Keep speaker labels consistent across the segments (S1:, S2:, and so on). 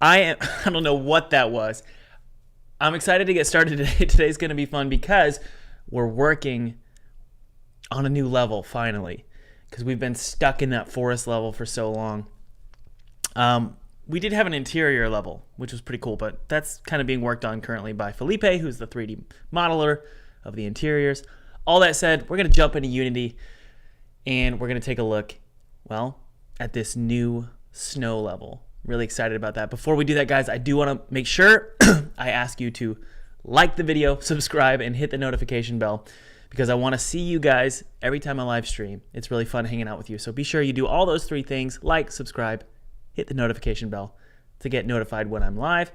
S1: I don't know what that was. I'm excited to get started today. Today's going to be fun because we're working on a new level finally, because we've been stuck in that forest level for so long. We did have an interior level, which was pretty cool, but that's kind of being worked on currently by Felipe, who's the 3D modeler of the interiors. All that said, we're going to jump into Unity and we're going to take a look, well, at this new snow level. Really excited about that. Before we do that, guys, I do want to make sure I ask you to like the video, subscribe, and hit the notification bell, because I want to see you guys every time I live stream. It's really fun hanging out with you. So be sure you do all those three things: like, subscribe, hit the notification bell to get notified when I'm live.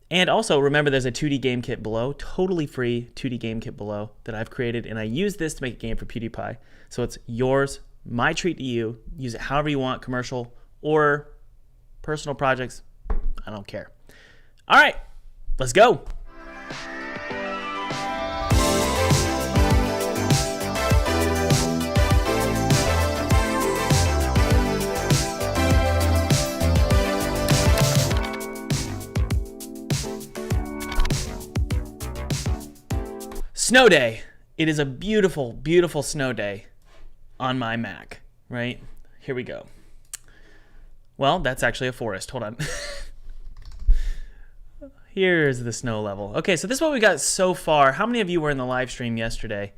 S1: And also remember, there's a 2D game kit below, totally free 2D game kit below that I've created, and I use this to make a game for PewDiePie. So it's yours, my treat to you. Use it however you want, commercial or personal projects, I don't care. All right, let's go. Snow day. It is a beautiful, beautiful snow day on my Mac, right? Here we go. Well, that's actually a forest. Hold on. Here's the snow level. Okay, so this is what we got so far. How many of you were in the live stream yesterday?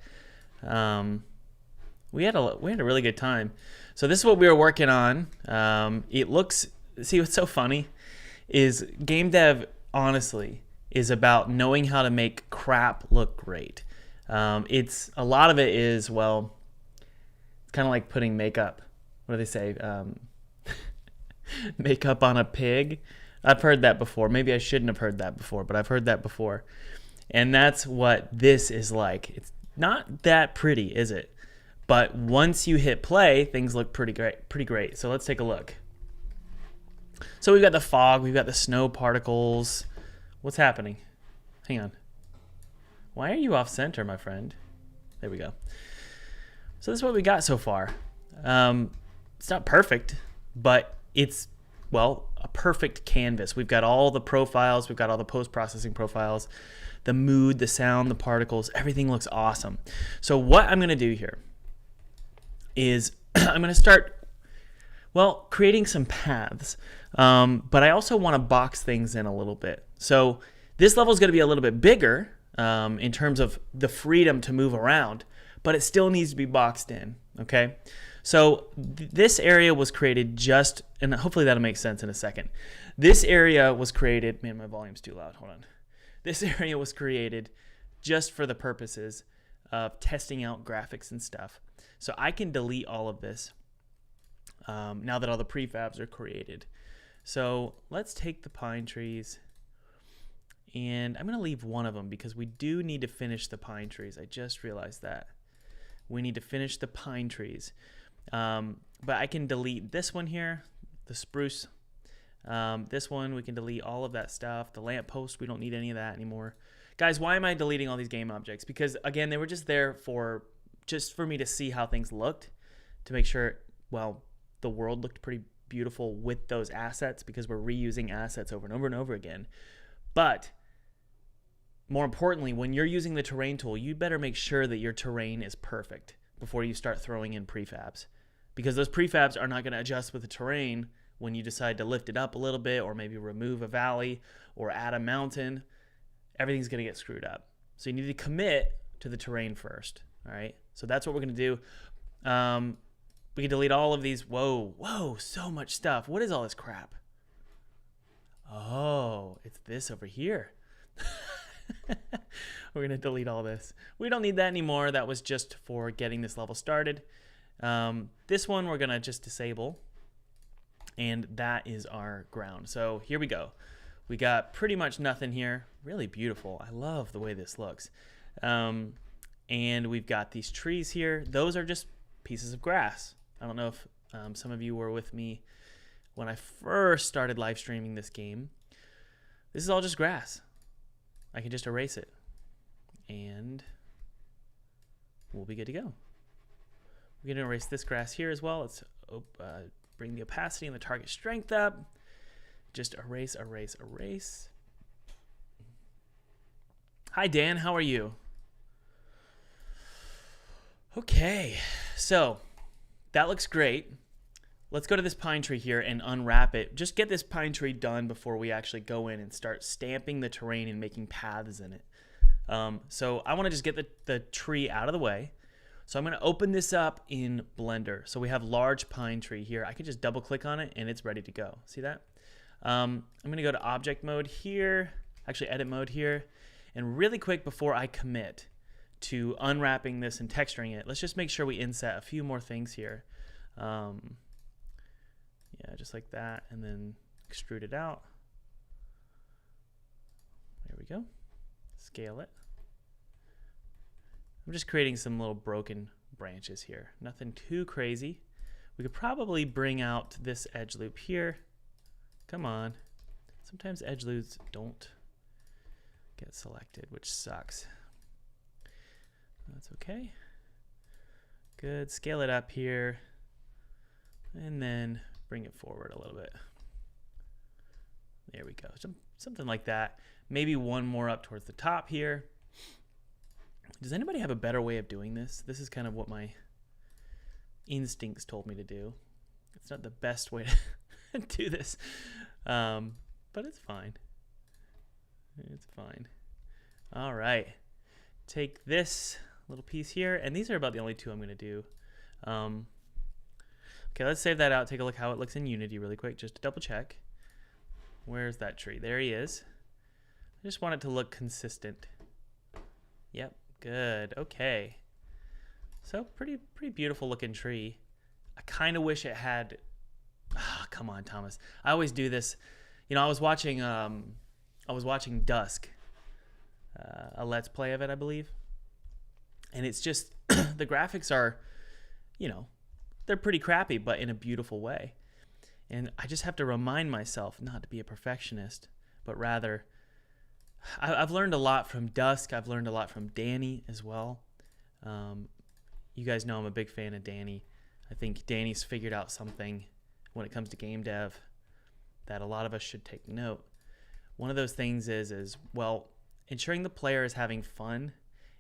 S1: We had a really good time. So this is what we were working on. It looks, see what's so funny is game dev, honestly, is about knowing how to make crap look great. It's a lot of it is, well, it's kind of like putting makeup. What do they say? Makeup on a pig. I've heard that before. Maybe I shouldn't have heard that before, but I've heard that before. And that's what this is like. It's not that pretty, is it? But once you hit play, things look pretty great. So let's take a look. So we've got the fog, we've got the snow particles. What's happening? Hang on. Why are you off center, my friend? There we go. So this is what we got so far. It's not perfect, but it's, well, a perfect canvas. We've got all the profiles, we've got all the post-processing profiles, the mood, the sound, the particles, everything looks awesome. So what I'm going to do here is I'm going to start, well, creating some paths, but I also want to box things in a little bit. So this level is going to be a little bit bigger in terms of the freedom to move around, but it still needs to be boxed in, okay? So this area was created just, and hopefully that'll make sense in a second. This area was created, man, my volume's too loud, hold on. This area was created just for the purposes of testing out graphics and stuff. So I can delete all of this now that all the prefabs are created. So let's take the pine trees, and I'm going to leave one of them because we do need to finish the pine trees. I just realized that. We need to finish the pine trees. But I can delete this one here, the spruce. This one, we can delete all of that stuff. The lamppost, we don't need any of that anymore. Guys, why am I deleting all these game objects? Because, again, they were just there for me to see how things looked, to make sure, well, the world looked pretty beautiful with those assets, because we're reusing assets over and over and over again. But more importantly, when you're using the terrain tool, you better make sure that your terrain is perfect before you start throwing in prefabs, because those prefabs are not going to adjust with the terrain when you decide to lift it up a little bit, or maybe remove a valley or add a mountain. Everything's going to get screwed up. So you need to commit to the terrain first. All right. So that's what we're going to do. We can delete all of these. Whoa, so much stuff. What is all this crap? Oh, it's this over here. We're going to delete all this. We don't need that anymore. That was just for getting this level started. This one we're going to just disable, and that is our ground. So here we go. We got pretty much nothing here. Really beautiful. I love the way this looks. And we've got these trees here. Those are just pieces of grass. I don't know if some of you were with me when I first started live streaming this game. This is all just grass. I can just erase it, and we'll be good to go. We're going to erase this grass here as well. Let's bring the opacity and the target strength up. just erase, erase, erase. Hi, Dan. How are you? Okay, so that looks great. Let's go to this pine tree here and unwrap it. Just get this pine tree done before we actually go in and start stamping the terrain and making paths in it. So I want to just get the tree out of the way. So I'm going to open this up in Blender. So we have large pine tree here. I can just double click on it and it's ready to go. See that? I'm going to go to object mode here, actually edit mode here. And really quick before I commit to unwrapping this and texturing it, let's just make sure we inset a few more things here. Yeah, just like that, and then extrude it out. There we go. Scale it. I'm just creating some little broken branches here. Nothing too crazy. We could probably bring out this edge loop here. Come on. Sometimes edge loops don't get selected, which sucks. That's okay. Good. Scale it up here. And then bring it forward a little bit. There we go. Something like that. Maybe one more up towards the top here. Does anybody have a better way of doing this? This is kind of what my instincts told me to do. It's not the best way to do this, but it's fine. It's fine. All right. Take this little piece here, and these are about the only two I'm going to do. Okay, let's save that out. Take a look how it looks in Unity really quick, just to double check. Where's that tree? There he is. I just want it to look consistent. Yep, good. Okay. So pretty beautiful looking tree. I kind of wish it had. Oh, come on, Thomas. I always do this. You know, I was watching Dusk, a Let's Play of it, I believe, and it's just the graphics are, you know, they're pretty crappy, but in a beautiful way. And I just have to remind myself not to be a perfectionist, but rather, I've learned a lot from Dusk. I've learned a lot from Danny as well. You guys know I'm a big fan of Danny. I think Danny's figured out something when it comes to game dev that a lot of us should take note. One of those things is well, ensuring the player is having fun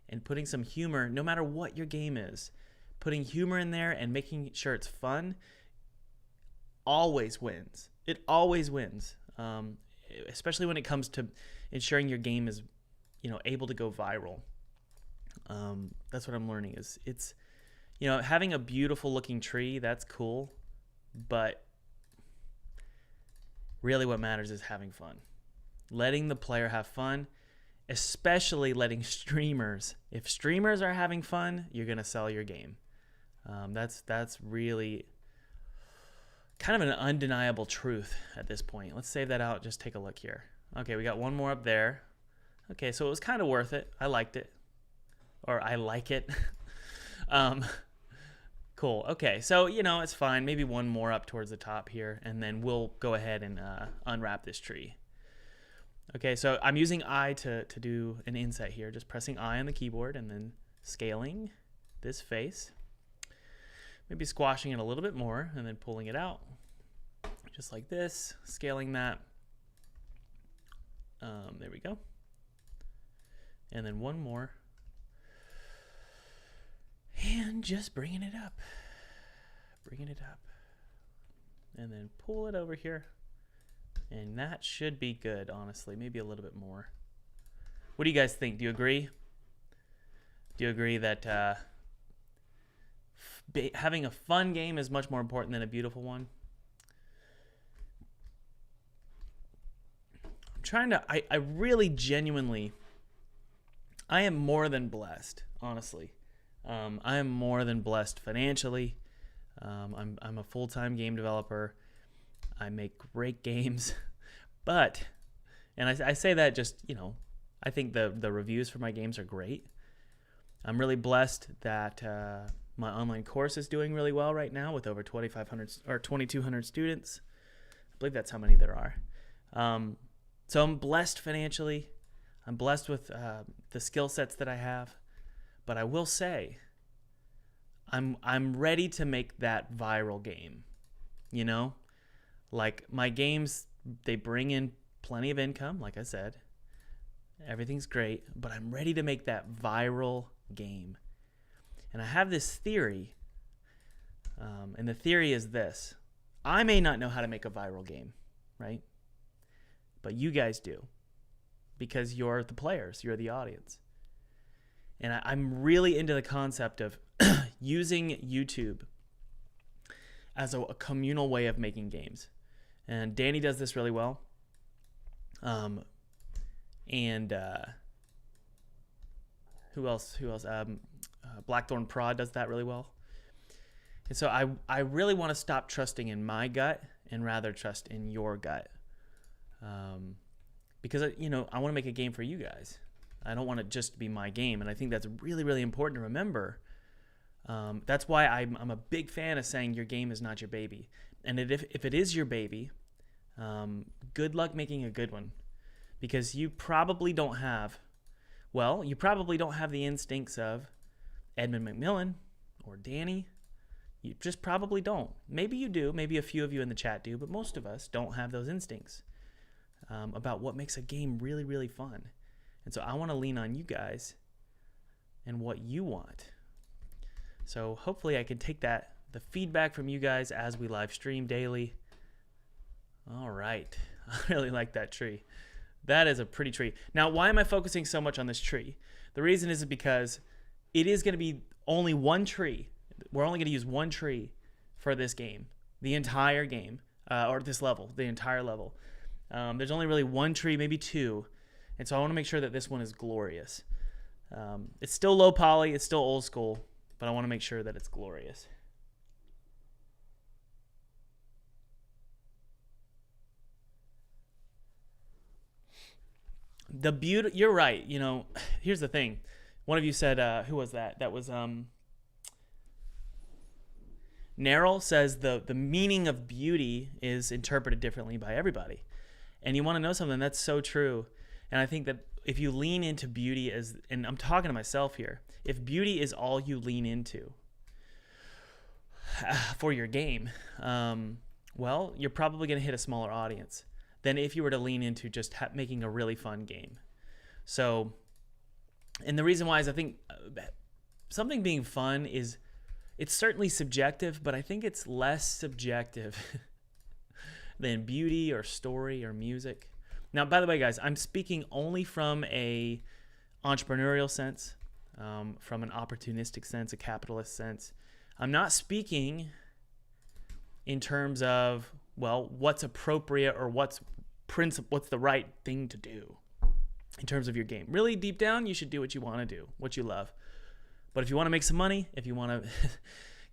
S1: and putting some humor, no matter what your game is. Putting humor in there and making sure it's fun always wins. It always wins, especially when it comes to ensuring your game is, you know, able to go viral. That's what I'm learning is it's, you know, having a beautiful looking tree, that's cool, but really what matters is having fun. Letting the player have fun, especially letting streamers. If streamers are having fun, you're going to sell your game. That's really kind of an undeniable truth at this point. Let's save that out. Just take a look here. Okay, we got one more up there. Okay, so it was kind of worth it. I liked it. Or I like it. Cool. Okay, so, you know, it's fine. Maybe one more up towards the top here, and then we'll go ahead and unwrap this tree. Okay, so I'm using I to do an inset here. Just pressing I on the keyboard and then scaling this face. Maybe squashing it a little bit more and then pulling it out. Just like this, scaling that. There we go. And then one more. And just bringing it up. Bringing it up. And then pull it over here. And that should be good, honestly. Maybe a little bit more. What do you guys think? Do you agree? Do you agree that having a fun game is much more important than a beautiful one? I'm trying to, I really genuinely, I am more than blessed, honestly. I am more than blessed financially. I'm a full-time game developer. I make great games, but, and I say that just, you know, I think the reviews for my games are great. I'm really blessed that my online course is doing really well right now with over 2,500 or 2,200 students. I believe that's how many there are. So I'm blessed financially. I'm blessed with the skill sets that I have. But I will say, I'm ready to make that viral game. You know, like my games They bring in plenty of income, like I said. Everything's great, but I'm ready to make that viral game. And I have this theory, and the theory is this. I may not know how to make a viral game, right? But you guys do, because you're the players, you're the audience. And I'm really into the concept of using YouTube as a communal way of making games. And Danny does this really well. Who else? Blackthorn Prod does that really well. And so I really want to stop trusting in my gut and rather trust in your gut. Because, I want to make a game for you guys. I don't want it just to be my game. And I think that's really, really important to remember. That's why I'm a big fan of saying your game is not your baby. And if it is your baby, good luck making a good one. Because you probably don't have the instincts of Edmund McMillan or Danny. You just probably don't. Maybe you do. Maybe a few of you in the chat do. But most of us don't have those instincts about what makes a game really, really fun. And so I want to lean on you guys and what you want. So hopefully I can take the feedback from you guys as we live stream daily. All right. I really like that tree. That is a pretty tree. Now, why am I focusing so much on this tree? The reason is because it is going to be only one tree. We're only going to use one tree for this game, the entire game, or this level, the entire level. There's only really one tree, maybe two. And so I want to make sure that this one is glorious. It's still low poly, it's still old school, but I want to make sure that it's glorious. The beauty, you're right. Here's the thing. One of you said, who was that? That was Neril says the meaning of beauty is interpreted differently by everybody. And you want to know something? That's so true. And I think that if you lean into beauty and I'm talking to myself here, if beauty is all you lean into for your game, well, you're probably going to hit a smaller audience than if you were to lean into just making a really fun game. So, and the reason why is I think something being fun it's certainly subjective, but I think it's less subjective than beauty or story or music. Now, by the way, guys, I'm speaking only from a entrepreneurial sense, from an opportunistic sense, a capitalist sense. I'm not speaking in terms of, what's appropriate or what's the right thing to do in terms of your game. Really, deep down, you should do what you want to do, what you love. But if you want to make some money, if you want to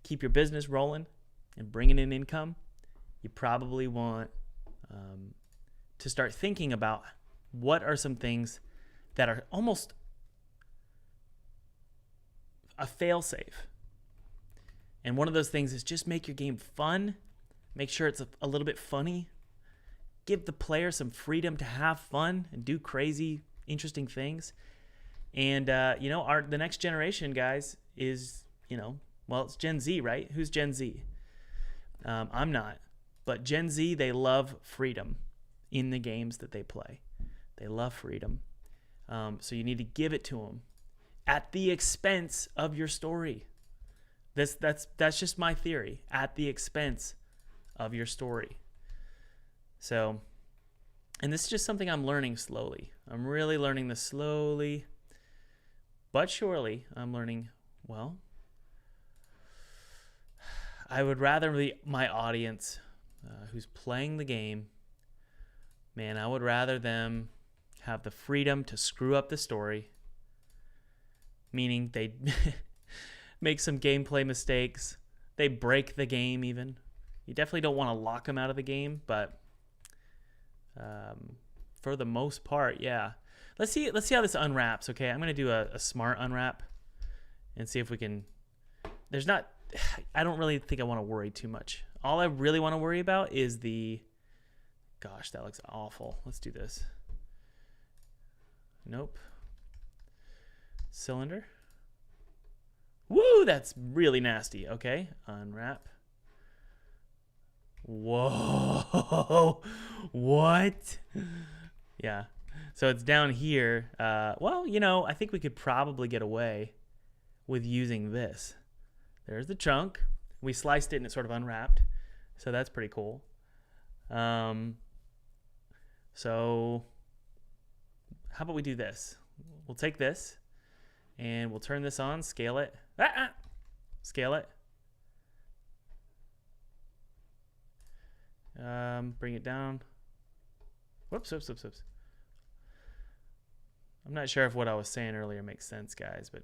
S1: keep your business rolling and bringing in income, you probably want to start thinking about what are some things that are almost a fail-safe. And one of those things is just make your game fun. Make sure it's a little bit funny. Give the player some freedom to have fun and do crazy, interesting things. And, the next generation, guys, is, it's Gen Z, right? Who's Gen Z? I'm not. But Gen Z, they love freedom in the games that they play. They love freedom. So you need to give it to them at the expense of your story. That's just my theory. At the expense of your story. So, and this is just something I'm learning slowly. I'm really learning this slowly, but surely I'm learning, I would rather my audience who's playing the game, I would rather them have the freedom to screw up the story, meaning they make some gameplay mistakes, they break the game even. You definitely don't want to lock them out of the game, but for the most part, yeah. Let's see how this unwraps, okay? I'm going to do a smart unwrap and see if we can... I don't really think I want to worry too much. All I really want to worry about is gosh, that looks awful. Let's do this. Nope. Cylinder. Woo, that's really nasty. Okay, unwrap. Whoa. What? Yeah. So it's down here. Well, I think we could probably get away with using this. There's the trunk. We sliced it and it sort of unwrapped. So that's pretty cool. So how about we do this? We'll take this and we'll turn this on, scale it. Scale it. Bring it down. Whoops. I'm not sure if what I was saying earlier makes sense, guys, but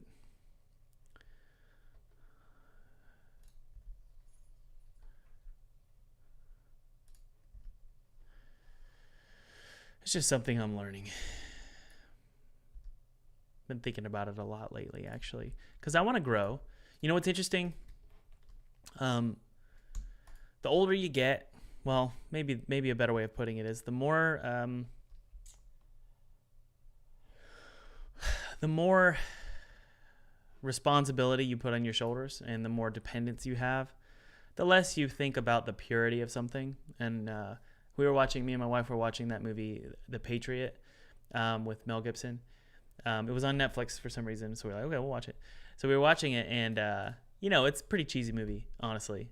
S1: it's just something I'm learning. Been thinking about it a lot lately, actually, because I want to grow. You know what's interesting? The older you get, well, maybe a better way of putting it is the more responsibility you put on your shoulders and the more dependence you have, the less you think about the purity of something. And me and my wife were watching that movie, The Patriot, with Mel Gibson. It was on Netflix for some reason, so we were like, okay, we'll watch it. So we were watching it, and it's a pretty cheesy movie, honestly.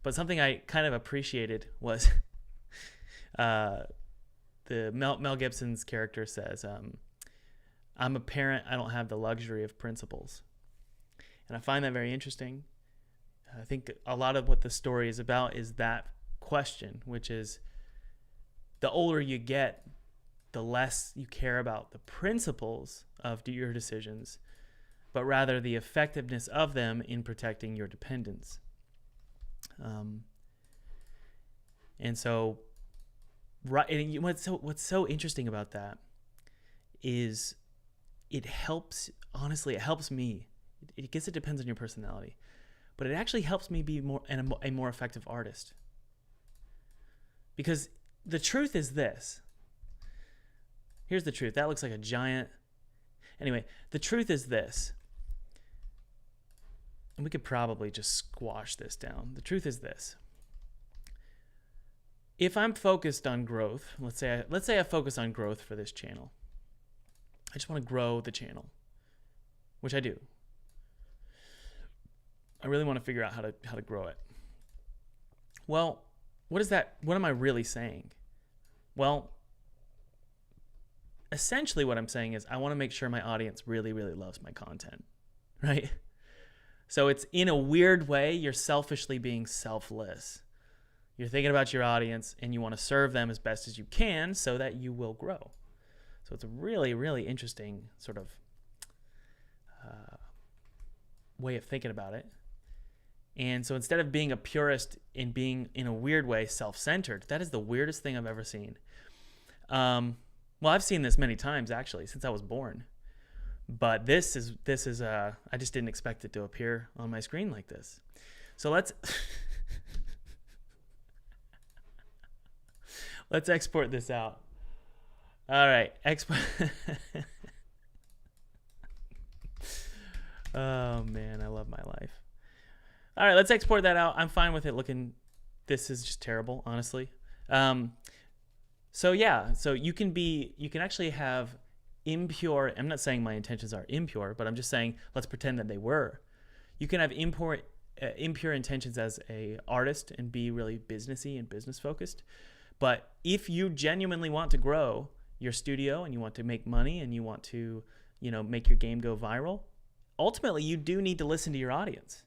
S1: But something I kind of appreciated was the Mel Gibson's character says, I'm a parent, I don't have the luxury of principles. And I find that very interesting. I think a lot of what the story is about is that question, which is the older you get, the less you care about the principles of your decisions, but rather the effectiveness of them in protecting your dependence. And so, right, and what's so interesting about that is it helps me. I guess it depends on your personality, but it actually helps me be a more effective artist. Because the truth is this. Here's the truth. That looks like a giant. Anyway, the truth is this. And we could probably just squash this down. The truth is this. If I'm focused on growth, let's say I focus on growth for this channel. I just want to grow the channel, which I do. I really want to figure out how to grow it. Well, what am I really saying? Well, essentially what I'm saying is I want to make sure my audience really, really loves my content, right? So it's, in a weird way, you're selfishly being selfless. You're thinking about your audience and you want to serve them as best as you can so that you will grow. So it's a really, really interesting sort of way of thinking about it. And so instead of being a purist and being, in a weird way, self-centered, that is the weirdest thing I've ever seen. Well, I've seen this many times, actually, since I was born. But this is I just didn't expect it to appear on my screen like this. So let's export this out. All right, export. Oh man, I love my life. All right, let's export that out. I'm fine with it looking. This is just terrible, honestly. So you can actually have impure. I'm not saying my intentions are impure, but I'm just saying let's pretend that they were. You can have impure intentions as a artist and be really businessy and business focused. But if you genuinely want to grow your studio and you want to make money and you want to, make your game go viral, ultimately you do need to listen to your audience.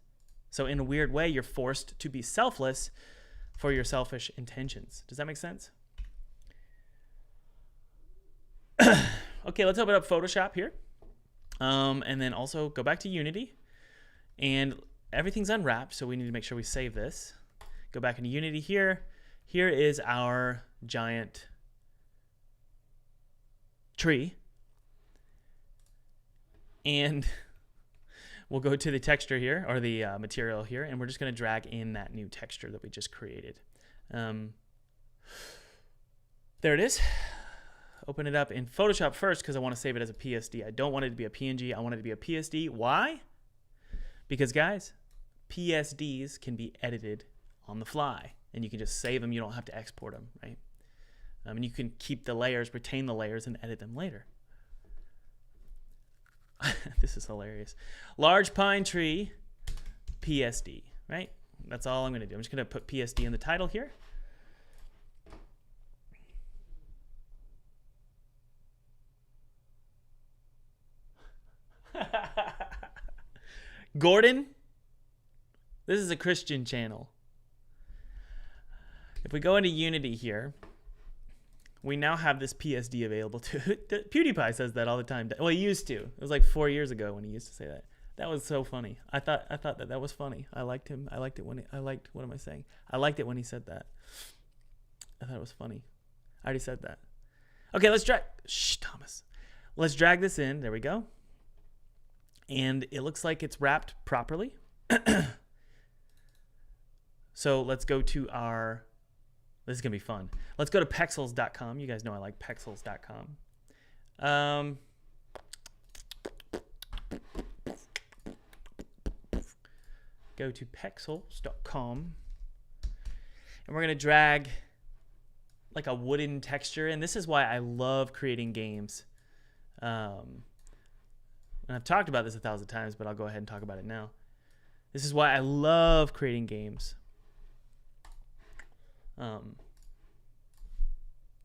S1: So in a weird way, you're forced to be selfless for your selfish intentions. Does that make sense? Okay, let's open up Photoshop here. And then also go back to Unity. And everything's unwrapped, so we need to make sure we save this. Go back into Unity here. Here is our giant tree. And we'll go to the texture here, or the material here, and we're just going to drag in that new texture that we just created. There it is. Open it up in Photoshop first because I want to save it as a PSD. I don't want it to be a PNG. I want it to be a PSD. Why? Because, guys, PSDs can be edited on the fly. and you can just save them. You don't have to export them, right? And you can keep the layers, retain the layers, and edit them later. This is hilarious. Large pine tree, PSD, right? That's all I'm going to do. I'm just going to put PSD in the title here. Gordon, this is a Christian channel. If we go into Unity here, we now have this PSD available to PewDiePie says that all the time. Well, he used to. It was like 4 years ago when he used to say that. That was so funny. I thought that was funny. I liked him. I liked it when what am I saying? I liked it when he said that. I thought it was funny. I already said that. Okay, let's drag. Shh, Thomas. Let's drag this in. There we go. And it looks like it's wrapped properly. So let's go to our. This is going to be fun. Let's go to Pexels.com. You guys know I like Pexels.com. Go to Pexels.com. And we're going to drag like a wooden texture. And this is why I love creating games. And I've talked about this 1,000 times, but I'll go ahead and talk about it now. This is why I love creating games.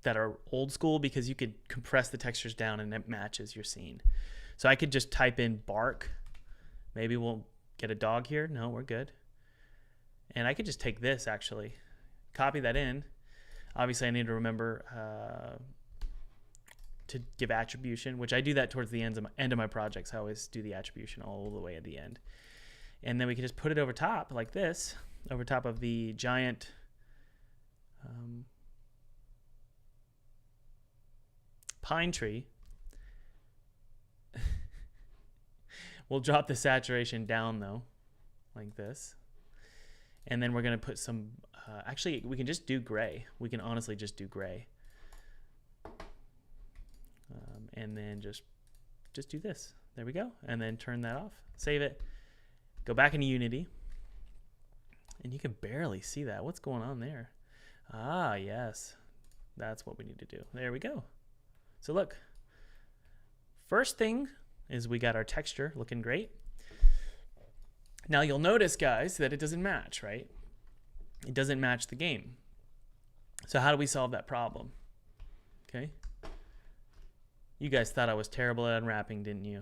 S1: That are old school, because you could compress the textures down and it matches your scene. So I could just type in bark. Maybe we'll get a dog here. No, we're good. And I could just take this, actually, copy that in. Obviously, I need to remember to give attribution, which I do that towards the end of my projects. I always do the attribution all the way at the end. And then we can just put it over top like this, over top of the giant pine tree. We'll drop the saturation down though, like this. And then we're going to put some, actually we can just do gray. We can honestly just do gray. And then just do this. There we go. And then turn that off, save it, go back into Unity. And you can barely see that. What's going on there? Ah, yes. That's what we need to do. There we go. So look, first thing is we got our texture looking great. Now you'll notice, guys, that it doesn't match, right? It doesn't match the game. So how do we solve that problem? Okay. You guys thought I was terrible at unwrapping, didn't you?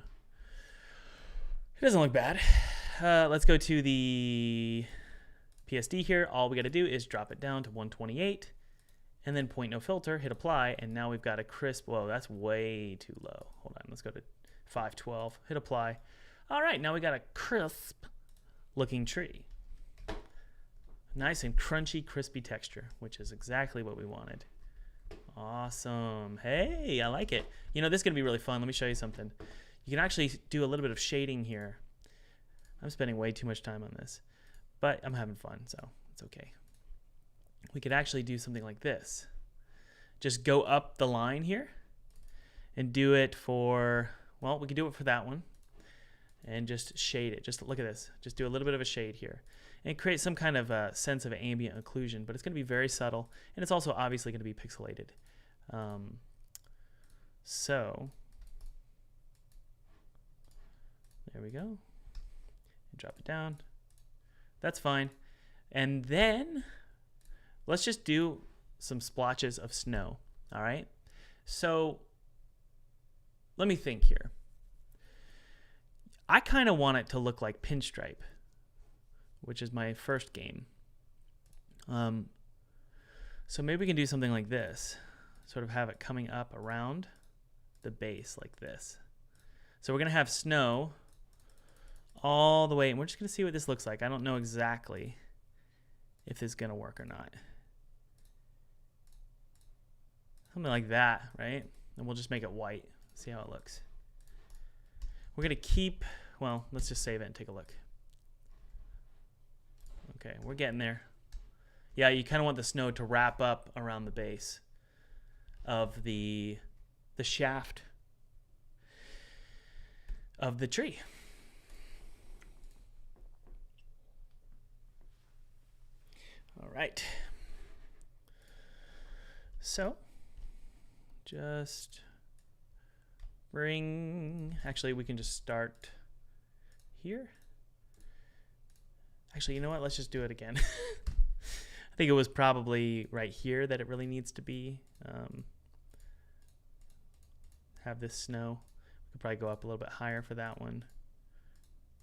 S1: It doesn't look bad. Let's go to the PSD here. All we got to do is drop it down to 128 and then point no filter, hit apply, and now we've got a crisp. Whoa, that's way too low. Hold on, let's go to 512, hit apply. All right, now we got a crisp looking tree. Nice and crunchy, crispy texture, which is exactly what we wanted. Awesome. Hey, I like it. You know, this is going to be really fun. Let me show you something. You can actually do a little bit of shading here. I'm spending way too much time on this, but I'm having fun, so it's okay. We could actually do something like this. Just go up the line here and do it for, well, we can do it for that one and just shade it. Just look at this. Just do a little bit of a shade here and create some kind of a sense of ambient occlusion, but it's going to be very subtle, and it's also obviously going to be pixelated. So there we go. And drop it down. That's fine. And then let's just do some splotches of snow. All right. So let me think here. I kind of want it to look like Pinstripe, which is my first game. So maybe we can do something like this, sort of have it coming up around the base like this. So we're going to have snow all the way, and we're just going to see what this looks like. I don't know exactly if this is going to work or not. Something like that, right? And we'll just make it white. See how it looks. We're going to keep, well, let's just save it and take a look. Okay, we're getting there. Yeah, you kind of want the snow to wrap up around the base of the shaft of the tree. All right. So just actually we can just start here. Actually, you know what? Let's just do it again. I think it was probably right here that it really needs to be. Have this snow. We could probably go up a little bit higher for that one.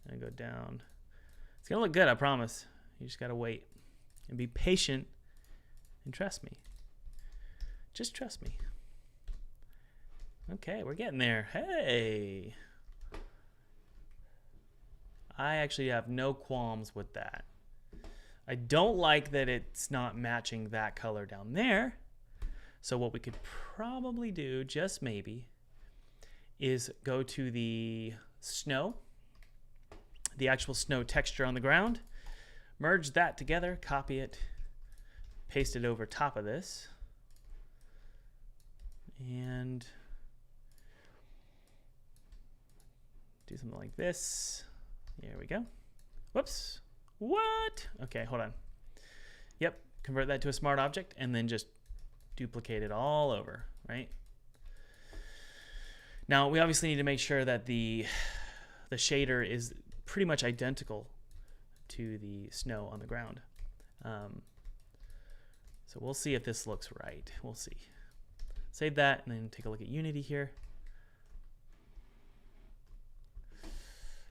S1: And go down. It's going to look good, I promise. You just got to wait. And be patient. And trust me. Just trust me. Okay, we're getting there. Hey! I actually have no qualms with that. I don't like that it's not matching that color down there. So what we could probably do, just maybe, is go to the snow, the actual snow texture on the ground, merge that together, copy it, paste it over top of this, and do something like this. There we go. Whoops. What? Okay, hold on. Yep, convert that to a smart object and then just duplicate it all over, right? Now, we obviously need to make sure that the shader is pretty much identical to the snow on the ground. So we'll see if this looks right. We'll see. Save that and then take a look at Unity here.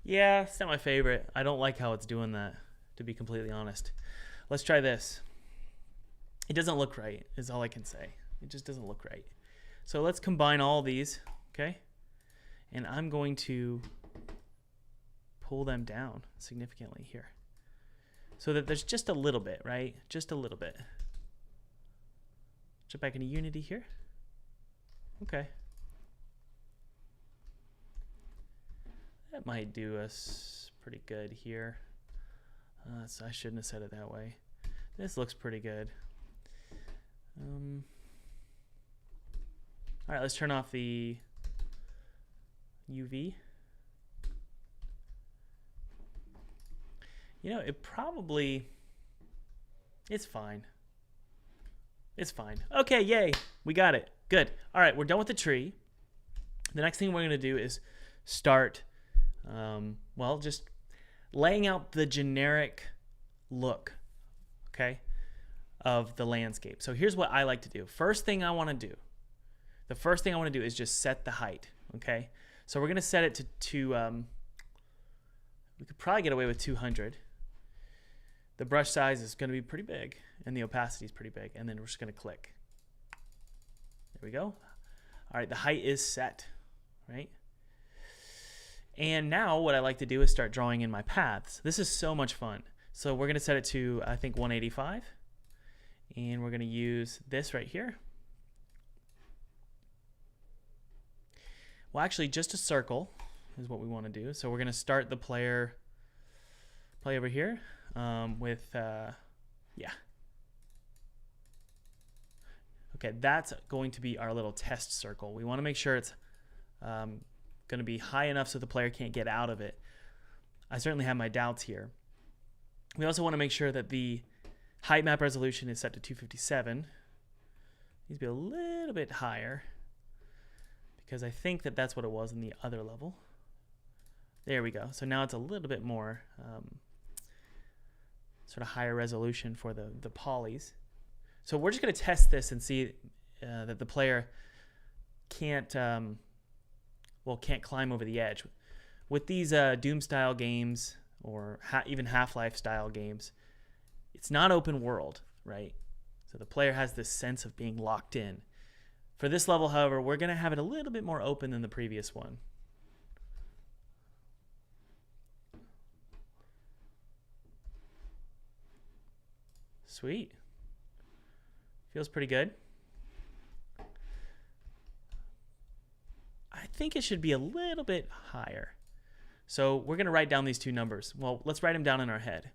S1: Yeah, it's not my favorite. I don't like how it's doing that, to be completely honest. Let's try this. It doesn't look right, is all I can say. It just doesn't look right. So let's combine all these, okay? And I'm going to pull them down significantly here, so that there's just a little bit, right? Just a little bit. Jump back into Unity here. Okay. That might do us pretty good here. So I shouldn't have said it that way. This looks pretty good. All right, let's turn off the UV. You know, it's fine. It's fine. Okay, yay, we got it. Good. All right, we're done with the tree. The next thing we're gonna do is start, well, just laying out the generic look, okay, of the landscape. So here's what I like to do. The first thing I want to do is just set the height, okay? So we're going to set it to we could probably get away with 200. The brush size is going to be pretty big, and the opacity is pretty big, and then we're just going to click. There we go. All right, the height is set, right? And now what I like to do is start drawing in my paths. This is so much fun. So we're going to set it to, I think, 185. And we're going to use this right here. Well, actually, just a circle is what we want to do. So we're going to start the play over here with, yeah. Okay, that's going to be our little test circle. We want to make sure it's going to be high enough so the player can't get out of it. I certainly have my doubts here. We also want to make sure that the height map resolution is set to 257. Needs to be a little bit higher because I think that that's what it was in the other level. There we go. So now it's a little bit more sort of higher resolution for the polys. So we're just going to test this and see that the player can't climb over the edge. With these Doom style games or even Half-Life style games, it's not open world, right? So the player has this sense of being locked in. For this level, however, we're going to have it a little bit more open than the previous one. Sweet. Feels pretty good. I think it should be a little bit higher. So we're going to write down these two numbers. Well, let's write them down in our head.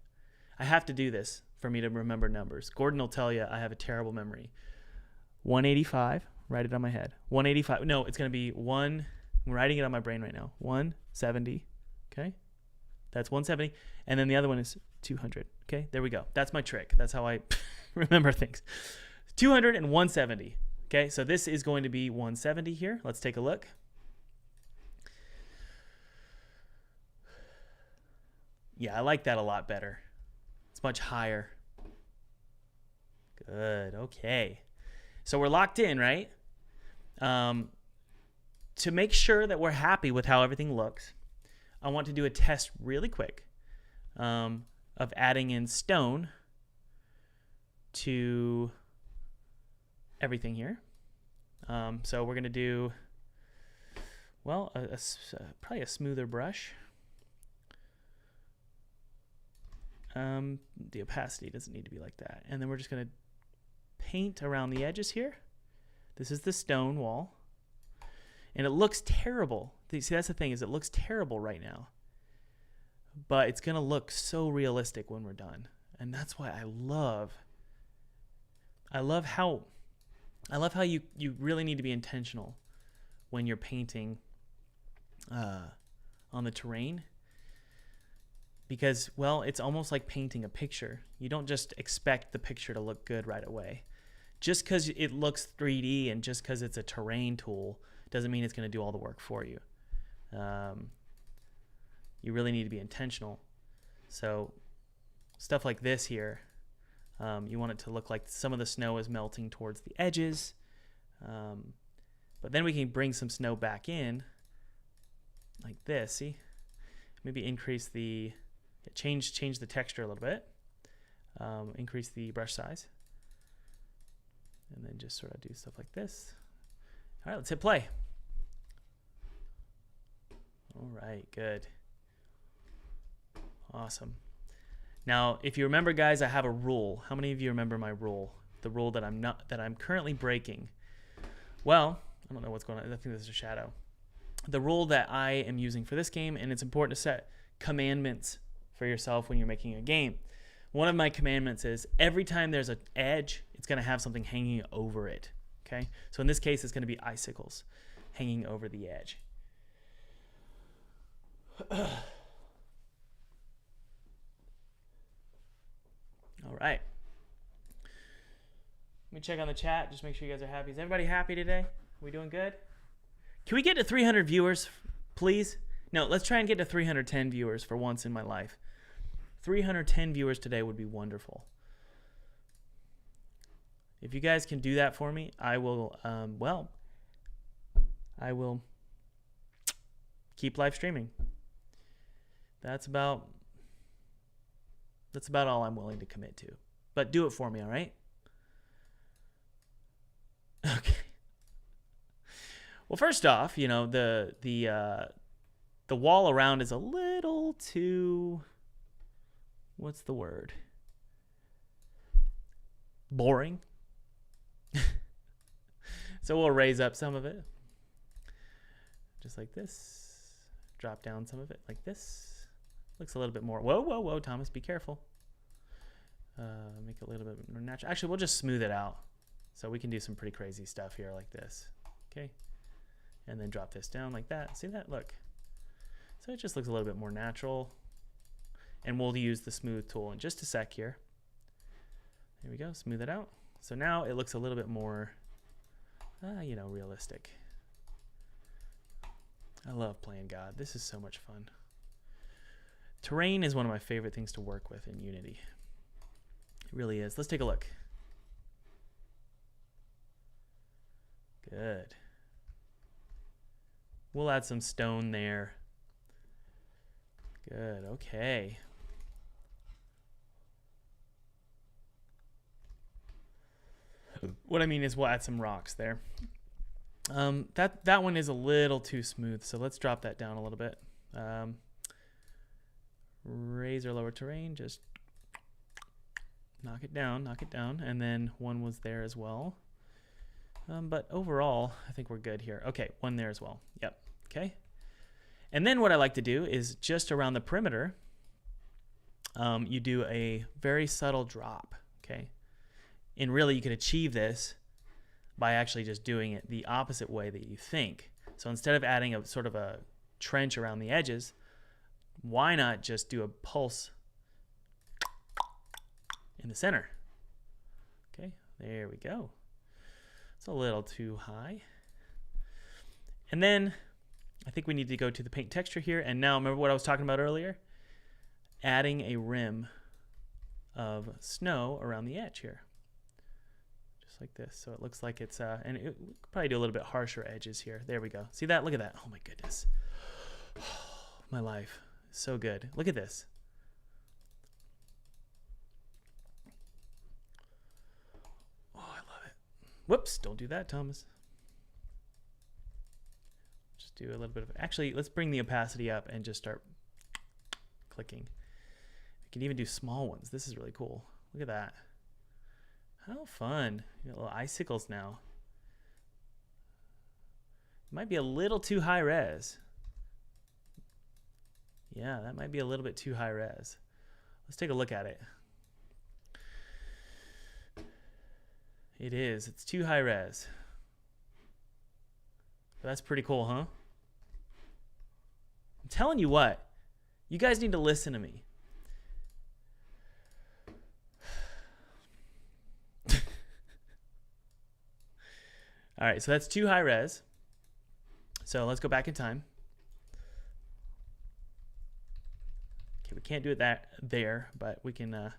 S1: I have to do this for me to remember numbers. Gordon will tell you I have a terrible memory. 185, write it on my head. 185, no, it's going to be I'm writing it on my brain right now. 170, okay? That's 170. And then the other one is 200, okay? There we go. That's my trick. That's how I remember things. 200 and 170. Okay, so this is going to be 170 here. Let's take a look. Yeah, I like that a lot better. It's much higher. Good, okay. So we're locked in, right? To make sure that we're happy with how everything looks, I want to do a test really quick of adding in stone to everything here. So we're going to do, well, probably a smoother brush. The opacity doesn't need to be like that. And then we're just going to paint around the edges here. This is the stone wall. And it looks terrible. See, that's the thing, is it looks terrible right now. But it's going to look so realistic when we're done. And that's why I love how you really need to be intentional when you're painting on the terrain. Because, well, it's almost like painting a picture. You don't just expect the picture to look good right away. Just because it looks 3D and just because it's a terrain tool doesn't mean it's going to do all the work for you. You really need to be intentional. So stuff like this here, you want it to look like some of the snow is melting towards the edges. But then we can bring some snow back in like this. See? Maybe increase the... change the texture a little bit, increase the brush size, and then just sort of do stuff like this. All right, let's hit play. All right, good. Awesome. Now, if you remember, guys, I have a rule. How many of you remember my rule? The rule that I'm currently breaking. Well, I don't know what's going on. I think this is a shadow. The rule that I am using for this game, and it's important to set commandments for yourself when you're making a game. One of my commandments is every time there's an edge, it's going to have something hanging over it. Okay? So in this case, it's going to be icicles hanging over the edge. All right. Let me check on the chat. Just make sure you guys are happy. Is everybody happy today? Are we doing good? Can we get to 300 viewers, please? No, let's try and get to 310 viewers for once in my life. 310 viewers today would be wonderful. If you guys can do that for me, I will, I will keep live streaming. That's about all I'm willing to commit to. But do it for me, all right? Okay. Well, first off, you know, the wall around is a little too, what's the word? Boring. So we'll raise up some of it. Just like this. Drop down some of it like this. Looks a little bit more, whoa, whoa, whoa, Thomas, be careful. Make it a little bit more natural. Actually, we'll just smooth it out. So we can do some pretty crazy stuff here like this. Okay. And then drop this down like that. See that? Look. So it just looks a little bit more natural. And we'll use the smooth tool in just a sec here. There we go. Smooth it out. So now it looks a little bit more, you know, realistic. I love playing God. This is so much fun. Terrain is one of my favorite things to work with in Unity. It really is. Let's take a look. Good. We'll add some stone there. Good, okay. What I mean is we'll add some rocks there. That one is a little too smooth, so let's drop that down a little bit. Raise or lower terrain, just knock it down, and then one was there as well. But overall, I think we're good here. Okay, one there as well. Yep, okay. And then what I like to do is just around the perimeter, you do a very subtle drop, okay? And really you could achieve this by actually just doing it the opposite way that you think. So instead of adding a sort of a trench around the edges, why not just do a pulse in the center? Okay, There we go. It's a little too high. And then I think we need to go to the paint texture here. And now remember what I was talking about earlier? Adding a rim of snow around the edge here. Just like this. So it looks like it's, and we could probably do a little bit harsher edges here. There we go. See that? Look at that. Oh my goodness. My life. So good. Look at this. Oh, I love it. Whoops. Don't do that, Thomas. Just do a little bit of, actually, let's bring the opacity up and just start clicking. We can even do small ones. This is really cool. Look at that. How fun. You got little icicles now. Might be a little too high res. Yeah, that might be a little bit too high res. Let's take a look at it. It is. It's too high res. That's pretty cool, huh? I'm telling you what. You guys need to listen to me. All right, so that's too high res. So let's go back in time. Okay, we can't do it there, but we can.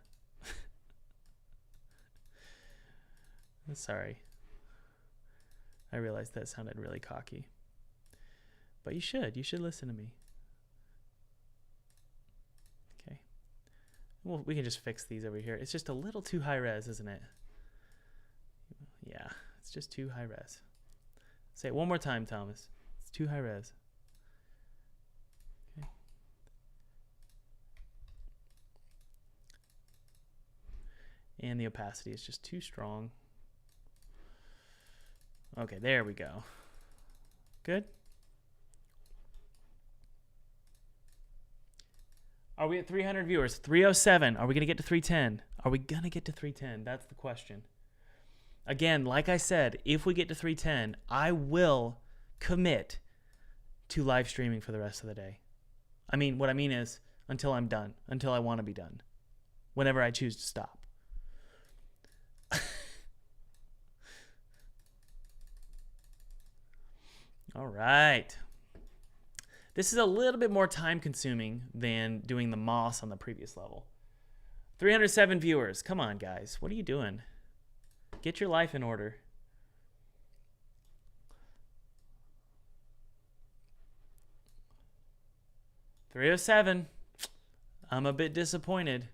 S1: Sorry. I realized that sounded really cocky. But you should listen to me. Okay. Well, we can just fix these over here. It's just a little too high res, isn't it? Yeah, it's just too high res. Say it one more time, Thomas. It's too high res. Okay. And the opacity is just too strong. Okay, there we go. Good. Are we at 300 viewers? 307. Are we going to get to 310? Are we going to get to 310? That's the question. Again, like I said, if we get to 310, I will commit to live streaming for the rest of the day. I mean, what I mean is until I'm done, until I want to be done, whenever I choose to stop. All right. This is a little bit more time consuming than doing the moss on the previous level. 307 viewers. Come on, guys. What are you doing? Get your life in order. $307. I'm a bit disappointed.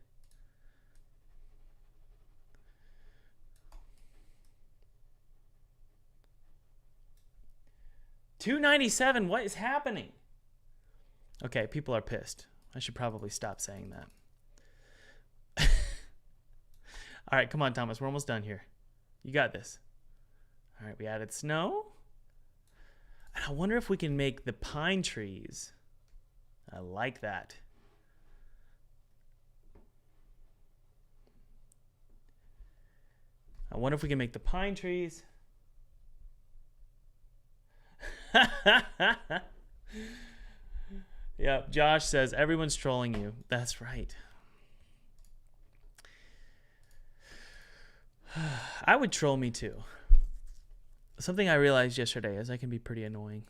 S1: $297. What is happening? Okay, people are pissed. I should probably stop saying that. All right, come on, Thomas. We're almost done here. You got this. All right, we added snow. And I wonder if we can make the pine trees. I like that. I wonder if we can make the pine trees. Yep, Josh says everyone's trolling you. That's right. I would troll me too. Something I realized yesterday is I can be pretty annoying.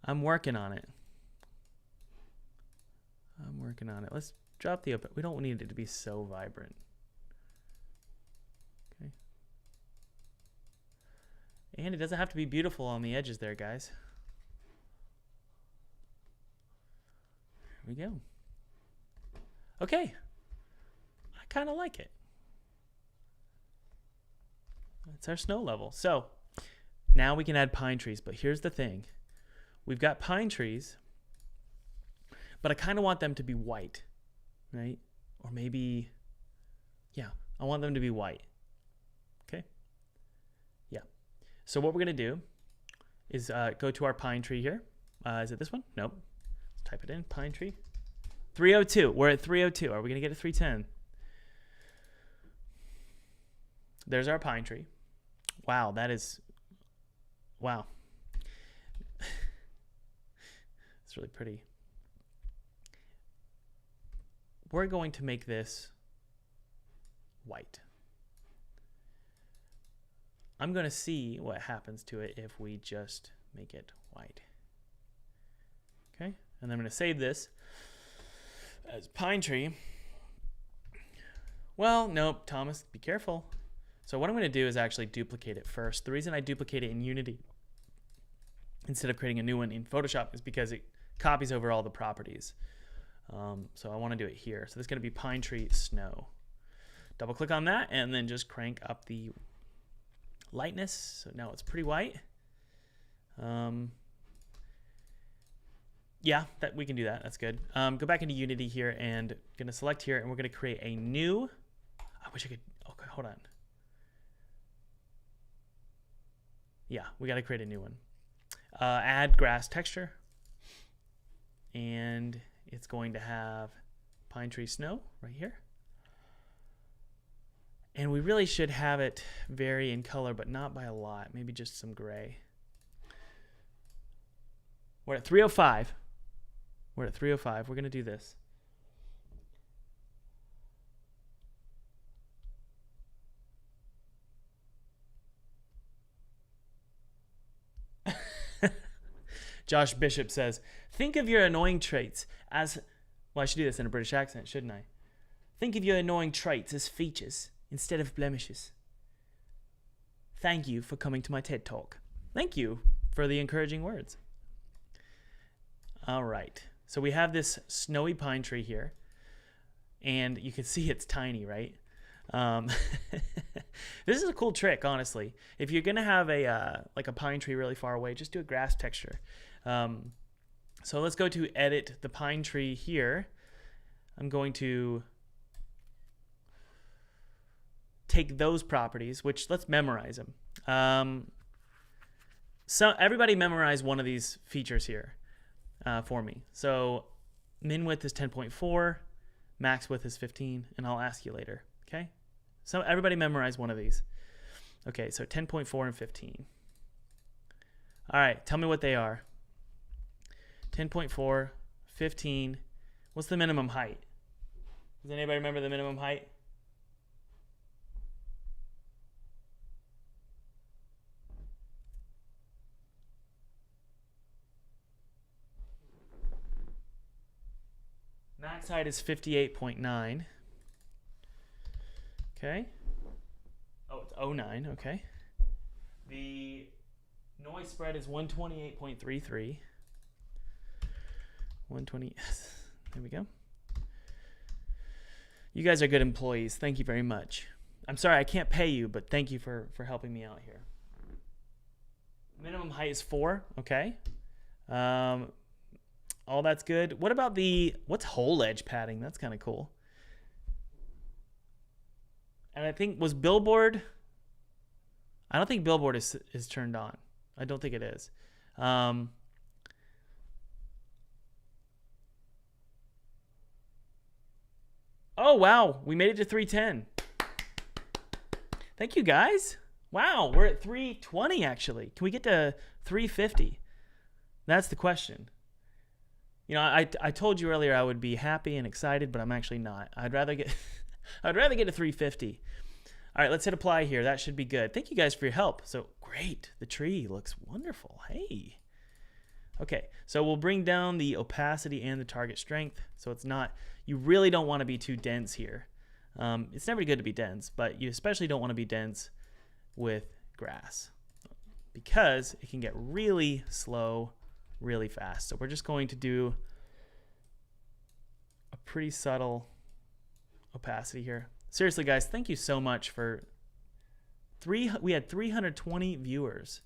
S1: I'm working on it. Let's drop the open. We don't need it to be so vibrant. Okay. And it doesn't have to be beautiful on the edges there, guys. There we go. Okay. I kind of like it. That's our snow level. So now we can add pine trees, but here's the thing. We've got pine trees, but I kind of want them to be white, right? Or maybe, yeah, I want them to be white. Okay? Yeah. So what we're going to do is go to our pine tree here. Is it this one? Nope. Let's type it in, pine tree. 302. We're at 302. Are we going to get to 310? There's our pine tree. Wow, that is, wow. It's really pretty. We're going to make this white. I'm going to see what happens to it if we just make it white. Okay, and I'm going to save this as Pine Tree. Well, nope, Thomas, be careful. So what I'm going to do is actually duplicate it first. The reason I duplicate it in Unity instead of creating a new one in Photoshop is because it copies over all the properties. So I want to do it here. So this is going to be Pine Tree Snow. Double click on that and then just crank up the lightness. So now it's pretty white. Yeah, that we can do that. That's good. Go back into Unity here and going to select here, and we're going to create a new. I wish I could. Okay, hold on. Yeah, we got to create a new one. Add grass texture, and it's going to have Pine Tree Snow right here. And we really should have it vary in color, but not by a lot. Maybe just some gray. We're at 305. We're at 305. We're going to do this. Josh Bishop says, think of your annoying traits as... Well, I should do this in a British accent, shouldn't I? Think of your annoying traits as features instead of blemishes. Thank you for coming to my TED Talk. Thank you for the encouraging words. All right. So we have this snowy pine tree here. And you can see it's tiny, right? This is a cool trick, honestly. If you're going to have a like a pine tree really far away, just do a grass texture. So let's go to edit the pine tree here. I'm going to take those properties, which let's memorize them. So everybody memorize one of these features here for me. So min width is 10.4, max width is 15, and I'll ask you later, okay? So everybody memorize one of these. Okay, so 10.4 and 15. All right, tell me what they are. 10.4, 15. What's the minimum height? Does anybody remember the minimum height? Max height is 58.9. Okay. Oh, it's 09. Okay. The noise spread is 128.33. 120. There we go. You guys are good employees. Thank you very much. I'm sorry I can't pay you, but thank you for helping me out here. Minimum height is 4. Okay. All that's good. What about what's whole edge padding? That's kind of cool. And I think, was billboard? I don't think billboard is turned on. I don't think it is. Oh, wow. We made it to 310. Thank you, guys. Wow, we're at 320, actually. Can we get to 350? That's the question. You know, I told you earlier I would be happy and excited, but I'm actually not. I'd rather get to 350. All right, let's hit apply here. That should be good. Thank you guys for your help. So great. The tree looks wonderful. Hey. Okay, so we'll bring down the opacity and the target strength. So it's not, you really don't want to be too dense here. It's never good to be dense, but you especially don't want to be dense with grass because it can get really slow really fast. So we're just going to do a pretty subtle opacity here. Seriously, guys, thank you so much for we had 320 viewers,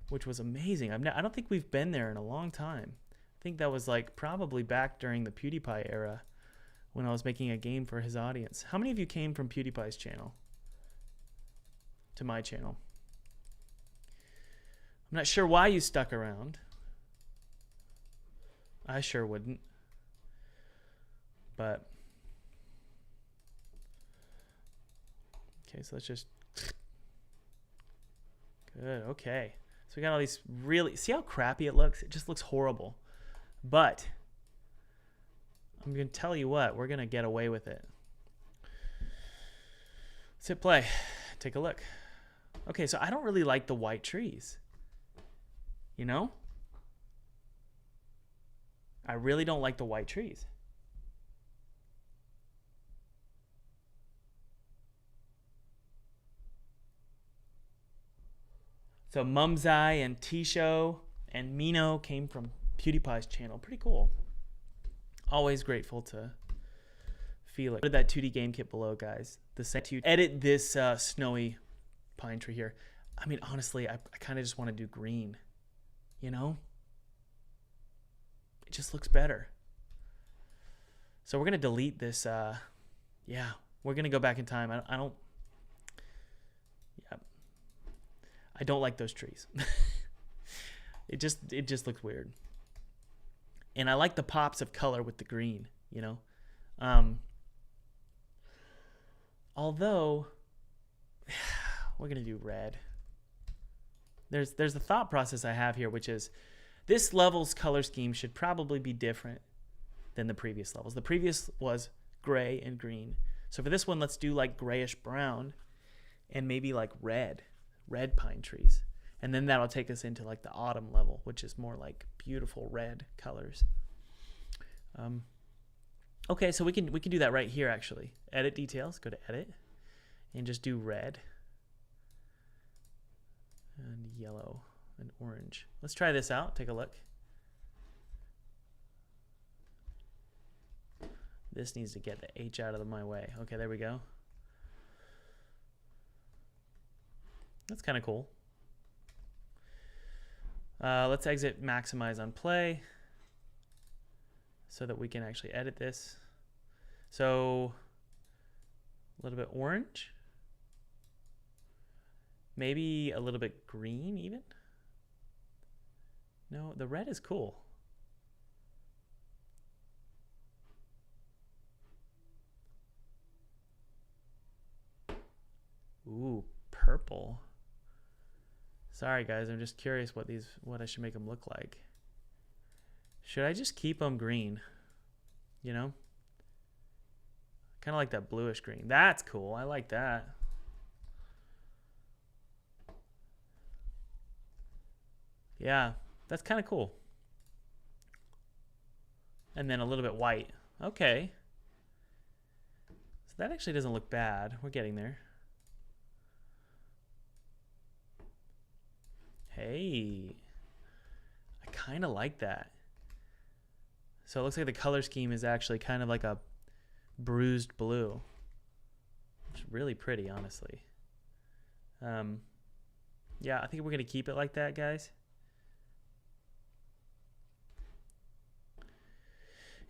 S1: which was amazing. I don't think we've been there in a long time. I think that was like probably back during the PewDiePie era when I was making a game for his audience. How many of you came from PewDiePie's channel to my channel? I'm not sure why you stuck around. I sure wouldn't. But okay, so let's just good. Okay. So we got all these really, see how crappy it looks? It just looks horrible. But I'm going to tell you what, we're going to get away with it. Let's hit play. Take a look. Okay, so I don't really like the white trees. You know? I really don't like the white trees. So Mumsai and Tisho and Mino came from PewDiePie's channel. Pretty cool. Always grateful to feel it. Go to that 2D game kit below, guys. The same to edit this snowy pine tree here. I mean, honestly, I kind of just want to do green. You know? It just looks better. So we're going to delete this. Yeah, we're going to go back in time. I don't. Yeah. I don't like those trees. It just looks weird. And I like the pops of color with the green, you know. Although we're gonna do red. There's a thought process I have here, which is this level's color scheme should probably be different than the previous levels. The previous was gray and green. So for this one, let's do like grayish brown and maybe like red pine trees. And then that'll take us into like the autumn level, which is more like beautiful red colors. Okay, so we can do that right here actually. Edit details, go to edit, and just do red and yellow and orange. Let's try this out, take a look. This needs to get the H out of my way. Okay, there we go. That's kind of cool. Let's exit maximize on play so that we can actually edit this. So a little bit orange, maybe a little bit green even. No, the red is cool. Ooh, purple. Sorry guys, I'm just curious what I should make them look like. Should I just keep them green? You know? Kind of like that bluish green. That's cool. I like that. Yeah, that's kind of cool. And then a little bit white. Okay. So that actually doesn't look bad. We're getting there. Hey, I kind of like that. So it looks like the color scheme is actually kind of like a bruised blue. It's really pretty, honestly. Yeah, I think we're going to keep it like that, guys.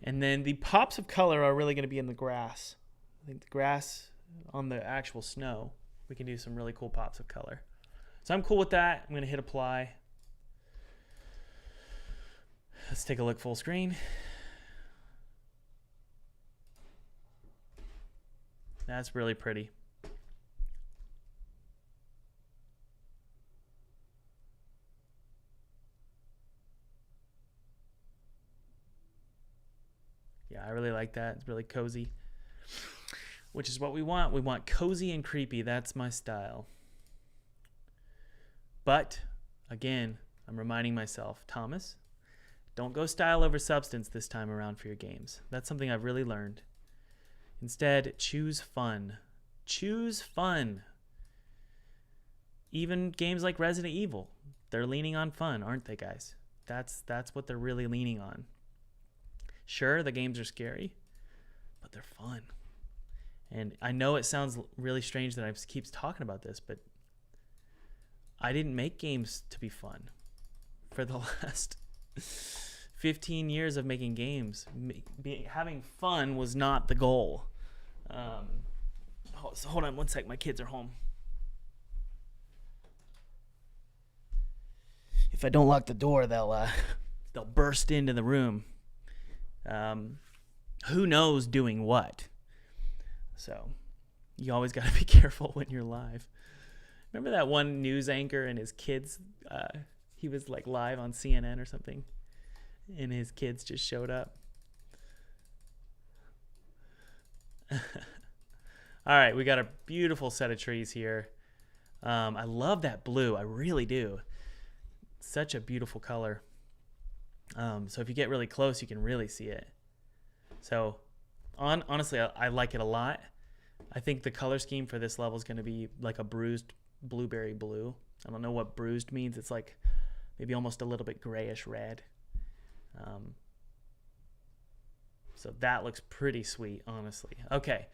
S1: And then the pops of color are really going to be in the grass. I think the grass on the actual snow, we can do some really cool pops of color. So I'm cool with that. I'm going to hit apply. Let's take a look full screen. That's really pretty. Yeah, I really like that. It's really cozy, which is what we want. We want cozy and creepy. That's my style. But again, I'm reminding myself, Thomas, don't go style over substance this time around for your games. That's something I've really learned. Instead, choose fun. Choose fun. Even games like Resident Evil, they're leaning on fun, aren't they, guys? That's what they're really leaning on. Sure, the games are scary, but they're fun. And I know it sounds really strange that I keep talking about this, but I didn't make games to be fun. For the last 15 years of making games, having fun was not the goal. Hold on one sec, my kids are home. If I don't lock the door, they'll burst into the room. Who knows doing what? So you always got to be careful when you're live. Remember that one news anchor and his kids? He was like live on CNN or something, and his kids just showed up. All right, we got a beautiful set of trees here. I love that blue. I really do. Such a beautiful color. So if you get really close, you can really see it. So honestly, I like it a lot. I think the color scheme for this level is going to be like a bruised blueberry blue. I don't know what bruised means. It's like maybe almost a little bit grayish red. So that looks pretty sweet, honestly. Okay,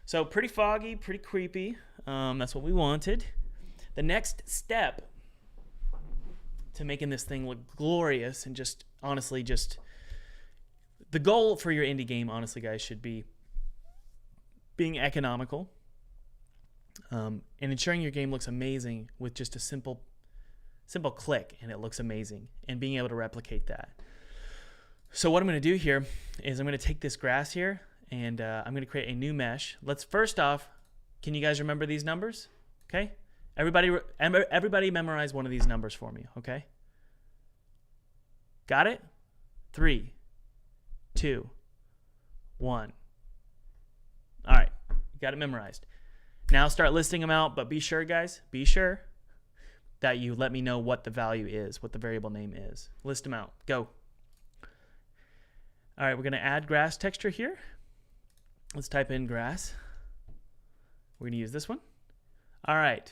S1: so pretty foggy, pretty creepy. That's what we wanted. The next step to making this thing look glorious and just honestly just the goal for your indie game, honestly, guys, should be being economical and ensuring your game looks amazing with just a simple click and it looks amazing, and being able to replicate that. So what I'm going to do here is I'm going to take this grass here and I'm going to create a new mesh. Let's first off, can you guys remember these numbers? Okay. Everybody memorize one of these numbers for me. Okay. Got it? 3, 2, 1. All right. Got it memorized. Now start listing them out, but be sure, guys, be sure that you let me know what the value is, what the variable name is. List them out. Go. All right, we're going to add grass texture here. Let's type in grass. We're going to use this one. All right.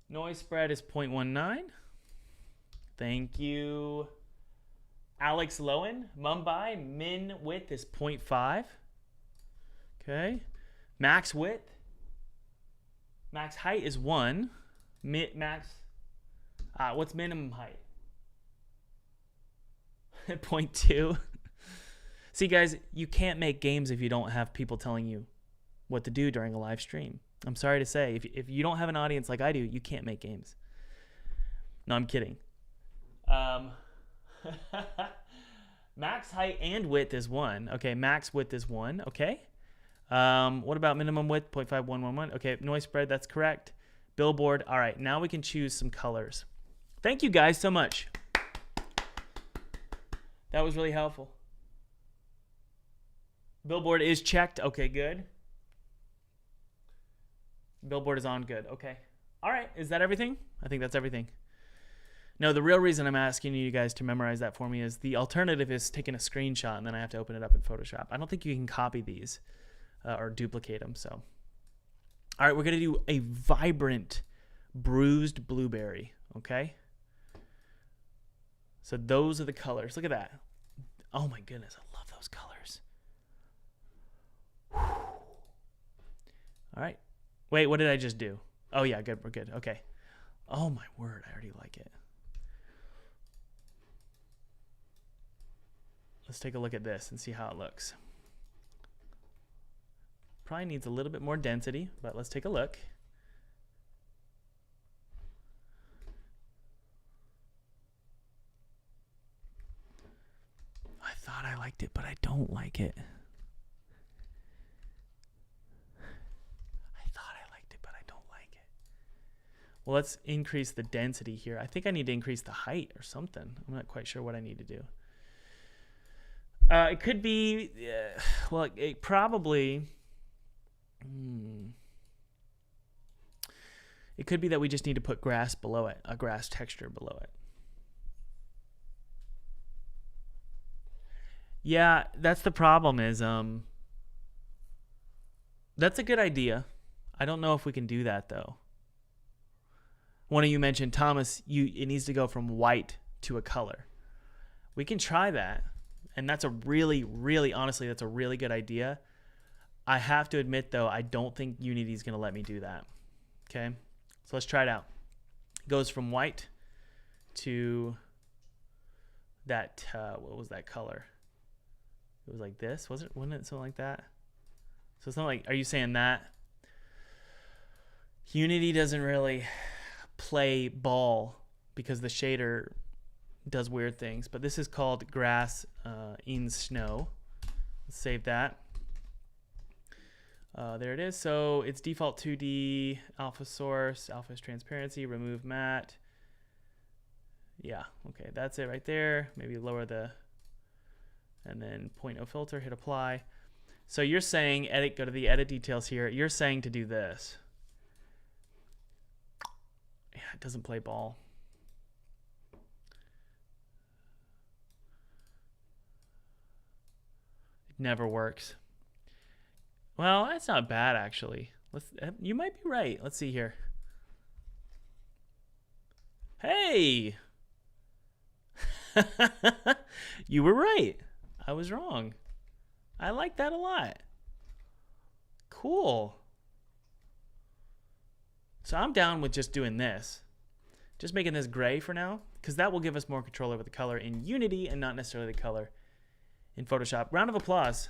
S1: Noise spread is 0.19. Thank you. Alex Lowen, Mumbai, min width is 0.5. Okay. Max width. Max height is 1. What's minimum height? 0.2. See, guys, you can't make games if you don't have people telling you what to do during a live stream. I'm sorry to say, if you don't have an audience like I do, you can't make games. No, I'm kidding. Max height and width is 1. Okay, max width is 1. Okay. What about minimum width? 0.5111. Okay, noise spread, that's correct. Billboard. All right, now we can choose some colors. Thank you guys so much. That was really helpful. Billboard is checked. Okay, good. Billboard is on. Good. Okay. All right. Is that everything? I think that's everything. No, the real reason I'm asking you guys to memorize that for me is the alternative is taking a screenshot and then I have to open it up in Photoshop. I don't think you can copy these or duplicate them. So, all right, we're going to do a vibrant bruised blueberry. Okay. So those are the colors. Look at that. Oh my goodness. I love those colors. All right. Wait, what did I just do? Oh yeah, good. We're good. Okay. Oh my word. I already like it. Let's take a look at this and see how it looks. Probably needs a little bit more density, but let's take a look. I thought I liked it, but I don't like it. Well, let's increase the density here. I think I need to increase the height or something. I'm not quite sure what I need to do. It could be, well, it probably, it could be that we just need to put grass below it, a grass texture below it. Yeah, that's the problem is, that's a good idea. I don't know if we can do that though. One of you mentioned, Thomas, it needs to go from white to a color. We can try that. And that's a really, really, honestly, that's a really good idea. I have to admit, though, I don't think Unity is going to let me do that. Okay? So let's try it out. It goes from white to that, what was that color? It was like this, wasn't it something like that? So something like, are you saying that? Unity doesn't really play ball because the shader does weird things, but this is called grass in snow. Let's save that. There it is. So it's default 2D, alpha source, alpha is transparency, remove matte. Yeah, okay, that's it right there. Maybe lower the, and then 0.0 filter, hit apply. So you're saying edit, go to the edit details here. You're saying to do this. It doesn't play ball. It never works. Well, that's not bad actually. You might be right. Let's see here. Hey! You were right. I was wrong. I like that a lot. Cool. So I'm down with just doing this. Just making this gray for now, because that will give us more control over the color in Unity and not necessarily the color in Photoshop. Round of applause.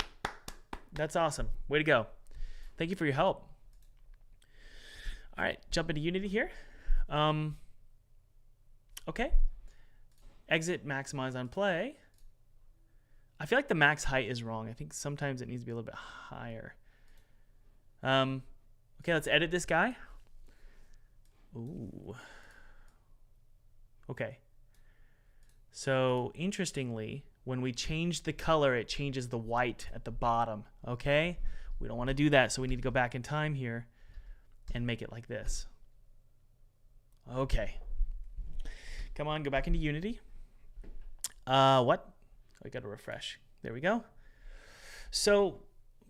S1: That's awesome. Way to go. Thank you for your help. All right, jump into Unity here. Okay. Exit, maximize on play. I feel like the max height is wrong. I think sometimes it needs to be a little bit higher. Okay, let's edit this guy. Ooh. Okay. So interestingly, when we change the color, it changes the white at the bottom. Okay? We don't want to do that, so we need to go back in time here and make it like this. Okay. Come on, go back into Unity. What? I got to refresh. There we go. So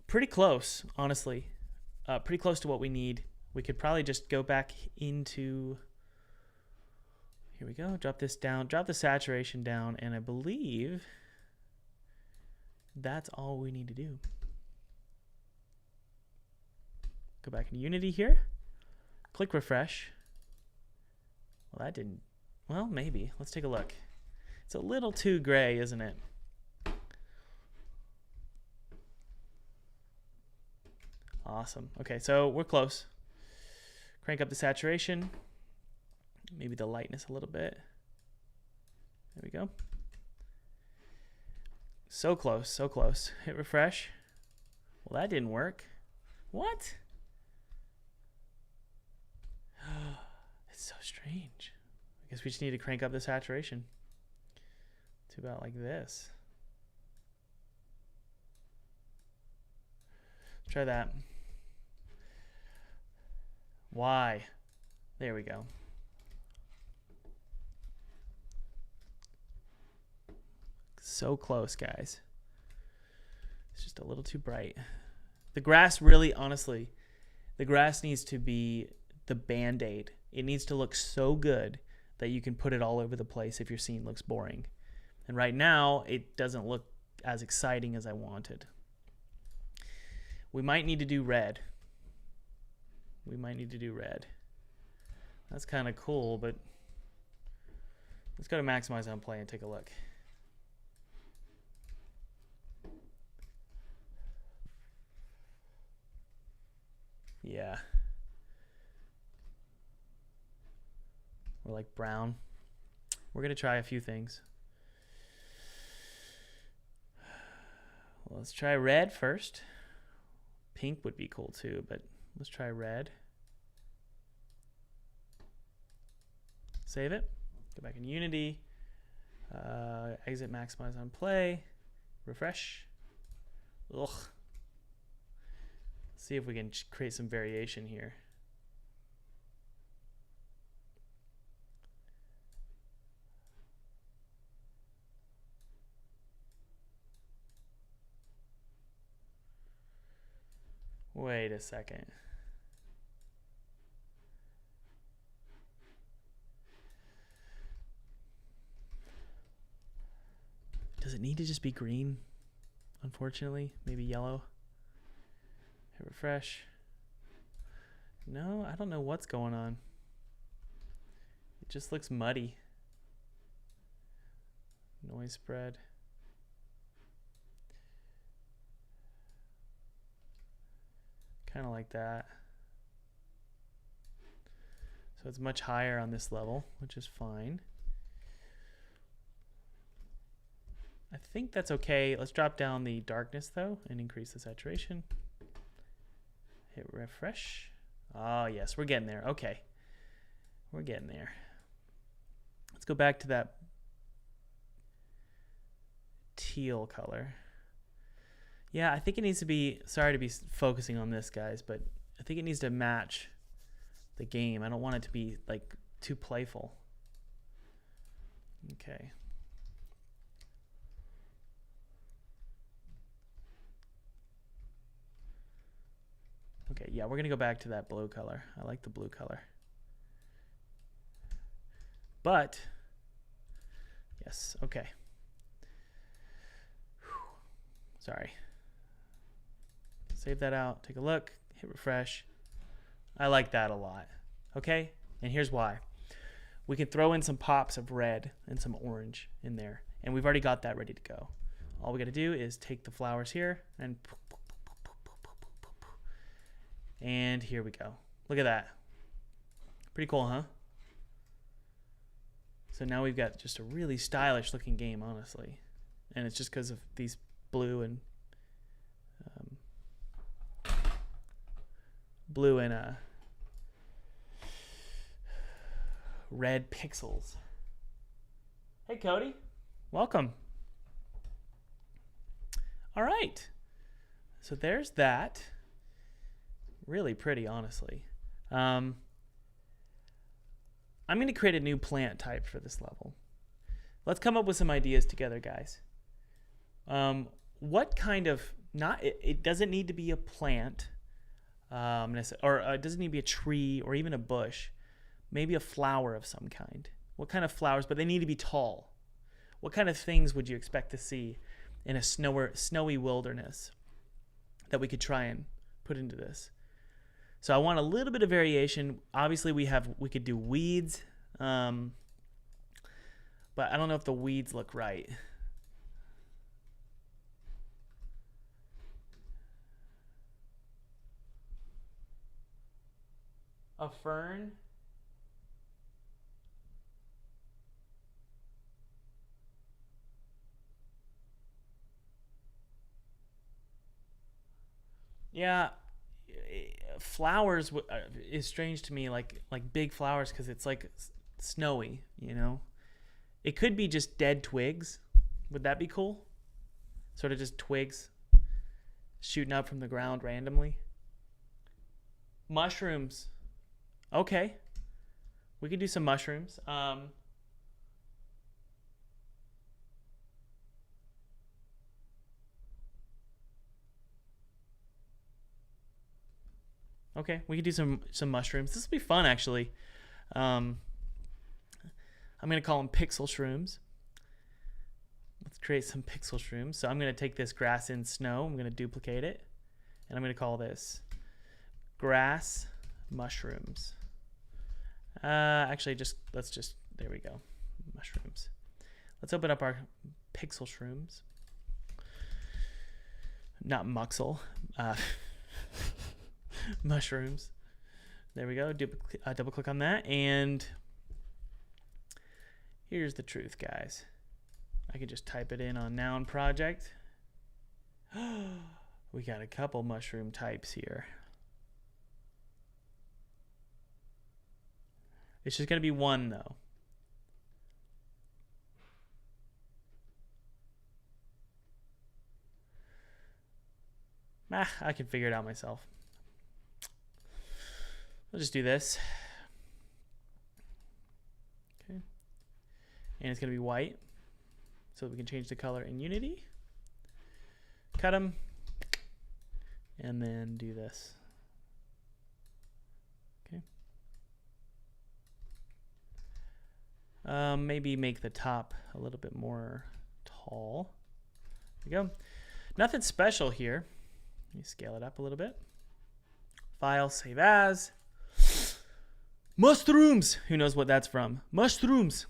S1: pretty close, honestly. Pretty close to what we need. We could probably just go back into, here we go, drop this down, drop the saturation down, and I believe that's all we need to do. Go back into Unity here, click refresh. Well, that didn't, well, maybe. Let's take a look. It's a little too gray, isn't it? Awesome. Okay, so we're close. Crank up the saturation, maybe the lightness a little bit. There we go. So close, so close. Hit refresh. Well, that didn't work. What? It's so strange. I guess we just need to crank up the saturation to about like this. Let's try that. Why? There we go. So close, guys. It's just a little too bright. The grass really, honestly, the grass needs to be the Band-Aid. It needs to look so good that you can put it all over the place if your scene looks boring. And right now, it doesn't look as exciting as I wanted. We might need to do red. We might need to do red. That's kind of cool, but let's go to maximize on play and take a look. Yeah. We're like brown. We're going to try a few things. Well, let's try red first. Pink would be cool too, but let's try red. Save it. Go back in Unity. Exit, maximize on play. Refresh. Ugh. Let's see if we can create some variation here. Wait a second. Does it need to just be green? Unfortunately, maybe yellow. Hit refresh. No, I don't know what's going on. It just looks muddy. Noise spread. Kind of like that. So it's much higher on this level, which is fine. I think that's okay. Let's drop down the darkness though and increase the saturation. Hit refresh. Oh yes, we're getting there. Okay. We're getting there. Let's go back to that teal color. Yeah, I think it needs to be, sorry to be focusing on this, guys, but I think it needs to match the game. I don't want it to be like too playful. Okay. Okay, yeah, we're going to go back to that blue color. I like the blue color. But, yes, okay. Whew. Sorry. Save that out, take a look, hit refresh. I like that a lot. Okay, and here's why. We can throw in some pops of red and some orange in there, and we've already got that ready to go. All we got to do is take the flowers here and here we go. Look at that. Pretty cool, huh? So now we've got just a really stylish looking game, honestly. And it's just because of these blue and red pixels. Hey, Cody. Welcome. All right. So there's that. Really pretty, honestly. I'm going to create a new plant type for this level. Let's come up with some ideas together, guys. What kind of, it doesn't need to be a plant, or it doesn't need to be a tree or even a bush. Maybe a flower of some kind. What kind of flowers? But they need to be tall. What kind of things would you expect to see in a snowy wilderness that we could try and put into this? So I want a little bit of variation. Obviously, we could do weeds, but I don't know if the weeds look right. A fern. Yeah. Flowers is strange to me, like big flowers, because it's like snowy, you know. It could be just dead twigs. Would that be cool? Sort of just twigs shooting up from the ground randomly. Mushrooms. Okay, we could do some mushrooms. Okay, we could do some mushrooms. This will be fun, actually. I'm going to call them pixel shrooms. Let's create some pixel shrooms. So I'm going to take this grass in snow. I'm going to duplicate it. And I'm going to call this grass mushrooms. Actually, there we go. Mushrooms. Let's open up our pixel shrooms. Not muxel. Mushrooms. There we go. Double click on that, and here's the truth, guys. I can just type it in on noun project. We got a couple mushroom types here. It's just going to be one, though. I can figure it out myself. We'll just do this. Okay. And it's going to be white. So we can change the color in Unity. Cut them. And then do this. Okay. Maybe make the top a little bit more tall. There we go. Nothing special here. Let me scale it up a little bit. File, save as. Mushrooms. Who knows what that's from? Mushrooms.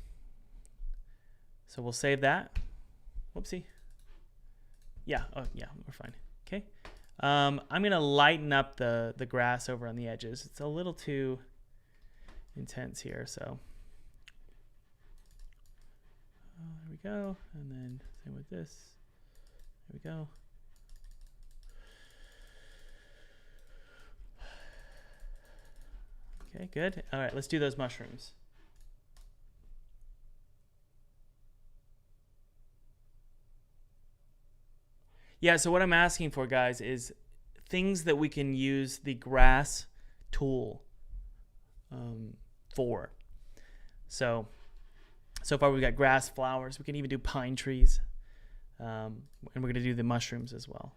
S1: So we'll save that. Whoopsie. Yeah. Oh, yeah. We're fine. Okay. I'm gonna lighten up the grass over on the edges. It's a little too intense here. So there we go. And then same with this. There we go. Okay, good. All right, let's do those mushrooms. Yeah, so what I'm asking for, guys, is things that we can use the grass tool for. So far we've got grass, flowers. We can even do pine trees. And we're going to do the mushrooms as well.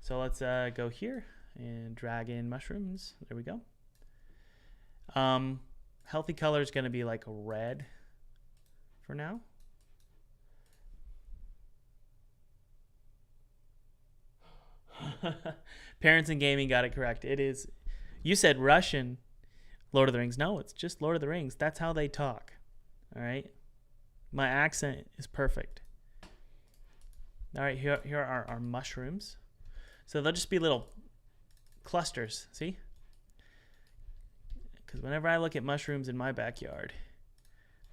S1: So let's go here and drag in mushrooms. There we go. Healthy color is going to be like a red for now. Parents and Gaming got it correct. It is. You said Russian Lord of the Rings. No, it's just Lord of the Rings. That's how they talk. All right. My accent is perfect. All right, here are our mushrooms. So they'll just be little clusters, see? Because whenever I look at mushrooms in my backyard,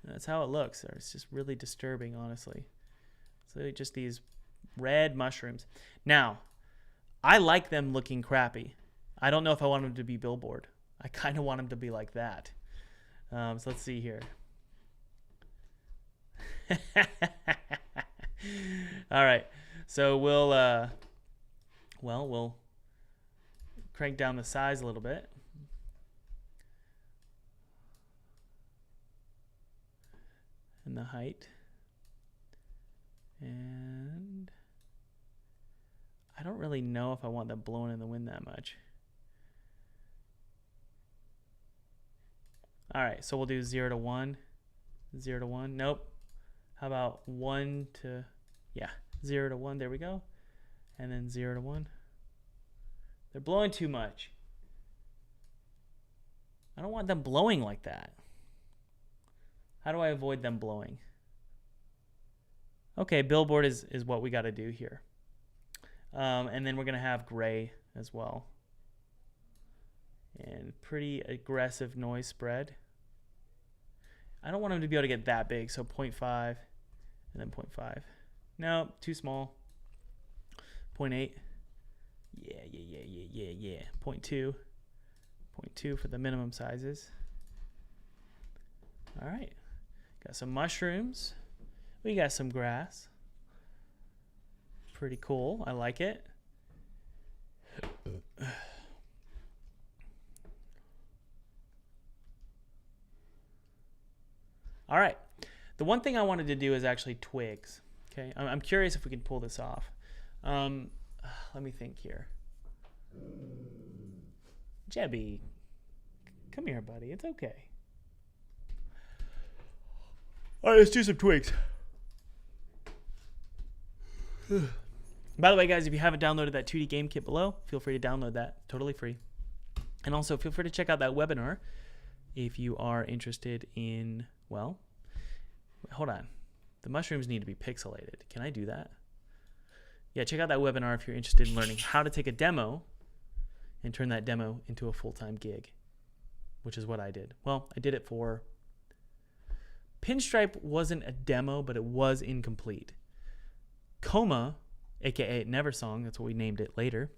S1: that's how it looks. It's just really disturbing, honestly. So just these red mushrooms. Now, I like them looking crappy. I don't know if I want them to be billboard. I kind of want them to be like that. So let's see here. All right. So we'll crank down the size a little bit. And the height. And I don't really know if I want them blowing in the wind that much. All right, so we'll do 0 to 1. 0 to 1. Nope. How about 1 to, 0 to 1. There we go. And then 0 to 1. They're blowing too much. I don't want them blowing like that. How do I avoid them blowing? Okay, billboard is what we got to do here. And then we're going to have gray as well. And pretty aggressive noise spread. I don't want them to be able to get that big, so 0.5 and then 0.5. No, too small. 0.8. Yeah. 0.2. 0.2 for the minimum sizes. All right. Got some mushrooms. We got some grass. Pretty cool. I like it. All right. The one thing I wanted to do is actually twigs. Okay. I'm curious if we can pull this off. Let me think here. Jebby, come here, buddy. It's okay. All right, let's do some twigs. By the way, guys, if you haven't downloaded that 2D game kit below, feel free to download that. Totally free. And also feel free to check out that webinar if you are interested in, well, hold on. The mushrooms need to be pixelated. Can I do that? Yeah, check out that webinar if you're interested in learning how to take a demo and turn that demo into a full-time gig, which is what I did. Well, I did it for... Pinstripe wasn't a demo, but it was incomplete. Coma, aka Neversong, that's what we named it later,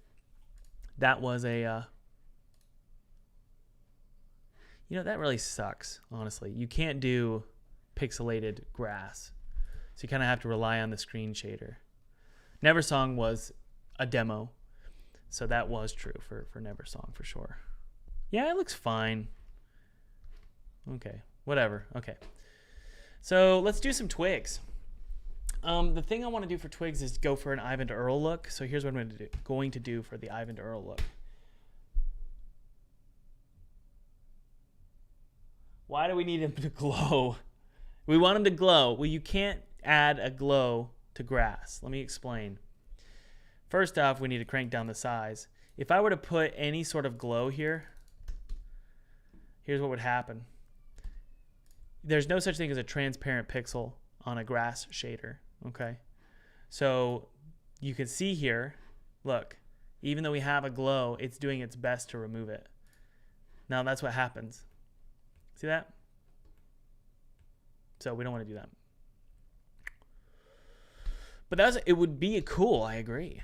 S1: that was a... that really sucks, honestly. You can't do pixelated grass, so you kind of have to rely on the screen shader. Neversong was a demo, so that was true for Neversong for sure. Yeah, it looks fine. Okay, whatever. Okay, so let's do some twigs. The thing I want to do for twigs is go for an Ivan to Earl look. So here's what I'm going to do for the Ivan to Earl look. Why do we need him to glow? We want him to glow. Well, you can't add a glow to grass. Let me explain. First off, we need to crank down the size. If I were to put any sort of glow here, here's what would happen. There's no such thing as a transparent pixel on a grass shader, okay? So you can see here, look, even though we have a glow, it's doing its best to remove it. Now that's what happens. See that? So we don't want to do that. But it would be cool, I agree.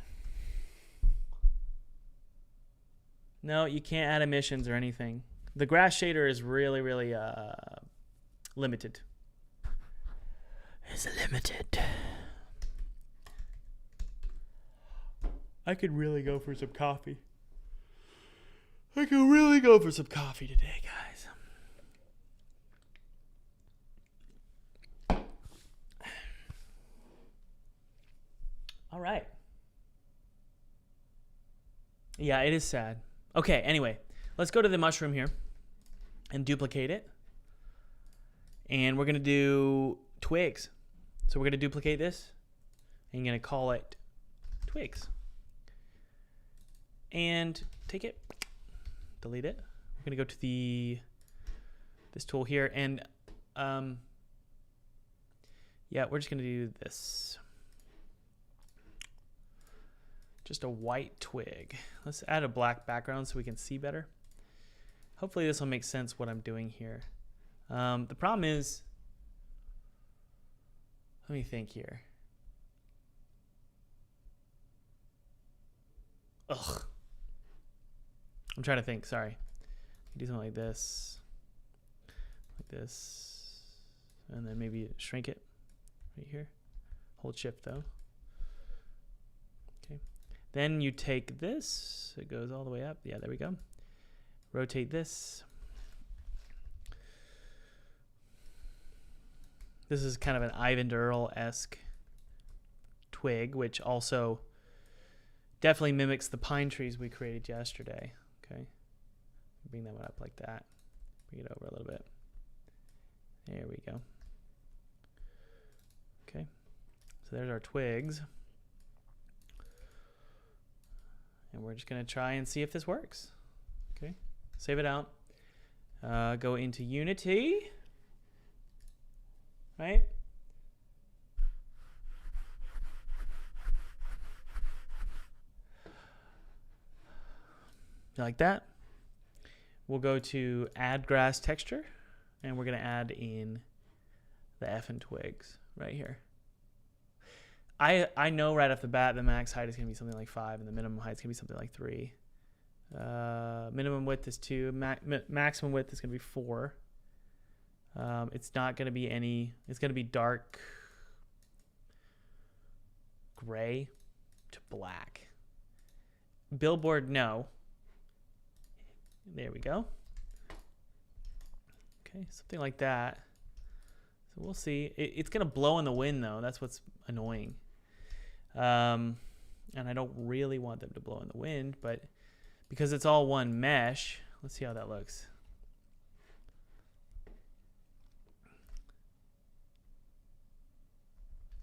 S1: No, you can't add emissions or anything. The grass shader is really, really limited. It's limited. I could really go for some coffee. I could really go for some coffee today, guys. right. Yeah, it is sad. Okay, anyway, let's go to the mushroom here and duplicate it. And we're going to do twigs. So we're going to duplicate this and going to call it twigs. And take it, delete it. We're going to go to this tool here and yeah, we're just going to do this. Just a white twig. Let's add a black background so we can see better. Hopefully this will make sense what I'm doing here. The problem is, let me think here. Ugh. I'm trying to think, sorry. Do something like this, and then maybe shrink it right here. Hold shift though. Okay. Then you take this, it goes all the way up. Yeah, there we go. Rotate this. This is kind of an Ivan Earl-esque twig, which also definitely mimics the pine trees we created yesterday. Okay. Bring that one up like that. Bring it over a little bit. There we go. Okay. So there's our twigs. And we're just going to try and see if this works. Okay. Save it out. Go into Unity. Right? Like that. We'll go to add grass texture and we're going to add in the effing twigs right here. I know right off the bat the max height is going to be something like 5 and the minimum height is going to be something like 3. Minimum width is 2. Maximum width is going to be 4. It's not going to be it's going to be dark gray to black. Billboard, no. There we go. Okay, something like that. So we'll see. It's going to blow in the wind, though. That's what's annoying. And I don't really want them to blow in the wind, but because it's all one mesh, let's see how that looks.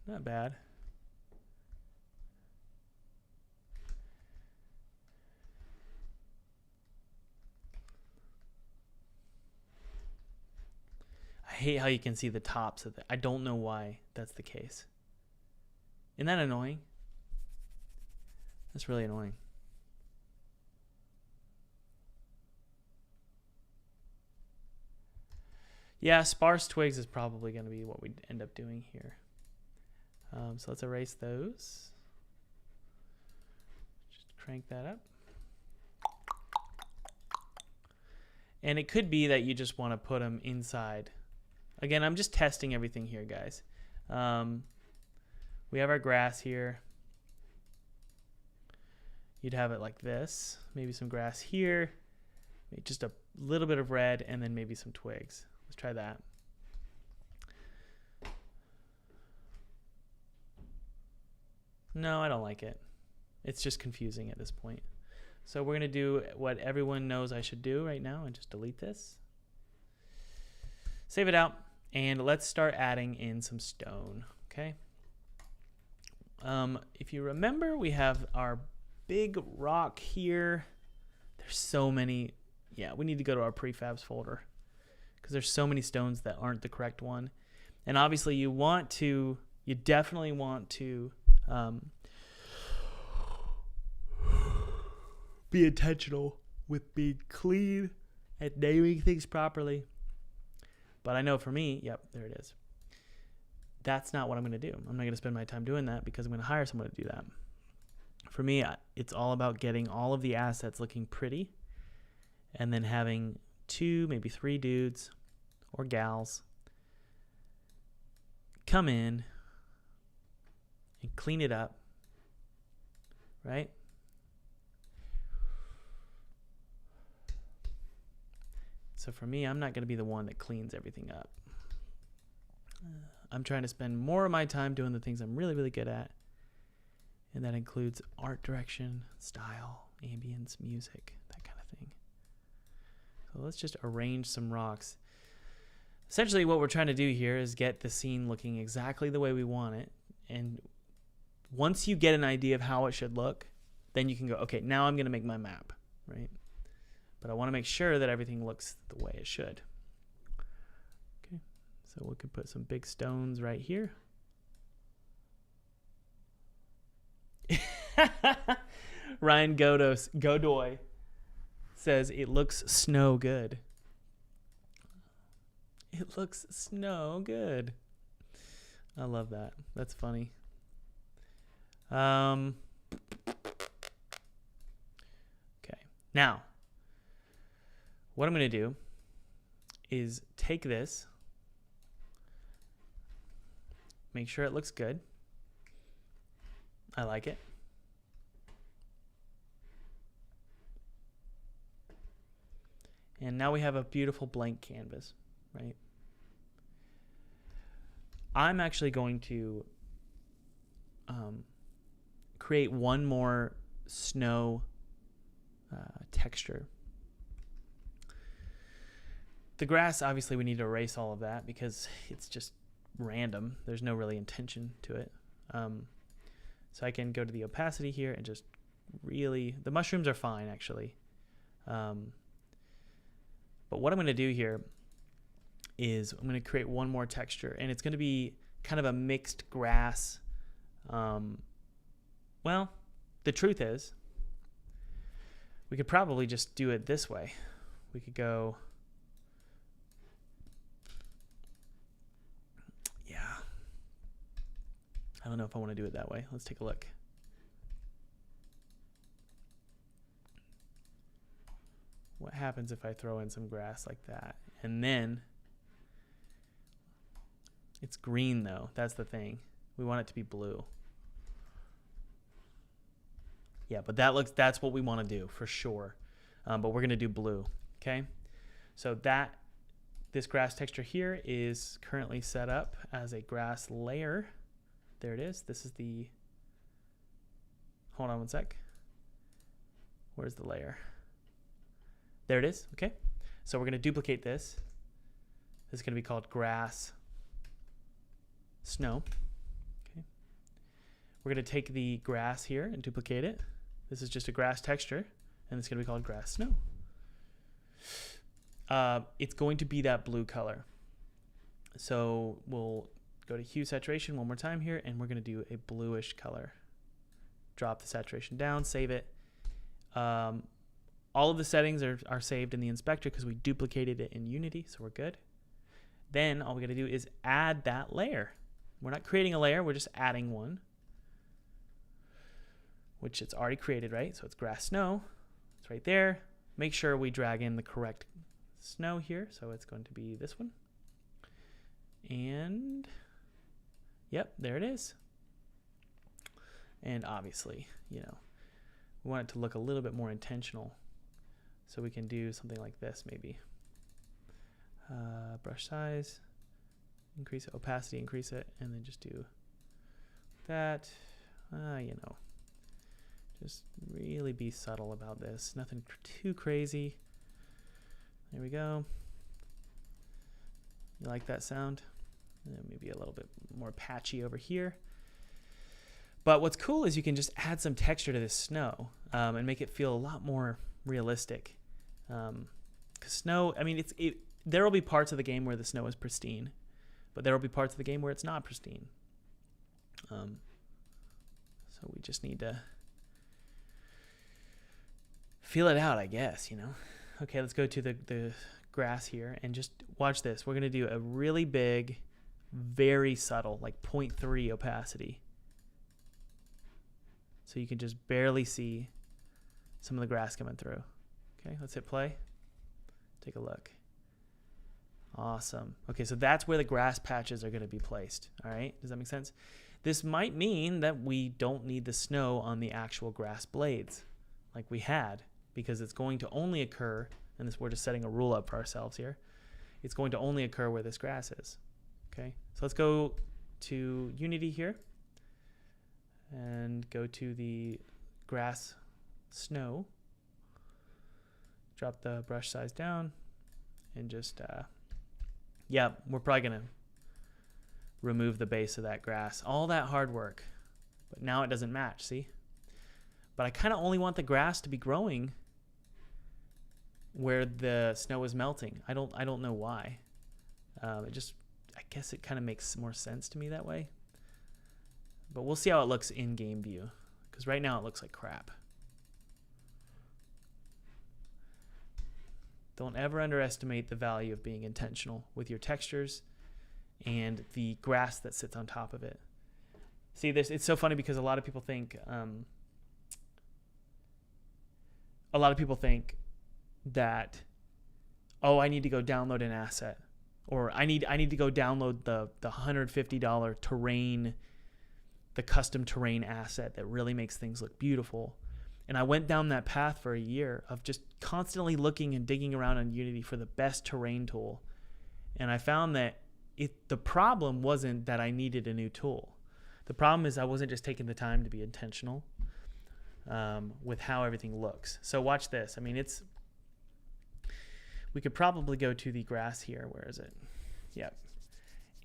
S1: Not bad. I hate how you can see the tops of it. I don't know why that's the case. Isn't that annoying? That's really annoying. Yeah, sparse twigs is probably going to be what we end up doing here. So let's erase those. Just crank that up. And it could be that you just want to put them inside. Again, I'm just testing everything here, guys. We have our grass here. You'd have it like this. Maybe some grass here. Maybe just a little bit of red and then maybe some twigs. Let's try that. No, I don't like it. It's just confusing at this point. So we're going to do what everyone knows I should do right now and just delete this. Save it out. And let's start adding in some stone. Okay. If you remember, we have our big rock here. There's so many. Yeah, we need to go to our prefabs folder because there's so many stones that aren't the correct one. And obviously you definitely want to be intentional with being clean and naming things properly. But I know for me, yep, there it is. That's not what I'm going to do. I'm not going to spend my time doing that because I'm going to hire someone to do that. For me, it's all about getting all of the assets looking pretty and then having 2, maybe 3 dudes or gals come in and clean it up, right? So for me, I'm not going to be the one that cleans everything up. I'm trying to spend more of my time doing the things I'm really, really good at And that includes art direction, style, ambience, music, that kind of thing. So let's just arrange some rocks. Essentially what we're trying to do here is get the scene looking exactly the way we want it. And once you get an idea of how it should look, then you can go, okay, now I'm going to make my map, right? But I want to make sure that everything looks the way it should. Okay, so we can put some big stones right here. Ryan Godoy says it looks snow good. It looks snow good. I love that. That's funny. Okay. Now, what I'm going to do is take this, make sure it looks good. I like it. And now we have a beautiful blank canvas, right? I'm actually going to create one more snow texture. The grass, obviously we need to erase all of that because it's just random. There's no really intention to it. So I can go to the opacity here and just really, the mushrooms are fine actually. But what I'm going to do here is I'm going to create one more texture, and it's going to be kind of a mixed grass. Well, the truth is, we could probably just do it this way. We could go, yeah. I don't know if I want to do it that way. Let's take a look. What happens if I throw in some grass like that? And then it's green though. That's the thing. We want it to be blue. Yeah, but that's what we want to do for sure. But we're going to do blue. Okay. So this grass texture here is currently set up as a grass layer. There it is. This is the, hold on one sec. Where's the layer? There it is. Okay. So we're going to duplicate this. This is going to be called grass snow. Okay. We're going to take the grass here and duplicate it. This is just a grass texture, and it's going to be called grass snow. It's going to be that blue color. So we'll go to hue saturation one more time here, and we're going to do a bluish color. Drop the saturation down, save it. All of the settings are saved in the inspector because we duplicated it in Unity, so we're good. Then all we got to do is add that layer. We're not creating a layer, we're just adding one, which it's already created, right? So it's grass snow. It's right there. Make sure we drag in the correct snow here. So it's going to be this one. And yep, there it is. And obviously, you know, we want it to look a little bit more intentional. So we can do something like this maybe. Brush size, increase it, opacity, increase it, and then just do that. You know, just really be subtle about this. Nothing too crazy. There we go. You like that sound? And maybe a little bit more patchy over here. But what's cool is you can just add some texture to this snow and make it feel a lot more realistic. Because snow, I mean, there will be parts of the game where the snow is pristine, but there will be parts of the game where it's not pristine. So we just need to feel it out, I guess, you know. Okay, let's go to the grass here and just watch this. We're going to do a really big, very subtle, like 0.3 opacity. So you can just barely see some of the grass coming through. Okay, let's hit play. Take a look. Awesome. Okay, so that's where the grass patches are going to be placed. All right, does that make sense? This might mean that we don't need the snow on the actual grass blades like we had, because it's going to only occur, and this, we're just setting a rule up for ourselves here. It's going to only occur where this grass is. Okay, so let's go to Unity here. and go to the grass snow. Drop the brush size down and just, yeah, we're probably going to remove the base of that grass. All that hard work, but now it doesn't match, see? But I kind of only want the grass to be growing where the snow is melting. I don't know why. I guess it kind of makes more sense to me that way. But we'll see how it looks in game view, because right now it looks like crap. Don't ever underestimate the value of being intentional with your textures and the grass that sits on top of it. See, it's so funny because a lot of people think that, oh, I need to go download an asset, or I need to go download the $150 terrain, the custom terrain asset that really makes things look beautiful. And I went down that path for a year of just constantly looking and digging around on Unity for the best terrain tool. And I found that the problem wasn't that I needed a new tool. The problem is I wasn't just taking the time to be intentional with how everything looks. So watch this. I mean, we could probably go to the grass here. Where is it? Yep.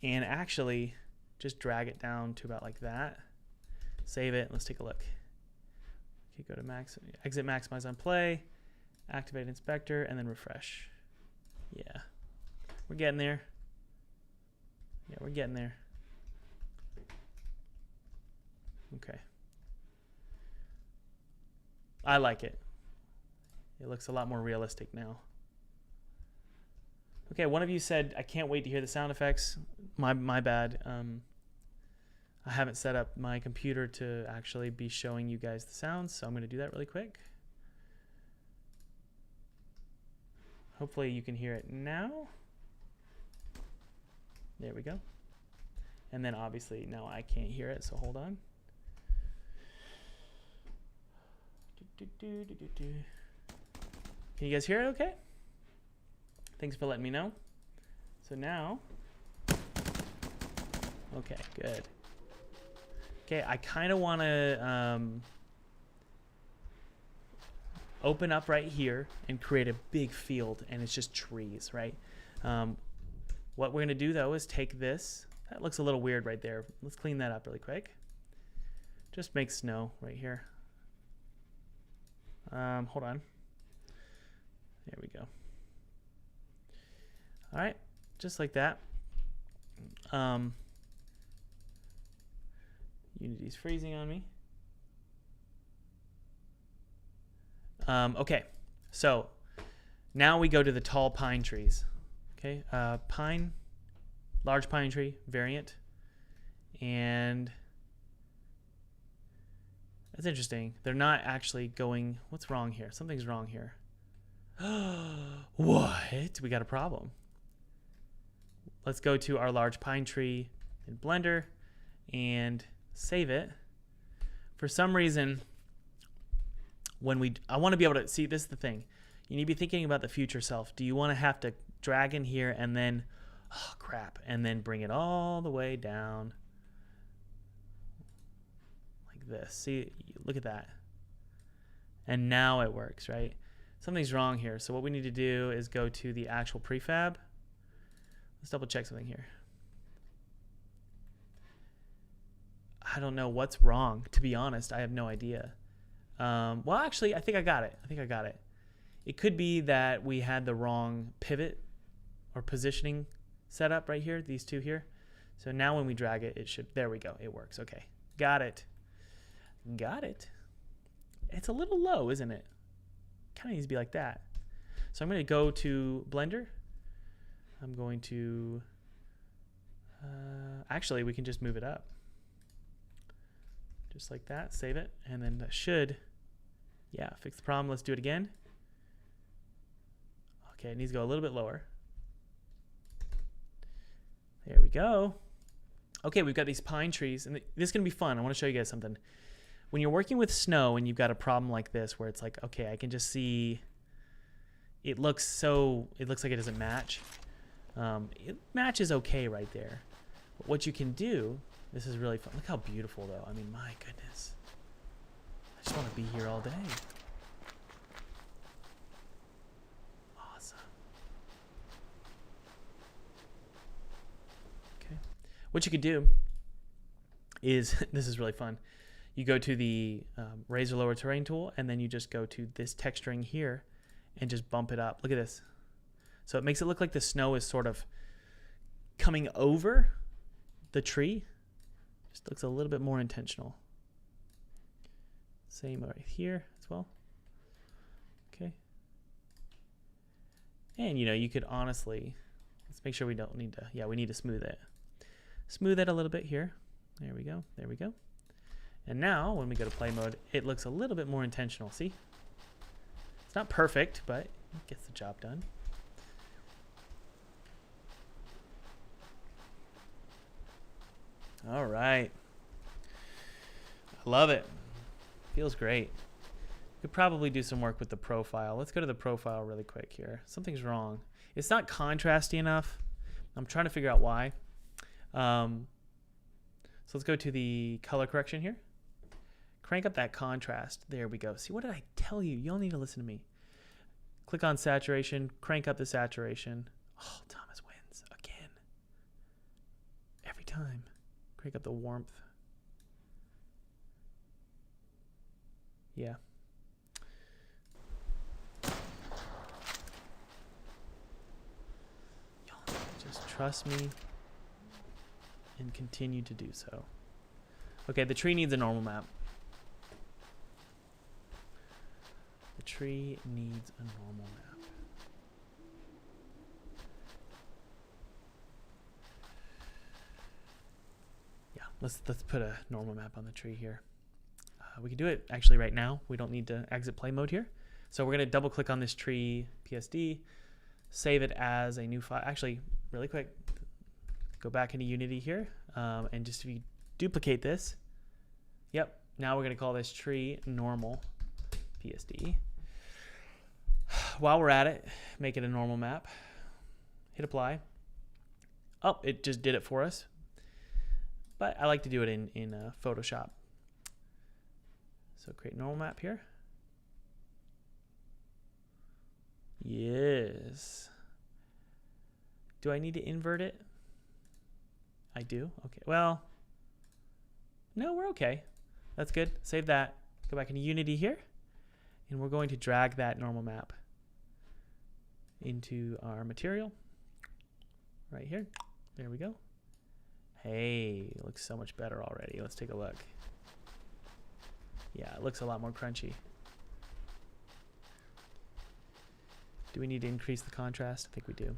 S1: And actually just drag it down to about like that. Save it. Let's take a look. Okay, go to exit maximize on play, activate inspector, and then refresh. Yeah, we're getting there. Yeah, we're getting there. Okay. I like it. It looks a lot more realistic now. Okay, one of you said, I can't wait to hear the sound effects. My bad. I haven't set up my computer to actually be showing you guys the sounds, so I'm going to do that really quick. Hopefully you can hear it now. There we go. And then obviously now I can't hear it, so hold on. Can you guys hear it okay? Thanks for letting me know. So now, okay, good. Okay, I kind of want to open up right here and create a big field, and it's just trees, right? What we're going to do, though, is take this. That looks a little weird right there. Let's clean that up really quick. Just make snow right here. Hold on. There we go. All right, just like that. Unity's freezing on me. Okay, so now we go to the tall pine trees. Okay, pine, large pine tree variant, and that's interesting. They're not actually going. What's wrong here? Something's wrong here. What? We got a problem. Let's go to our large pine tree in Blender and save it. For some reason, I want to be able to see, this is the thing. You need to be thinking about the future self. Do you want to have to drag in here and then, oh crap, and then bring it all the way down like this? See, look at that. And now it works, right? Something's wrong here. So what we need to do is go to the actual prefab. Let's double check something here. I don't know what's wrong, to be honest. I have no idea. Well, actually, I think I got it. It could be that we had the wrong pivot or positioning set up right here, these two here. So now when we drag it, it should, there we go. It works. Okay. Got it. It's a little low, isn't it? Kind of needs to be like that. So I'm going to go to Blender. I'm going to, actually, we can just move it up. Just like that, save it, and then that should, yeah, fix the problem. Let's do it again. Okay, it needs to go a little bit lower. There we go. Okay, we've got these pine trees, and this is going to be fun. I want to show you guys something. When you're working with snow and you've got a problem like this where it's like, okay, I can just see it looks like it doesn't match. It matches okay right there. But what you can do This is really fun. Look how beautiful, though. I mean, my goodness. I just want to be here all day. Awesome. Okay. What you could do is, this is really fun. You go to the Razor Lower Terrain tool, and then you just go to this texturing here and just bump it up. Look at this. So it makes it look like the snow is sort of coming over the tree. Just looks a little bit more intentional. Same right here as well. Okay. And you could honestly, let's make sure we don't need to, yeah, we need to smooth it. Smooth it a little bit here. There we go. There we go. And now when we go to play mode, it looks a little bit more intentional. See? It's not perfect, but it gets the job done. All right. I love it. Feels great. Could probably do some work with the profile. Let's go to the profile really quick here. Something's wrong. It's not contrasty enough. I'm trying to figure out why. So let's go to the color correction here. Crank up that contrast. There we go. See, what did I tell you? You all need to listen to me. Click on saturation. Crank up the saturation. Oh, Thomas wins again. Every time. Crank up the warmth. Yeah. Y'all just trust me and continue to do so. Okay, the tree needs a normal map. The tree needs a normal map. Yeah, let's put a normal map on the tree here. We can do it actually right now. We don't need to exit play mode here. So we're going to double click on this tree PSD, save it as a new file. Actually, really quick, go back into Unity here, and just if you duplicate this, yep, now we're going to call this tree normal PSD. While we're at it, make it a normal map. Hit apply. Oh, it just did it for us. But I like to do it in Photoshop. So create normal map here. Yes. Do I need to invert it? I do. Okay. Well, no, we're okay. That's good. Save that. Go back into Unity here. And we're going to drag that normal map into our material right here. There we go. Hey, it looks so much better already. Let's take a look. Yeah, it looks a lot more crunchy. Do we need to increase the contrast? I think we do.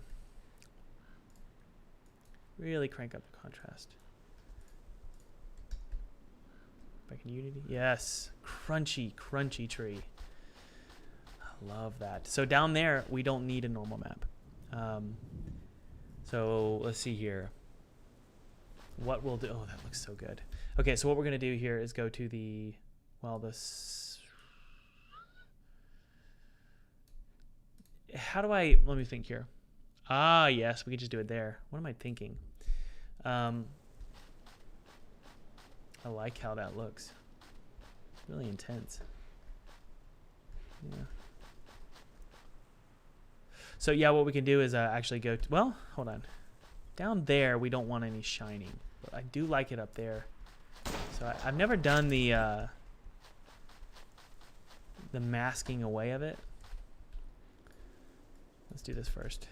S1: Really crank up the contrast. Back in Unity. Yes, crunchy, crunchy tree. I love that. So down there, we don't need a normal map. So let's see here. What we'll do, oh, that looks so good. Okay, so what we're gonna do here is go to the, well, this, how do I, let me think here. Ah, yes, we can just do it there. What am I thinking? I like how that looks. Really intense. Yeah. So yeah, what we can do is actually go to, well, hold on. Down there, we don't want any shining, but I do like it up there. So I've never done the masking away of it. Let's do this first.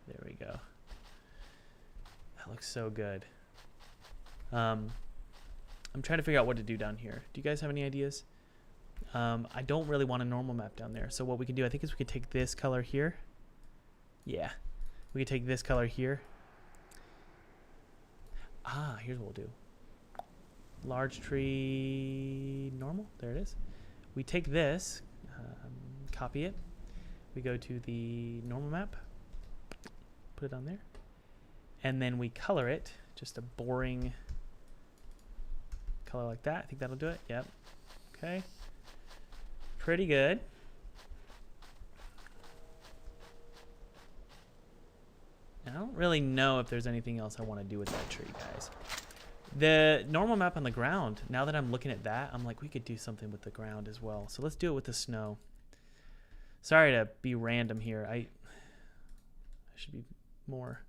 S1: There we go. That looks so good. I'm trying to figure out what to do down here. Do you guys have any ideas? I don't really want a normal map down there. So what we can do, I think, is we could take this color here. Yeah. We could take this color here. Ah, here's what we'll do. Large tree normal. There it is. We take this, copy it. We go to the normal map. Put it on there. And then we color it. Just a boring color like that. I think that'll do it. Yep. Okay. Pretty good. I don't really know if there's anything else I want to do with that tree, guys. The normal map on the ground, now that I'm looking at that, I'm like, we could do something with the ground as well. So let's do it with the snow. Sorry to be random here. I should be more.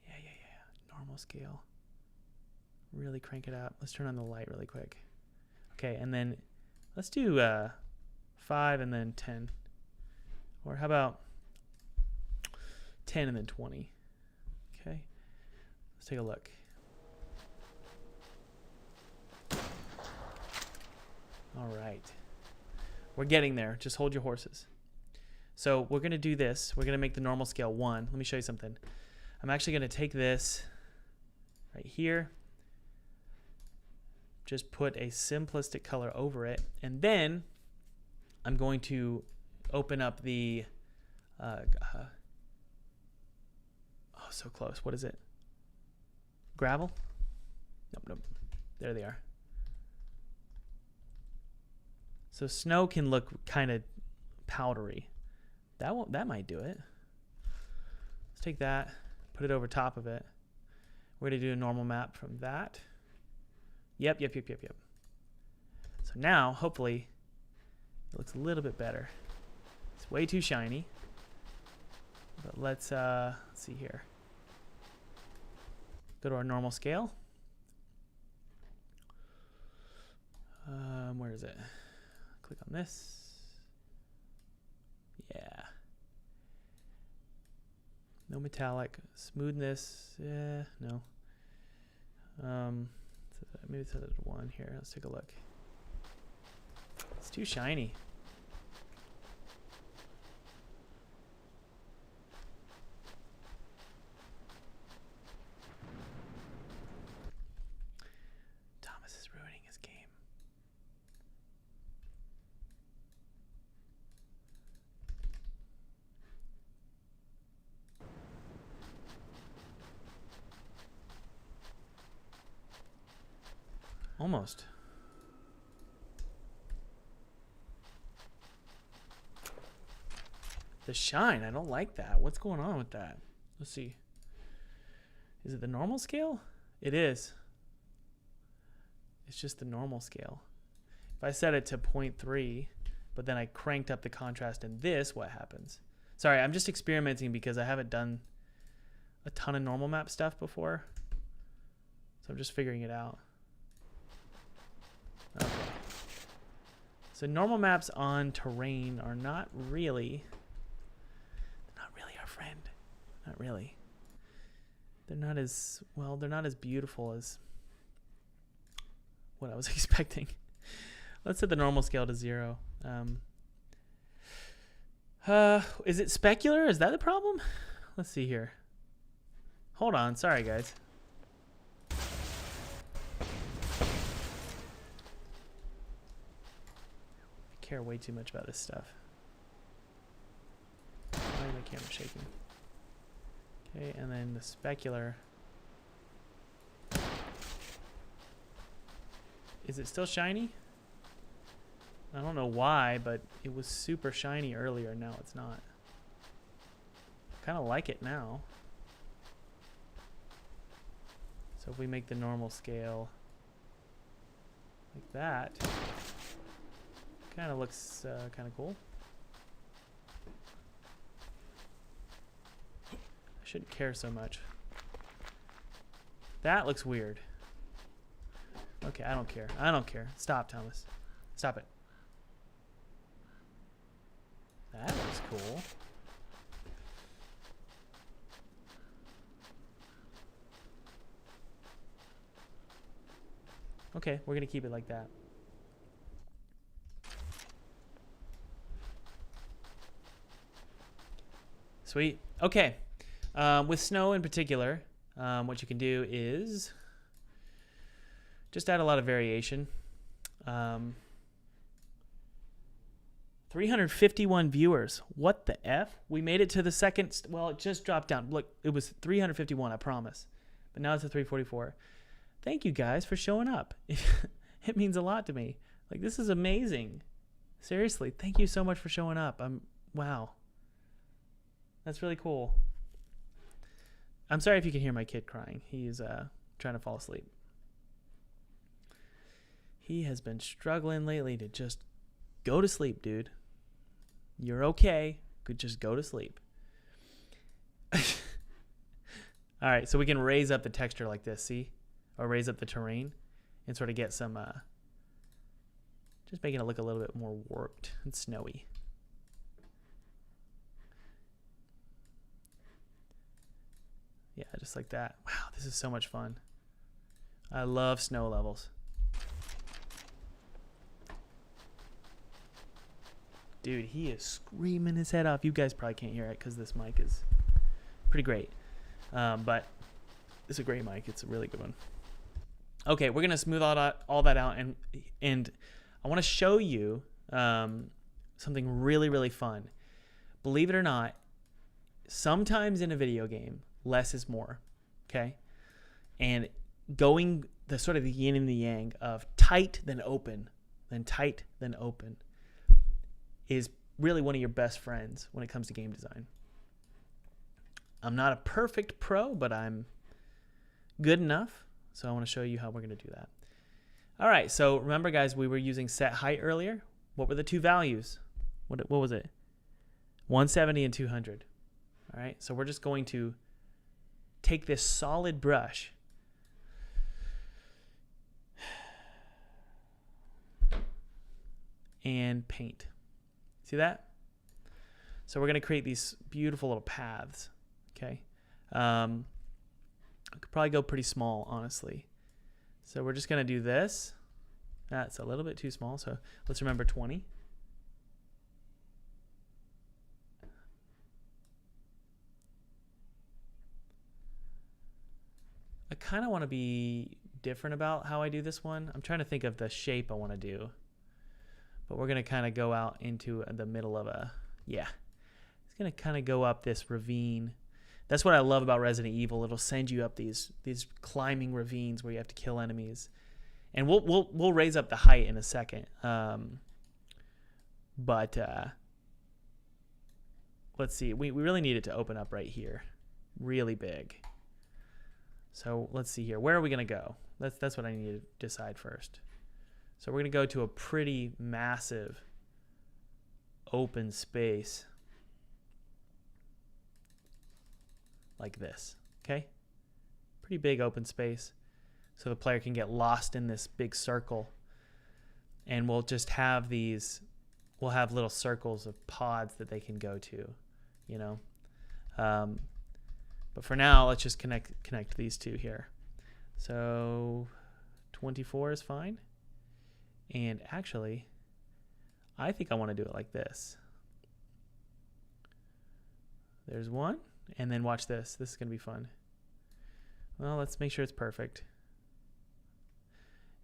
S1: Yeah. Normal scale. Really crank it up. Let's turn on the light really quick. Okay, and then let's do 5 and then 10. Or how about 10 and then 20? Okay. Let's take a look. All right. We're getting there. Just hold your horses. So we're going to do this. We're going to make the normal scale 1. Let me show you something. I'm actually going to take this right here. Just put a simplistic color over it. And then I'm going to open up the... oh, so close. What is it? Gravel? Nope. There they are. So snow can look kind of powdery. That might do it. Let's take that, put it over top of it. We're going to do a normal map from that. Yep. So now, hopefully, it looks a little bit better. It's way too shiny. But let's see here. Go to our normal scale. Where is it? Click on this. Yeah. No metallic. Smoothness. No. So maybe it's at 1 here. Let's take a look. It's too shiny. Thomas is ruining his game. Almost. The shine, I don't like that. What's going on with that? Let's see. Is it the normal scale? It is. It's just the normal scale. If I set it to 0.3, but then I cranked up the contrast in this, what happens? Sorry, I'm just experimenting because I haven't done a ton of normal map stuff before. So I'm just figuring it out. Okay. So normal maps on terrain are not really our friend. Not really. They're not as beautiful as what I was expecting. Let's set the normal scale to 0. Is it specular? Is that the problem? Let's see here. Hold on. Sorry, guys. I care way too much about this stuff. Why is my camera shaking? Okay, and then the specular. Is it still shiny? I don't know why, but it was super shiny earlier. Now it's not. Kind of like it now. So if we make the normal scale like that, kind of looks kind of cool. I shouldn't care so much. That looks weird. Okay, I don't care. I don't care. Stop, Thomas. Stop it. That looks cool. Okay, we're going to keep it like that. Sweet. Okay. With snow in particular, what you can do is just add a lot of variation. 351 viewers. What the F? We made it to the second. Well, it just dropped down. Look, it was 351, I promise. But now it's at 344. Thank you guys for showing up. It means a lot to me. Like, this is amazing. Seriously, thank you so much for showing up. Wow. That's really cool. I'm sorry if you can hear my kid crying. He's trying to fall asleep. He has been struggling lately to just go to sleep, dude. You're okay. Could just go to sleep. All right, so we can raise up the texture like this, see? Or raise up the terrain and sort of get some, just making it look a little bit more warped and snowy. Yeah, just like that. Wow, this is so much fun. I love snow levels. Dude, he is screaming his head off. You guys probably can't hear it because this mic is pretty great. But it's a great mic. It's a really good one. Okay, we're going to smooth all that out. And I want to show you something really, really fun. Believe it or not, sometimes in a video game, less is more. Okay? And going the sort of the yin and the yang of tight, then open, then tight, then open is really one of your best friends when it comes to game design. I'm not a perfect pro, but I'm good enough. So I want to show you how we're going to do that. All right. So remember, guys, we were using set height earlier. What were the two values? What was it? 170 and 200. All right. So we're just going to take this solid brush and paint. See that? So we're going to create these beautiful little paths. Okay. I could probably go pretty small, honestly. So we're just going to do this. That's a little bit too small. So let's remember 20. I kind of want to be different about how I do this one. I'm trying to think of the shape I want to do. But we're going to kind of go out into the middle of it's going to kind of go up this ravine. That's what I love about Resident Evil. It'll send you up these climbing ravines where you have to kill enemies. And we'll raise up the height in a second. But let's see. We really need it to open up right here. Really big. So let's see here. Where are we going to go? That's what I need to decide first. So we're going to go to a pretty massive open space like this, okay? Pretty big open space so the player can get lost in this big circle. And we'll just have we'll have little circles of pods that they can go to, you know? But for now, let's just connect these two here. So 24 is fine. And actually, I think I want to do it like this. There's one. And then watch this. This is going to be fun. Well, let's make sure it's perfect.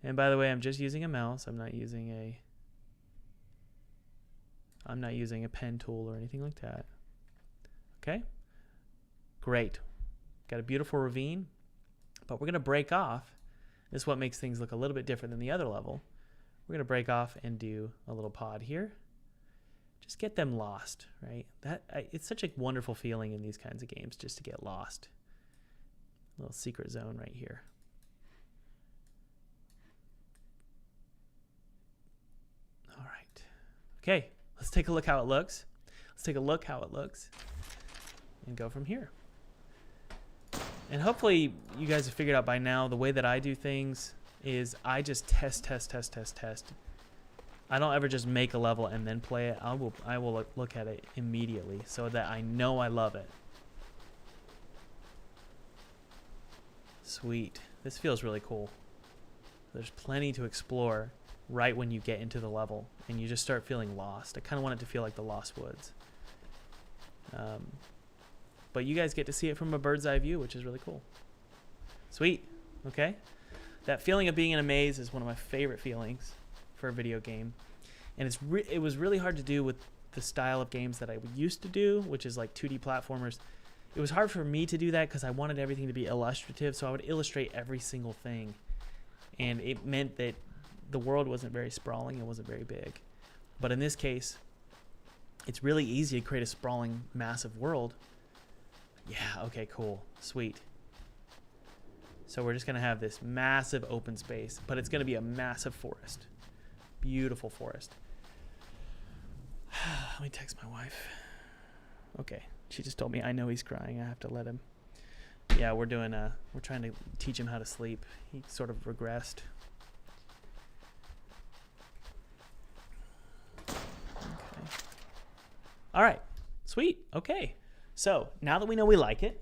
S1: And by the way, I'm just using a mouse. I'm not using a pen tool or anything like that. Okay? Great. Got a beautiful ravine. But we're going to break off. This is what makes things look a little bit different than the other level. We're going to break off and do a little pod here. Just get them lost, right? It's such a wonderful feeling in these kinds of games just to get lost. A little secret zone right here. All right. Okay, let's take a look how it looks. And go from here. And hopefully you guys have figured out by now the way that I do things is I just test. I don't ever just make a level and then play it. I will look at it immediately so that I know I love it. Sweet. This feels really cool. There's plenty to explore right when you get into the level and you just start feeling lost. I kind of want it to feel like the Lost Woods. But you guys get to see it from a bird's eye view, which is really cool. Sweet. Okay. That feeling of being in a maze is one of my favorite feelings for a video game. And it was really hard to do with the style of games that I used to do, which is like 2D platformers. It was hard for me to do that because I wanted everything to be illustrative, so I would illustrate every single thing. And it meant that the world wasn't very sprawling, it wasn't very big. But in this case, it's really easy to create a sprawling, massive world Yeah, okay, cool. Sweet. So we're just going to have this massive open space, but it's going to be a massive forest. Beautiful forest. Let me text my wife. Okay, she just told me I know he's crying. I have to let him. Yeah, we're trying to teach him how to sleep. He sort of regressed. Okay. All right, sweet. Okay, so now that we know we like it,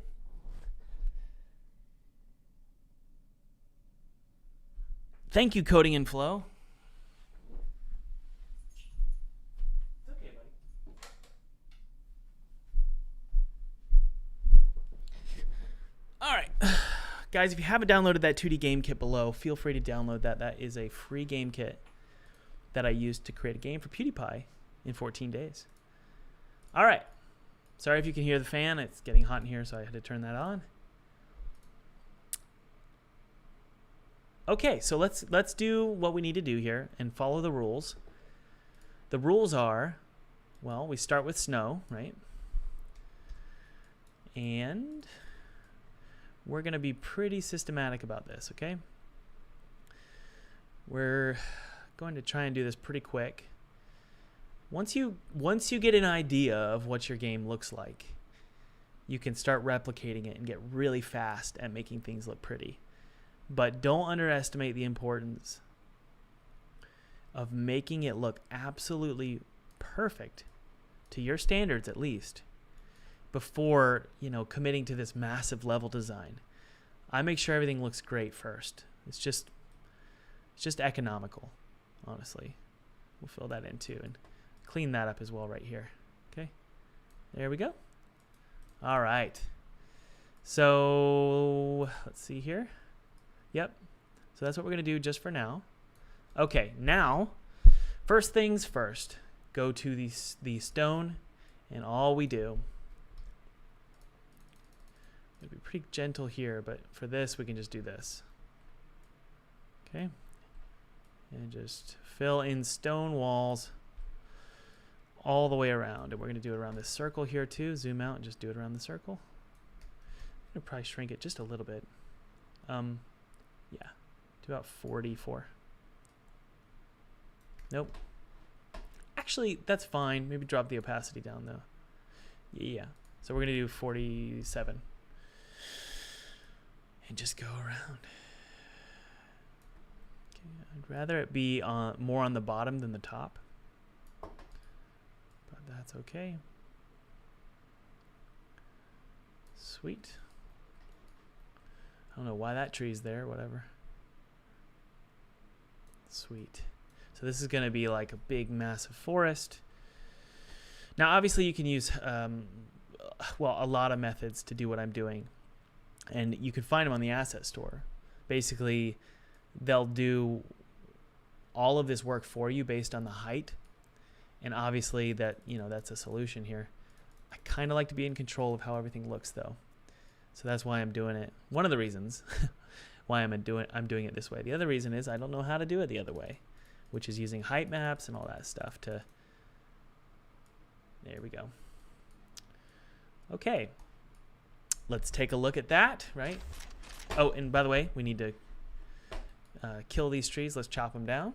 S1: thank you, Coding and Flow. It's okay, buddy. All right. Guys, if you haven't downloaded that 2D game kit below, feel free to download that. That is a free game kit that I used to create a game for PewDiePie in 14 days. All right. Sorry if you can hear the fan. It's getting hot in here, so I had to turn that on. Okay, so let's do what we need to do here and follow the rules. The rules are, well, we start with snow, right? And we're going to be pretty systematic about this, okay? We're going to try and do this pretty quick. Once you get an idea of what your game looks like, you can start replicating it and get really fast at making things look pretty. But don't underestimate the importance of making it look absolutely perfect, to your standards at least, before, committing to this massive level design. I make sure everything looks great first. It's just economical, honestly. We'll fill that in too and clean that up as well right here. Okay, there we go. All right. So let's see here. Yep. So that's what we're going to do just for now. Okay, now, first things first. Go to the stone, and all we do, it'll be pretty gentle here, but for this, we can just do this. Okay. And just fill in stone walls all the way around. And we're going to do it around this circle here too. Zoom out and just do it around the circle. I'm going to probably shrink it just a little bit. Yeah, to about 44. Nope. Actually, that's fine. Maybe drop the opacity down though. Yeah. So we're going to do 47. And just go around. Okay, I'd rather it be more on the bottom than the top. But that's okay. Sweet. I don't know why that tree's there, whatever. Sweet. So this is going to be like a big, massive forest. Now, obviously, you can use, a lot of methods to do what I'm doing. And you can find them on the asset store. Basically, they'll do all of this work for you based on the height. And obviously, that's a solution here. I kind of like to be in control of how everything looks, though. So that's why I'm doing it. One of the reasons why I'm doing it this way. The other reason is I don't know how to do it the other way, which is using height maps and all that stuff to. There we go. Okay. Let's take a look at that, right? Oh, and by the way, we need to kill these trees. Let's chop them down.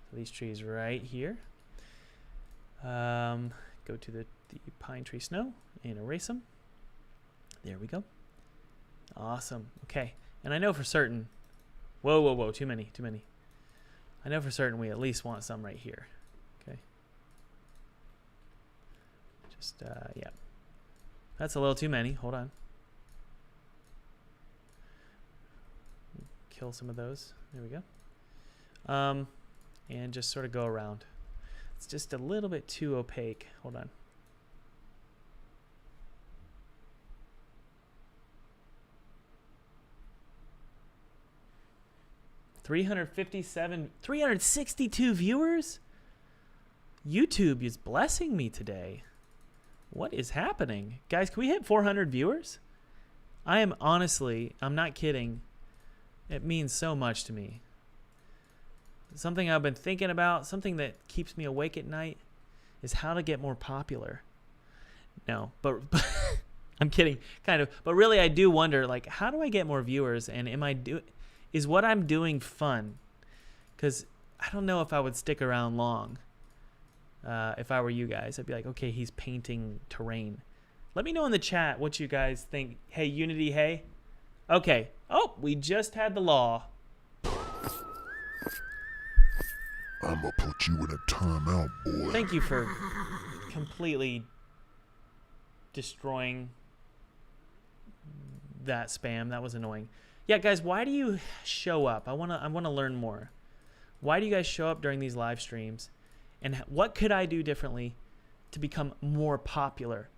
S1: So these trees right here. Go to the pine tree snow and erase them. There we go. Awesome. Okay. And I know for certain. Whoa. Too many. I know for certain we at least want some right here. Okay. Just, yeah. That's a little too many. Hold on. Kill some of those. There we go. And just sort of go around. It's just a little bit too opaque. Hold on. $357, 362 viewers? YouTube is blessing me today. What is happening? Guys, can we hit 400 viewers? I'm not kidding. It means so much to me. Something I've been thinking about, something that keeps me awake at night, is how to get more popular. No, but I'm kidding, kind of. But really, I do wonder, like, how do I get more viewers? And is what I'm doing fun? Because I don't know if I would stick around long. If I were you guys, I'd be like, okay, he's painting terrain. Let me know in the chat what you guys think. Hey, Unity, hey. Okay. Oh, we just had the law.
S2: I'ma put you in a timeout, boy.
S1: Thank you for completely destroying that spam. That was annoying. Yeah, guys, why do you show up? I wanna learn more. Why do you guys show up during these live streams? And what could I do differently to become more popular?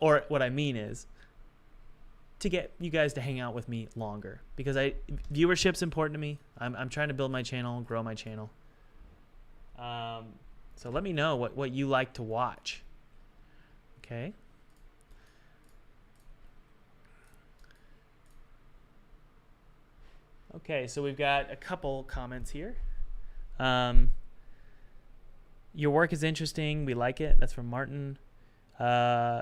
S1: Or what I mean is to get you guys to hang out with me longer, because viewership's important to me. I'm trying to build my channel, grow my channel. So let me know what you like to watch. Okay. Okay, so we've got a couple comments here. Your work is interesting. We like it. That's from Martin.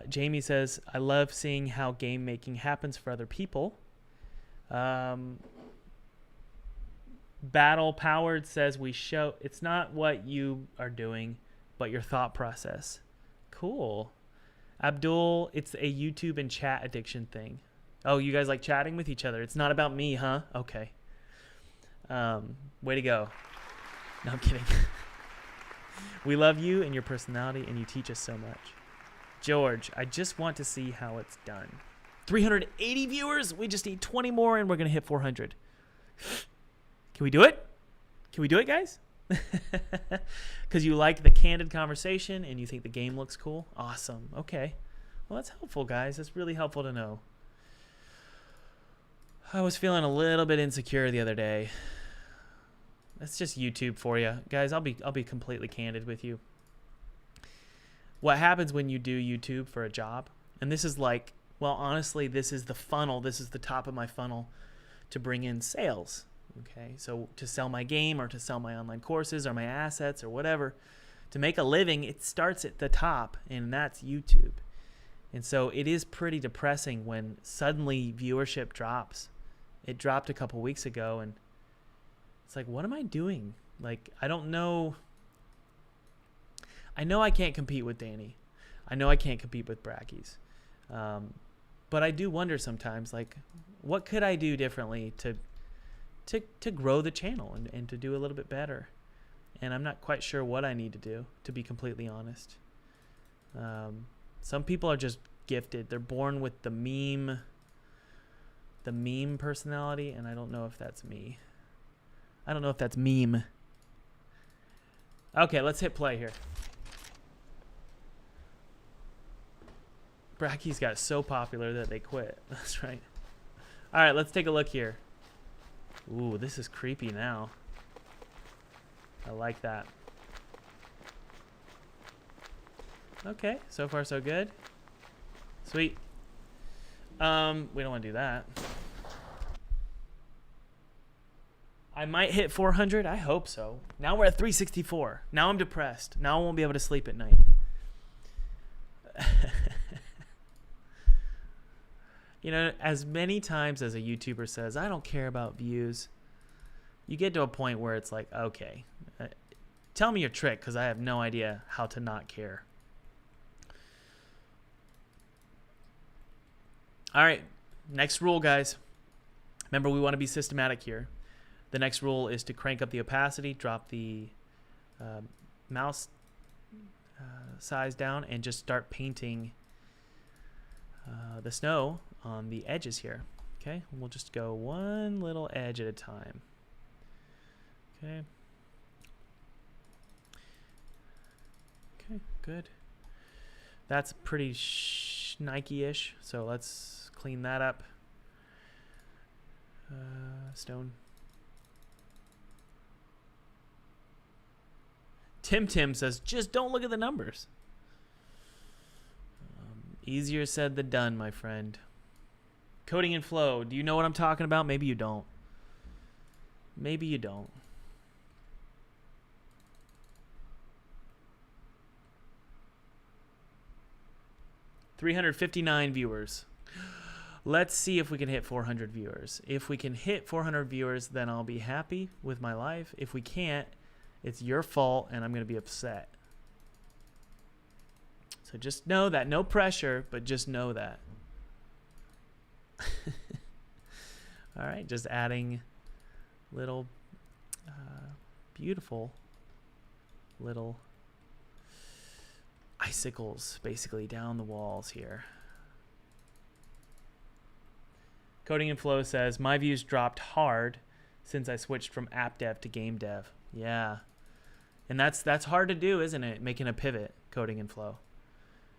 S1: Jamie says, I love seeing how game making happens for other people. Battle Powered says, it's not what you are doing, but your thought process. Cool. Abdul, it's a YouTube and chat addiction thing. Oh, you guys like chatting with each other. It's not about me, huh? Okay. Way to go. No, I'm kidding. We love you and your personality, and you teach us so much. George, I just want to see how it's done. 380 viewers. We just need 20 more, and we're going to hit 400. Can we do it? Can we do it, guys? Because you like the candid conversation, and you think the game looks cool? Awesome. Okay. Well, that's helpful, guys. That's really helpful to know. I was feeling a little bit insecure the other day. That's just YouTube for you. Guys, I'll be completely candid with you. What happens when you do YouTube for a job, and this is like, well, honestly, this is the funnel. This is the top of my funnel to bring in sales. Okay, so to sell my game or to sell my online courses or my assets or whatever, to make a living, it starts at the top, and that's YouTube. And so it is pretty depressing when suddenly viewership drops. It dropped a couple weeks ago, and it's like, what am I doing? Like, I don't know. I know I can't compete with Danny. I know I can't compete with Brackies. But I do wonder sometimes, like, what could I do differently to grow the channel and to do a little bit better? And I'm not quite sure what I need to do, to be completely honest. Some people are just gifted. They're born with the meme personality, and I don't know if that's me. I don't know if that's meme. Okay, let's hit play here. Brackies got so popular that they quit. That's right. All right, let's take a look here. Ooh, this is creepy now. I like that. Okay, so far so good. Sweet. We don't want to do that. I might hit 400. I hope so. Now we're at 364. Now I'm depressed. Now I won't be able to sleep at night. You know, as many times as a YouTuber says, I don't care about views, you get to a point where it's like, okay, tell me your trick, because I have no idea how to not care. All right, next rule, guys. Remember, we want to be systematic here. The next rule is to crank up the opacity, drop the mouse size down, and just start painting the snow on the edges here. Okay, we'll just go one little edge at a time. Okay. Okay, good. That's pretty Nike-ish, so let's clean that up. Stone. Tim says, just don't look at the numbers. Easier said than done, my friend. Coding and flow. Do you know what I'm talking about? Maybe you don't. Maybe you don't. 359 viewers. Let's see if we can hit 400 viewers. If we can hit 400 viewers, then I'll be happy with my life. If we can't, it's your fault, and I'm going to be upset. So just know that. No pressure, but just know that. All right, just adding little beautiful little icicles basically down the walls here. Coding and Flow says, my views dropped hard since I switched from app dev to game dev. Yeah. And that's hard to do, isn't it? Making a pivot, Coding and Flow.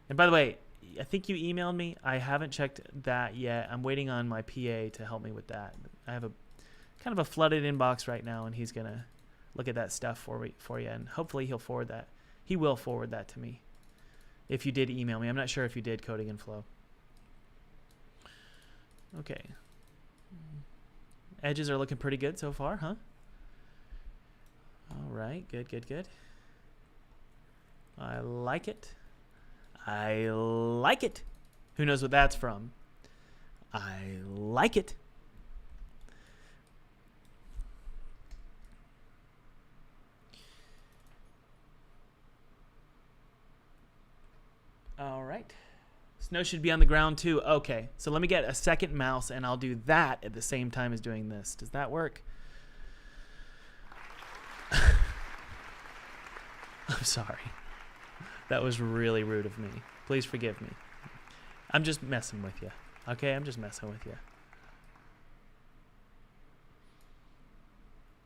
S1: And by the way, I think you emailed me. I haven't checked that yet. I'm waiting on my PA to help me with that. I have a kind of a flooded inbox right now, and he's going to look at that stuff for you, and hopefully he'll forward that. He will forward that to me if you did email me. I'm not sure if you did, Coding and Flow. Okay. Edges are looking pretty good so far, huh? All right, good. I like it. I like it. Who knows what that's from? I like it. All right. Snow should be on the ground too. Okay, so let me get a second mouse and I'll do that at the same time as doing this. Does that work? I'm sorry. That was really rude of me. Please forgive me. I'm just messing with you. Okay, I'm just messing with you.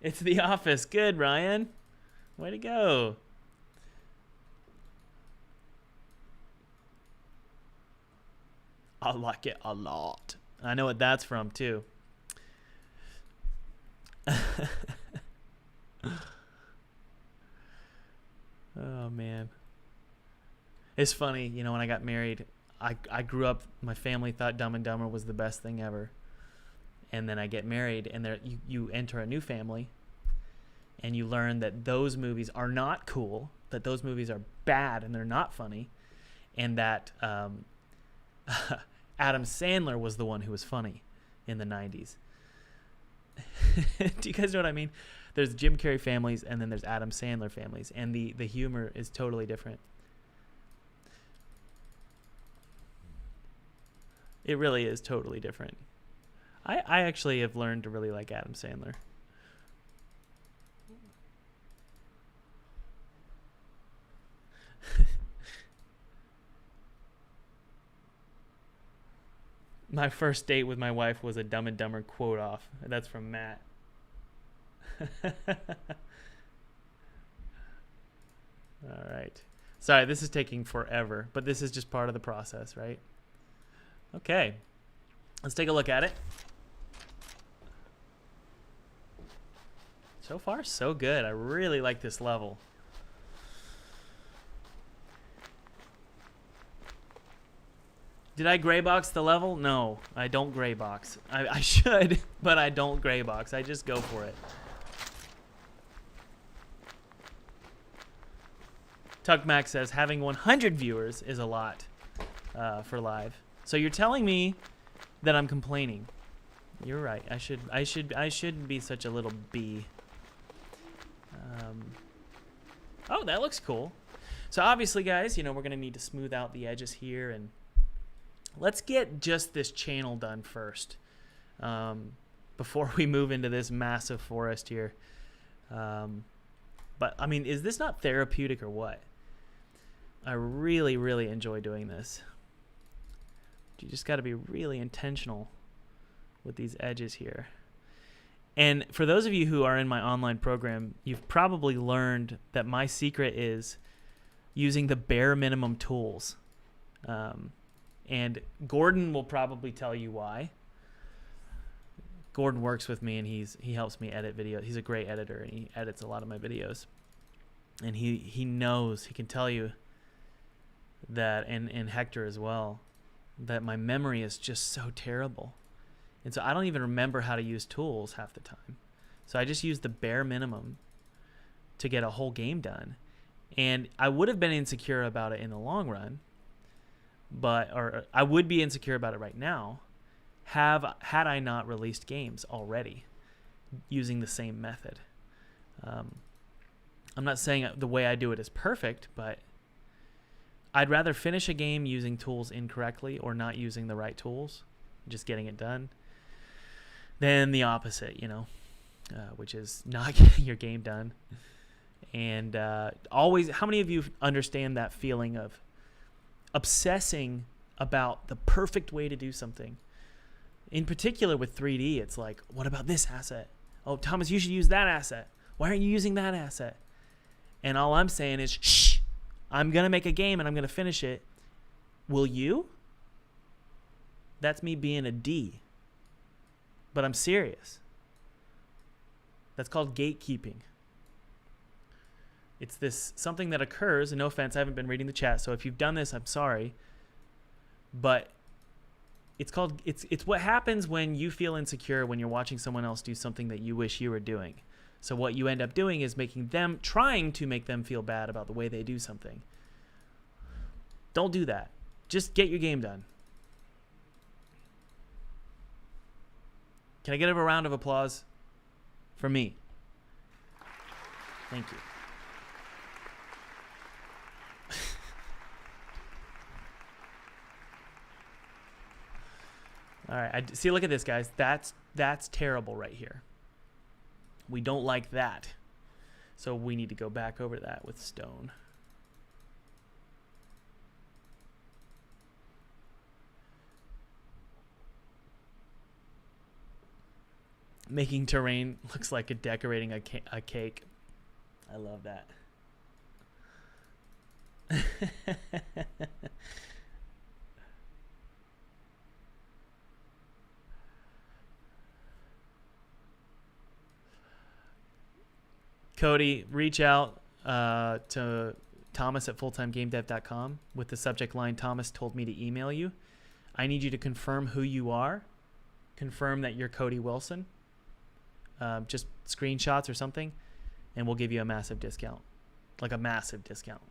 S1: It's The Office. Good, Ryan. Way to go. I like it a lot. I know what that's from, too. Oh, man. It's funny, you know, when I got married, I grew up, my family thought Dumb and Dumber was the best thing ever. And then I get married, and there you enter a new family, and you learn that those movies are not cool, that those movies are bad and they're not funny, and that Adam Sandler was the one who was funny in the 90s. Do you guys know what I mean? There's Jim Carrey families, and then there's Adam Sandler families, and the humor is totally different. It really is totally different. I actually have learned to really like Adam Sandler. My first date with my wife was a Dumb and Dumber quote off. That's from Matt. All right. Sorry, this is taking forever, but this is just part of the process, right? Okay. Let's take a look at it. So far, so good. I really like this level. Did I gray box the level? No, I don't gray box. I should, but I don't gray box. I just go for it. Tuck Mac says having 100 viewers is a lot for live. So you're telling me that I'm complaining. You're right. I shouldn't be such a little bee. Oh, that looks cool. So obviously, guys, you know, we're gonna need to smooth out the edges here, and let's get just this channel done first before we move into this massive forest here. But I mean, is this not therapeutic or what? I really, really enjoy doing this. You just got to be really intentional with these edges here. And for those of you who are in my online program, you've probably learned that my secret is using the bare minimum tools. And Gordon will probably tell you why. Gordon works with me, and he helps me edit videos. He's a great editor, and he edits a lot of my videos. And he knows, he can tell you that, and Hector as well, that my memory is just so terrible. And so I don't even remember how to use tools half the time. So I just use the bare minimum to get a whole game done. And I would have been insecure about it in the long run, or I would be insecure about it right now had I not released games already using the same method. I'm not saying the way I do it is perfect, but I'd rather finish a game using tools incorrectly or not using the right tools, just getting it done, than the opposite, which is not getting your game done. And always, how many of you understand that feeling of obsessing about the perfect way to do something? In particular with 3D, it's like, what about this asset? Oh, Thomas, you should use that asset. Why aren't you using that asset? And all I'm saying is, shh, I'm going to make a game and I'm going to finish it. Will you? That's me being a D. But I'm serious. That's called gatekeeping. It's this something that occurs, and no offense, I haven't been reading the chat, so if you've done this, I'm sorry. But it's what happens when you feel insecure when you're watching someone else do something that you wish you were doing. So what you end up doing is trying to make them feel bad about the way they do something. Don't do that. Just get your game done. Can I get a round of applause for me? Thank you. All right. See, look at this, guys. That's terrible right here. We don't like that. So we need to go back over that with stone. Making terrain looks like decorating a cake. I love that. Cody, reach out to Thomas at fulltimegamedev.com with the subject line, Thomas told me to email you. I need you to confirm who you are. Confirm that you're Cody Wilson. Just screenshots or something, and we'll give you a massive discount. Like a massive discount.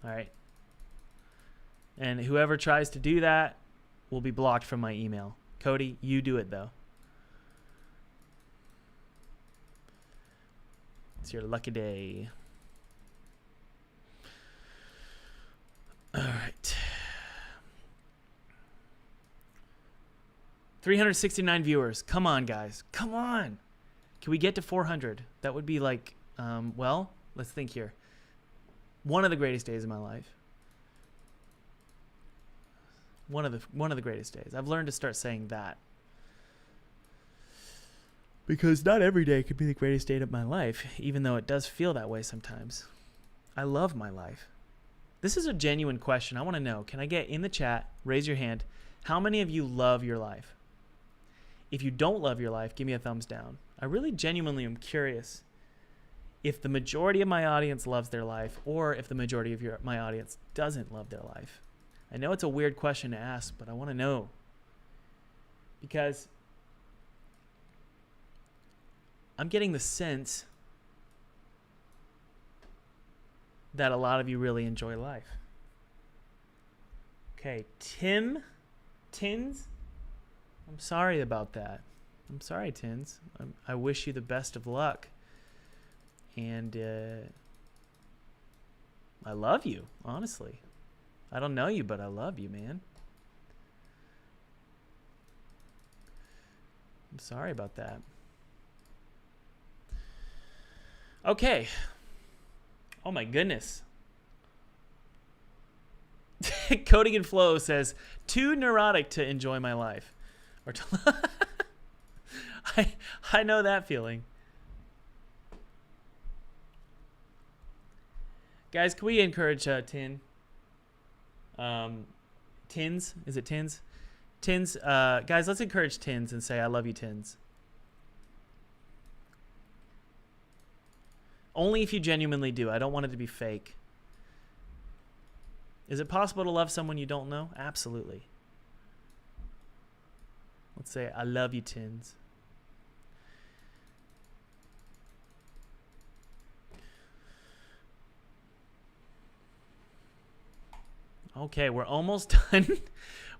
S1: All right. And whoever tries to do that will be blocked from my email. Cody, you do it, though. It's your lucky day. All right. 369 viewers. Come on, guys. Come on. Can we get to 400? That would be like, well, let's think here. One of the greatest days of my life. One of the greatest days. I've learned to start saying that. Because not every day could be the greatest day of my life, even though it does feel that way sometimes. I love my life. This is a genuine question. I want to know, can I get in the chat, raise your hand, how many of you love your life? If you don't love your life, give me a thumbs down. I really genuinely am curious if the majority of my audience loves their life or if the majority of my audience doesn't love their life. I know it's a weird question to ask, but I want to know. Because I'm getting the sense that a lot of you really enjoy life. Okay, Tins? I'm sorry about that. I'm sorry, Tins. I wish you the best of luck. And I love you, honestly. I don't know you, but I love you, man. I'm sorry about that. Okay. Oh my goodness. Coding and Flow says, too neurotic to enjoy my life. Or I know that feeling. Guys, can we encourage Tins? Is it Tins? Tins, guys, let's encourage Tins and say, I love you, Tins. Only if you genuinely do. I don't want it to be fake. Is it possible to love someone you don't know? Absolutely. Let's say, I love you, Tins. Okay, we're almost done.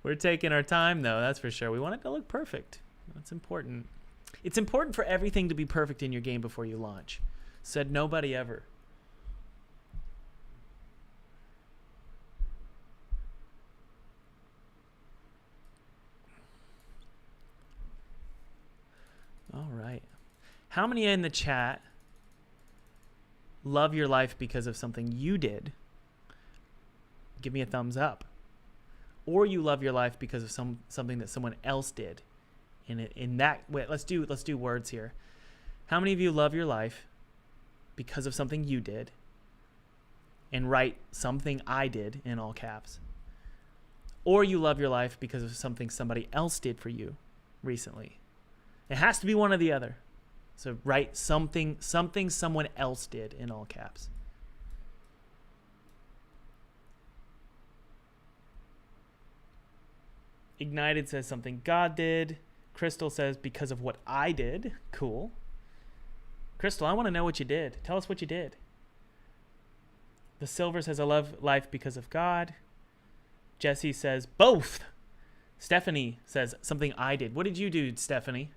S1: We're taking our time, though, that's for sure. We want it to look perfect. That's important. It's important for everything to be perfect in your game before you launch. Said nobody ever. All right. How many in the chat love your life because of something you did? Give me a thumbs up. Or you love your life because of something that someone else did. In that way, let's do words here. How many of you love your life because of something you did? And write something I did in all caps. Or you love your life because of something somebody else did for you recently. It has to be one or the other. So write something someone else did in all caps. Ignited says something God did. Crystal says because of what I did. Cool. Crystal, I want to know what you did. Tell us what you did. The Silver says I love life because of God. Jesse says both. Stephanie says something I did. What did you do, Stephanie,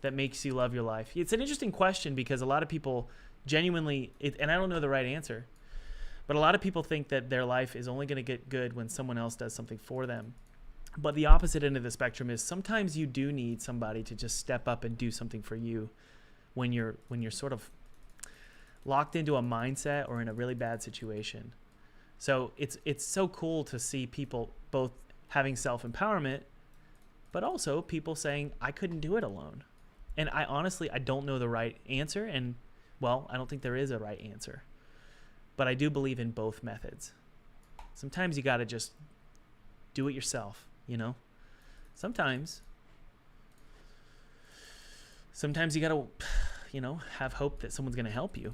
S1: that makes you love your life? It's an interesting question because a lot of people genuinely, and I don't know the right answer, but a lot of people think that their life is only going to get good when someone else does something for them. But the opposite end of the spectrum is sometimes you do need somebody to just step up and do something for you when you're sort of locked into a mindset or in a really bad situation. So it's so cool to see people both having self-empowerment, but also people saying, I couldn't do it alone. And I honestly don't know the right answer. And, well, I don't think there is a right answer. But I do believe in both methods. Sometimes you got to just do it yourself, you know? Sometimes you got to, you know, have hope that someone's going to help you.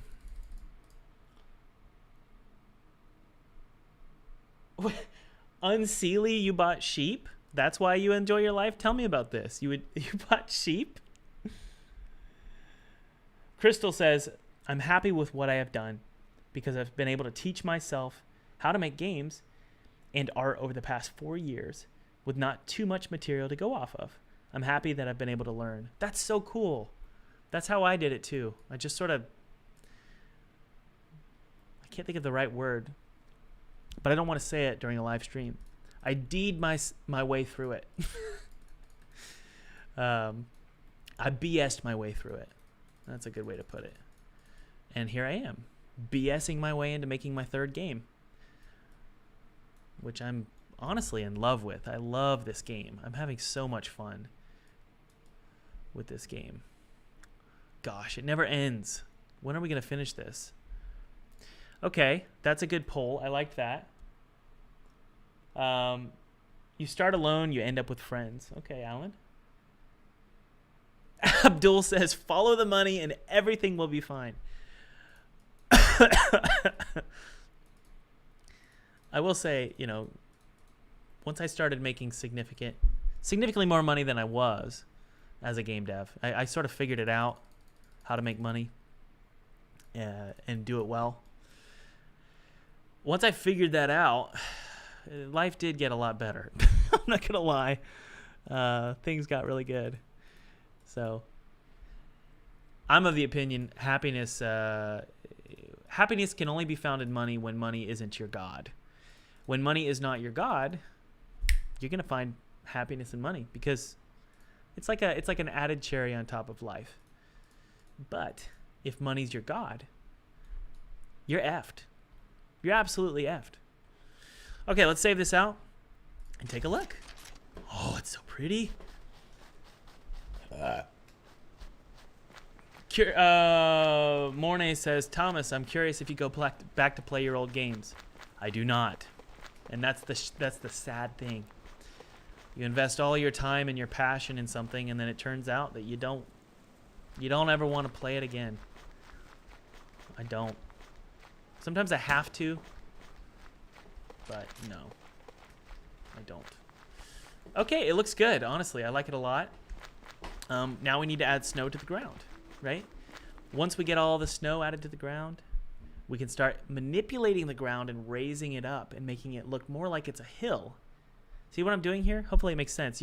S1: Unseelie, you bought sheep? That's why you enjoy your life? Tell me about this. You bought sheep? Crystal says, I'm happy with what I have done because I've been able to teach myself how to make games and art over the past 4 years with not too much material to go off of. I'm happy that I've been able to learn. That's so cool. That's how I did it too. I just sort of, I can't think of the right word, but I don't want to say it during a live stream. I D'd my way through it. I BS'd my way through it. That's a good way to put it. And here I am, BSing my way into making my third game, which I'm honestly in love with. I love this game. I'm having so much fun with this game. Gosh, it never ends. When are we going to finish this? Okay, that's a good poll. I liked that. You start alone, you end up with friends. Okay, Alan. Abdul says, follow the money and everything will be fine. I will say, you know, once I started making significantly more money than I was as a game dev, I sort of figured it out, how to make money and do it well. Once I figured that out, life did get a lot better. I'm not going to lie. Things got really good. So I'm of the opinion happiness can only be found in money when money isn't your God. When money is not your God, you're going to find happiness in money because it's like an added cherry on top of life. But if money's your God, you're effed. You're absolutely effed. Okay, let's save this out and take a look. Oh, it's so pretty. Mornay says, Thomas, I'm curious if you go back to play your old games. I do not. And that's the sad thing. You invest all your time and your passion in something, and then it turns out that you don't ever want to play it again. I don't. Sometimes I have to, but no, I don't. Okay, it looks good. Honestly, I like it a lot. Now we need to add snow to the ground, right? Once we get all the snow added to the ground, we can start manipulating the ground and raising it up and making it look more like it's a hill. See what I'm doing here? Hopefully it makes sense.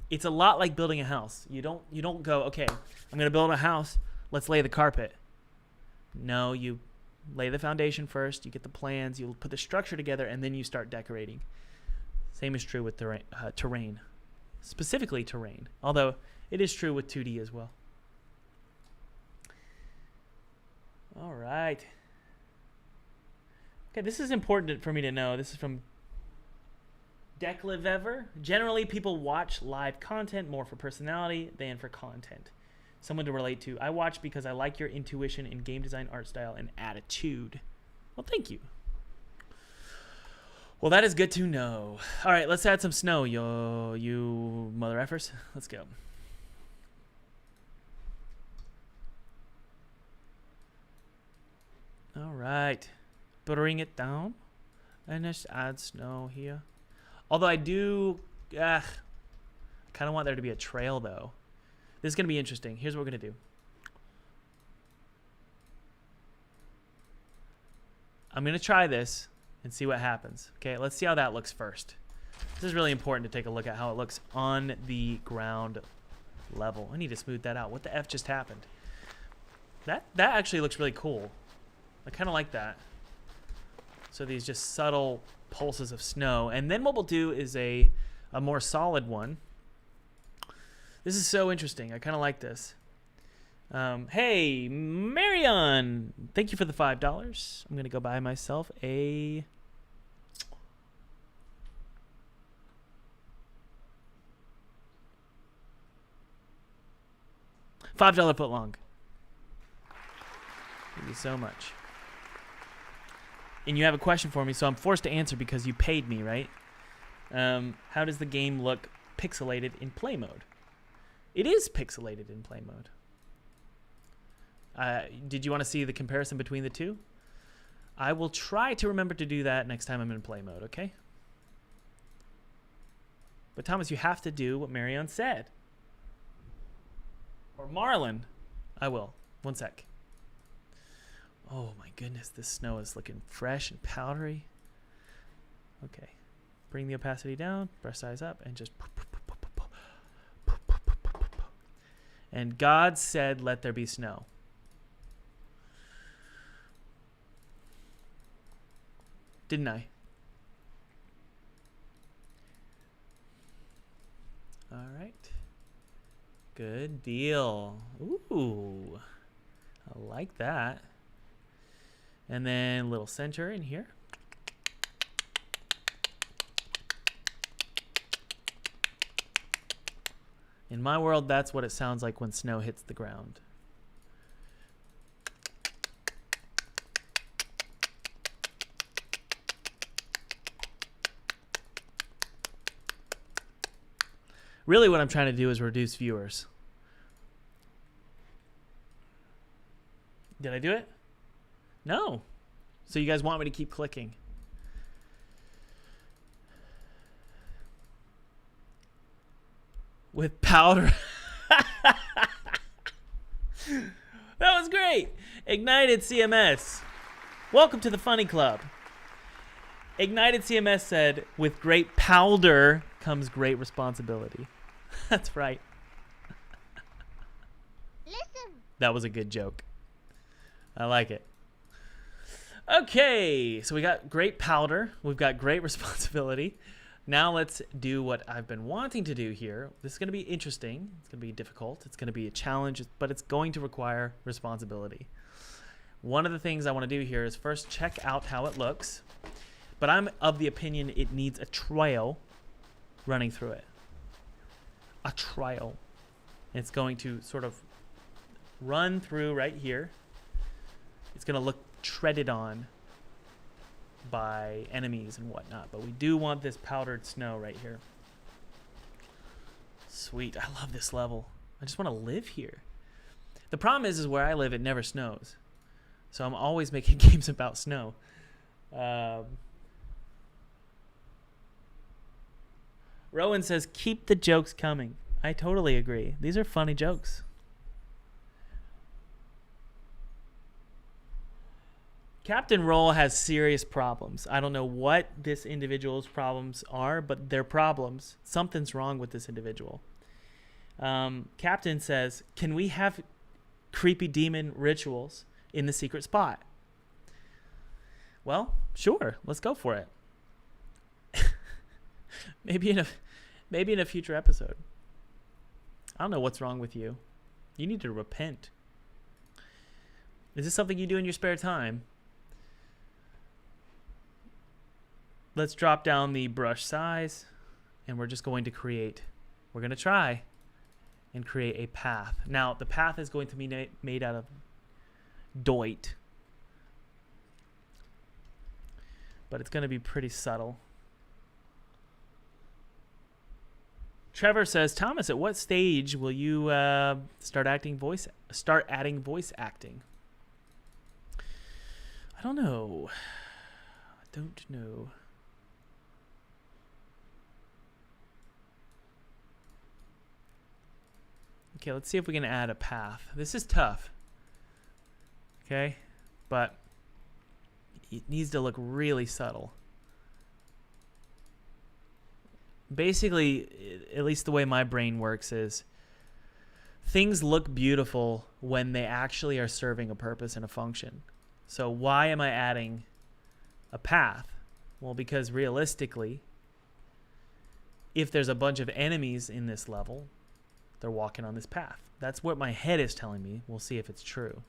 S1: It's a lot like building a house. You don't go, okay, I'm going to build a house. Let's lay the carpet. No, you lay the foundation first. You get the plans. You put the structure together, and then you start decorating. Same is true with terrain. Specifically terrain. Although it is true with 2D as well. All right. Okay, this is important for me to know. This is from Declivever. Generally, people watch live content more for personality than for content. Someone to relate to. I watch because I like your intuition in game design, art style, and attitude. Well, thank you. Well, that is good to know. All right, let's add some snow, you mother effers. Let's go. All right. Bring it down. And just add snow here. Although I do... I kind of want there to be a trail, though. This is going to be interesting. Here's what we're going to do. I'm going to try this and see what happens. Okay, let's see how that looks first. This is really important to take a look at how it looks on the ground level. I need to smooth that out. What the F just happened? That actually looks really cool. I kind of like that. So these just subtle pulses of snow. And then what we'll do is a more solid one. This is so interesting. I kind of like this. Hey, Marion, thank you for the $5. I'm going to go buy myself a... $5 foot long. Thank you so much. And you have a question for me, so I'm forced to answer because you paid me, right? How does the game look pixelated in play mode? It is pixelated in play mode. Did you want to see the comparison between the two? I will try to remember to do that next time I'm in play mode, okay? But Thomas, you have to do what Marion said. Or Marlon. I will. One sec. Oh my goodness, this snow is looking fresh and powdery. Okay. Bring the opacity down, brush size up, and just... And God said, let there be snow. Didn't I? All right. Good deal. Ooh. I like that. And then a little center in here. In my world, that's what it sounds like when snow hits the ground. Really what I'm trying to do is reduce viewers. Did I do it? No. So you guys want me to keep clicking? With powder. That was great. Ignited CMS. Welcome to the Funny Club. Ignited CMS said, with great powder comes great responsibility. That's right.
S3: Listen.
S1: That was a good joke. I like it. Okay, so we got great powder. We've got great responsibility. Now let's do what I've been wanting to do here. This is going to be interesting. It's going to be difficult. It's going to be a challenge, but it's going to require responsibility. One of the things I want to do here is first check out how it looks, but I'm of the opinion it needs a trail running through it. A trail. It's going to sort of run through right here. It's going to look treaded on by enemies and whatnot, but we do want this powdered snow right here. Sweet. I love this level. I just want to live here. The problem is where I live, it never snows. So I'm always making games about snow. Rowan says, keep the jokes coming. I totally agree. These are funny jokes. Captain Roll has serious problems. I don't know what this individual's problems are, but they're problems. Something's wrong with this individual. Captain says, can we have creepy demon rituals in the secret spot? Well, sure. Let's go for it. maybe in a future episode. I don't know what's wrong with you. You need to repent. Is this something you do in your spare time? Let's drop down the brush size, and we're just going to we're going to try and create a path. Now, the path is going to be made out of doit, but it's going to be pretty subtle. Trevor says, Thomas, at what stage will you start adding voice acting? I don't know. Okay, let's see if we can add a path. This is tough. Okay, but it needs to look really subtle. Basically, at least the way my brain works is things look beautiful when they actually are serving a purpose and a function. So why am I adding a path? Well, because realistically, if there's a bunch of enemies in this level, they're walking on this path. That's what my head is telling me. We'll see if it's true.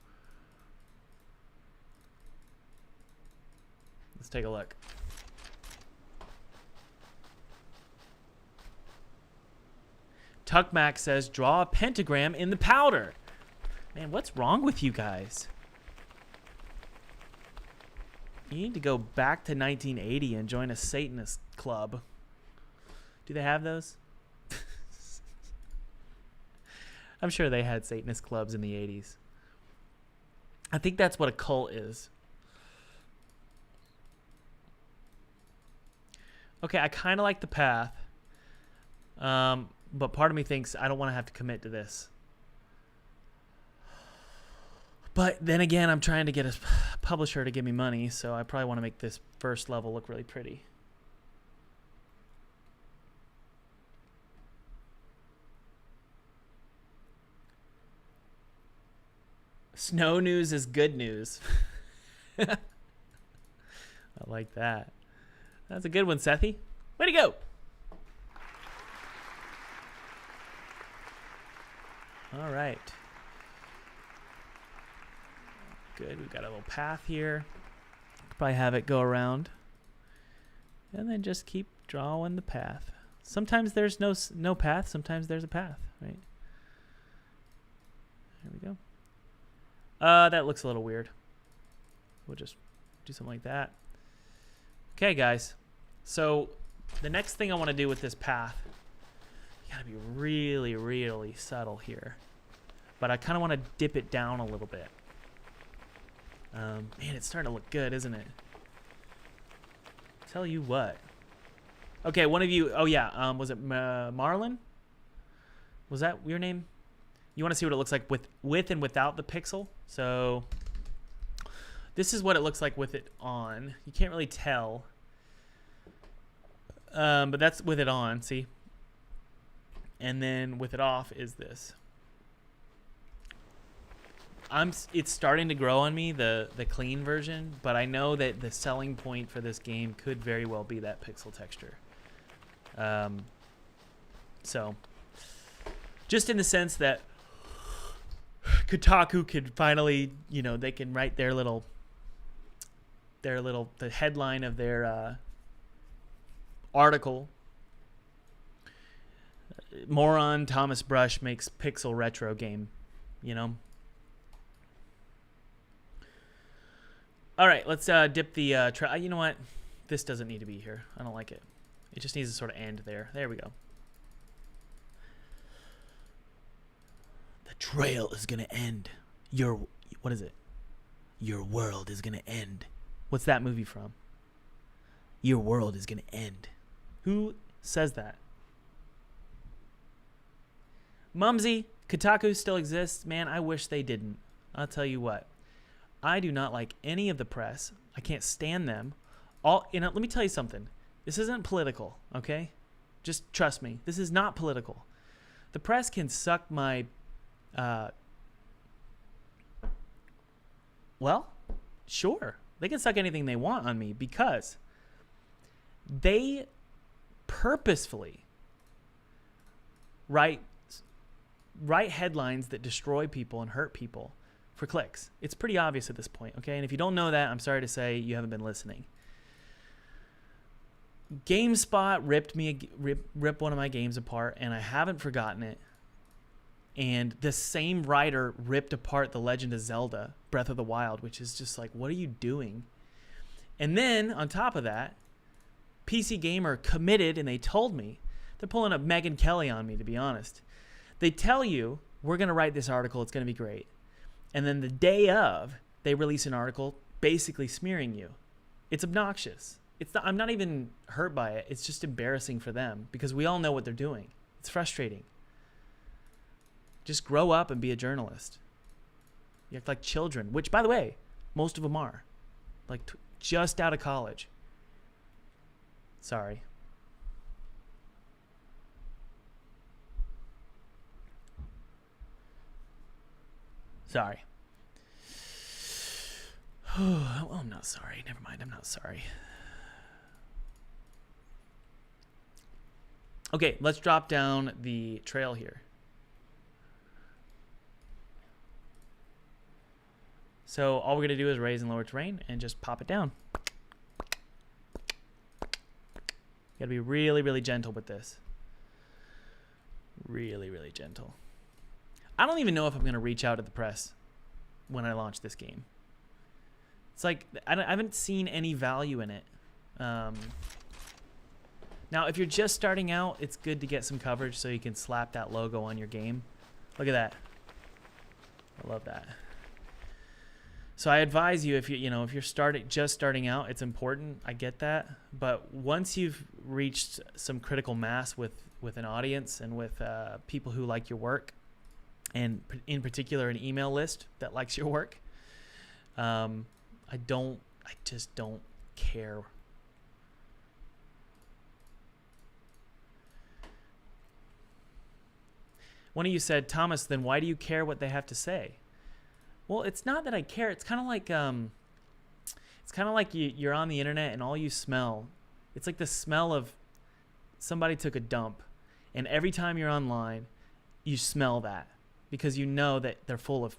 S1: Let's take a look. Tuckmac says, draw a pentagram in the powder. Man, what's wrong with you guys? You need to go back to 1980 and join a Satanist club. Do they have those? I'm sure they had Satanist clubs in the 80s. I think that's what a cult is. Okay, I kind of like the path. But part of me thinks I don't want to have to commit to this. But then again, I'm trying to get a publisher to give me money, so I probably want to make this first level look really pretty. Snow news is good news. I like that. That's a good one, Sethy. Way to go. All right. Good. We've got a little path here. Probably have it go around. And then just keep drawing the path. Sometimes there's no path. Sometimes there's a path, right? There we go. That looks a little weird. We'll just do something like that. Okay, guys. So the next thing I want to do with this path, you gotta be really, really subtle here. But I kind of want to dip it down a little bit. Man, it's starting to look good, isn't it? Tell you what. Okay, one of you, oh yeah, was it Marlon? Was that your name? You want to see what it looks like with and without the pixel? So this is what it looks like with it on. You can't really tell. But that's with it on, see? And then with it off is this. It's starting to grow on me, the clean version, but I know that the selling point for this game could very well be that pixel texture. So just in the sense that Kotaku could finally, they can write the headline of their article. Moron Thomas Brush makes pixel retro game, All right, let's dip the... you know what? This doesn't need to be here. I don't like it. It just needs to sort of end there. There we go. The trail is going to end. What is it? Your world is going to end. What's that movie from? Your world is going to end. Who says that? Mumsy, Kotaku still exists. Man, I wish they didn't. I'll tell you what. I do not like any of the press. I can't stand them. Let me tell you something. This isn't political, okay? Just trust me. This is not political. The press can suck my, well, sure. They can suck anything they want on me because they purposefully write headlines that destroy people and hurt people for clicks. It's pretty obvious at this point, okay? And if you don't know that, I'm sorry to say you haven't been listening. GameSpot ripped one of my games apart, and I haven't forgotten it. And the same writer ripped apart The Legend of Zelda Breath of the Wild, which is just like, what are you doing? And then, on top of that, PC Gamer committed, and they told me, they're pulling up Megyn Kelly on me, to be honest. They tell you, we're going to write this article, it's going to be great. And then the day of, they release an article basically smearing you. It's obnoxious. I'm not even hurt by it. It's just embarrassing for them because we all know what they're doing. It's frustrating. Just grow up and be a journalist. You act like children, which, by the way, most of them are. Like just out of college. Sorry. Sorry. Well, I'm not sorry. Never mind. I'm not sorry. Okay, let's drop down the trail here. So all we're going to do is raise and lower terrain and just pop it down. You got to be really, really gentle with this. Really, really gentle. I don't even know if I'm going to reach out to the press when I launch this game. It's like, I haven't seen any value in it. Now, if you're just starting out, it's good to get some coverage so you can slap that logo on your game. Look at that. I love that. So I advise you, if you're just starting out, it's important. I get that, but once you've reached some critical mass with an audience and with people who like your work, and in particular an email list that likes your work, I just don't care. One of you said, Thomas, then why do you care what they have to say? Well, it's not that I care. It's kind of like you're on the internet and all you smell, it's like the smell of somebody took a dump, and every time you're online, you smell that because you know that they're full of.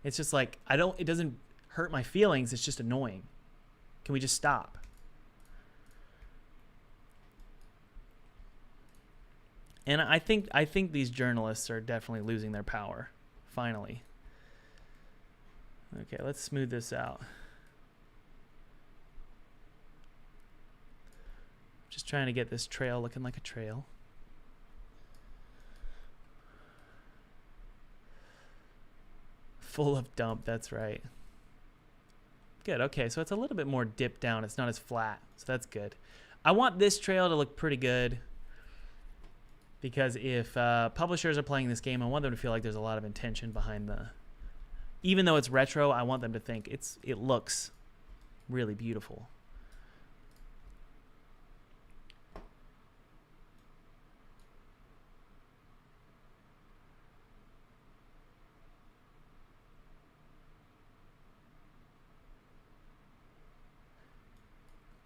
S1: It's just like it doesn't hurt my feelings. It's just annoying. Can we just stop? And I think these journalists are definitely losing their power. Finally. Okay, let's smooth this out. Just trying to get this trail looking like a trail. Full of dump, that's right. Good, okay, so it's a little bit more dipped down. It's not as flat, so that's good. I want this trail to look pretty good. Because if publishers are playing this game, I want them to feel like there's a lot of intention behind even though it's retro, I want them to think it looks really beautiful.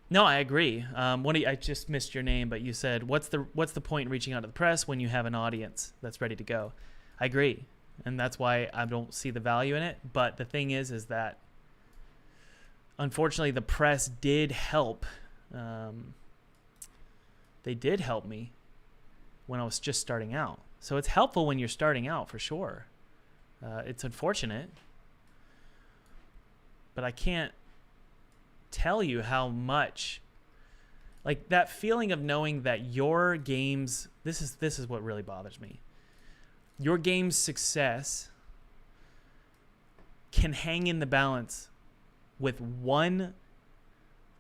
S1: No, I agree. I just missed your name, but you said, what's the point in reaching out to the press when you have an audience that's ready to go? I agree, and that's why I don't see the value in it. But the thing is that unfortunately the press did help. They did help me when I was just starting out. So it's helpful when you're starting out for sure. It's unfortunate, but I can't tell you how much, like, that feeling of knowing that your game's this is what really bothers me. Your game's success can hang in the balance with one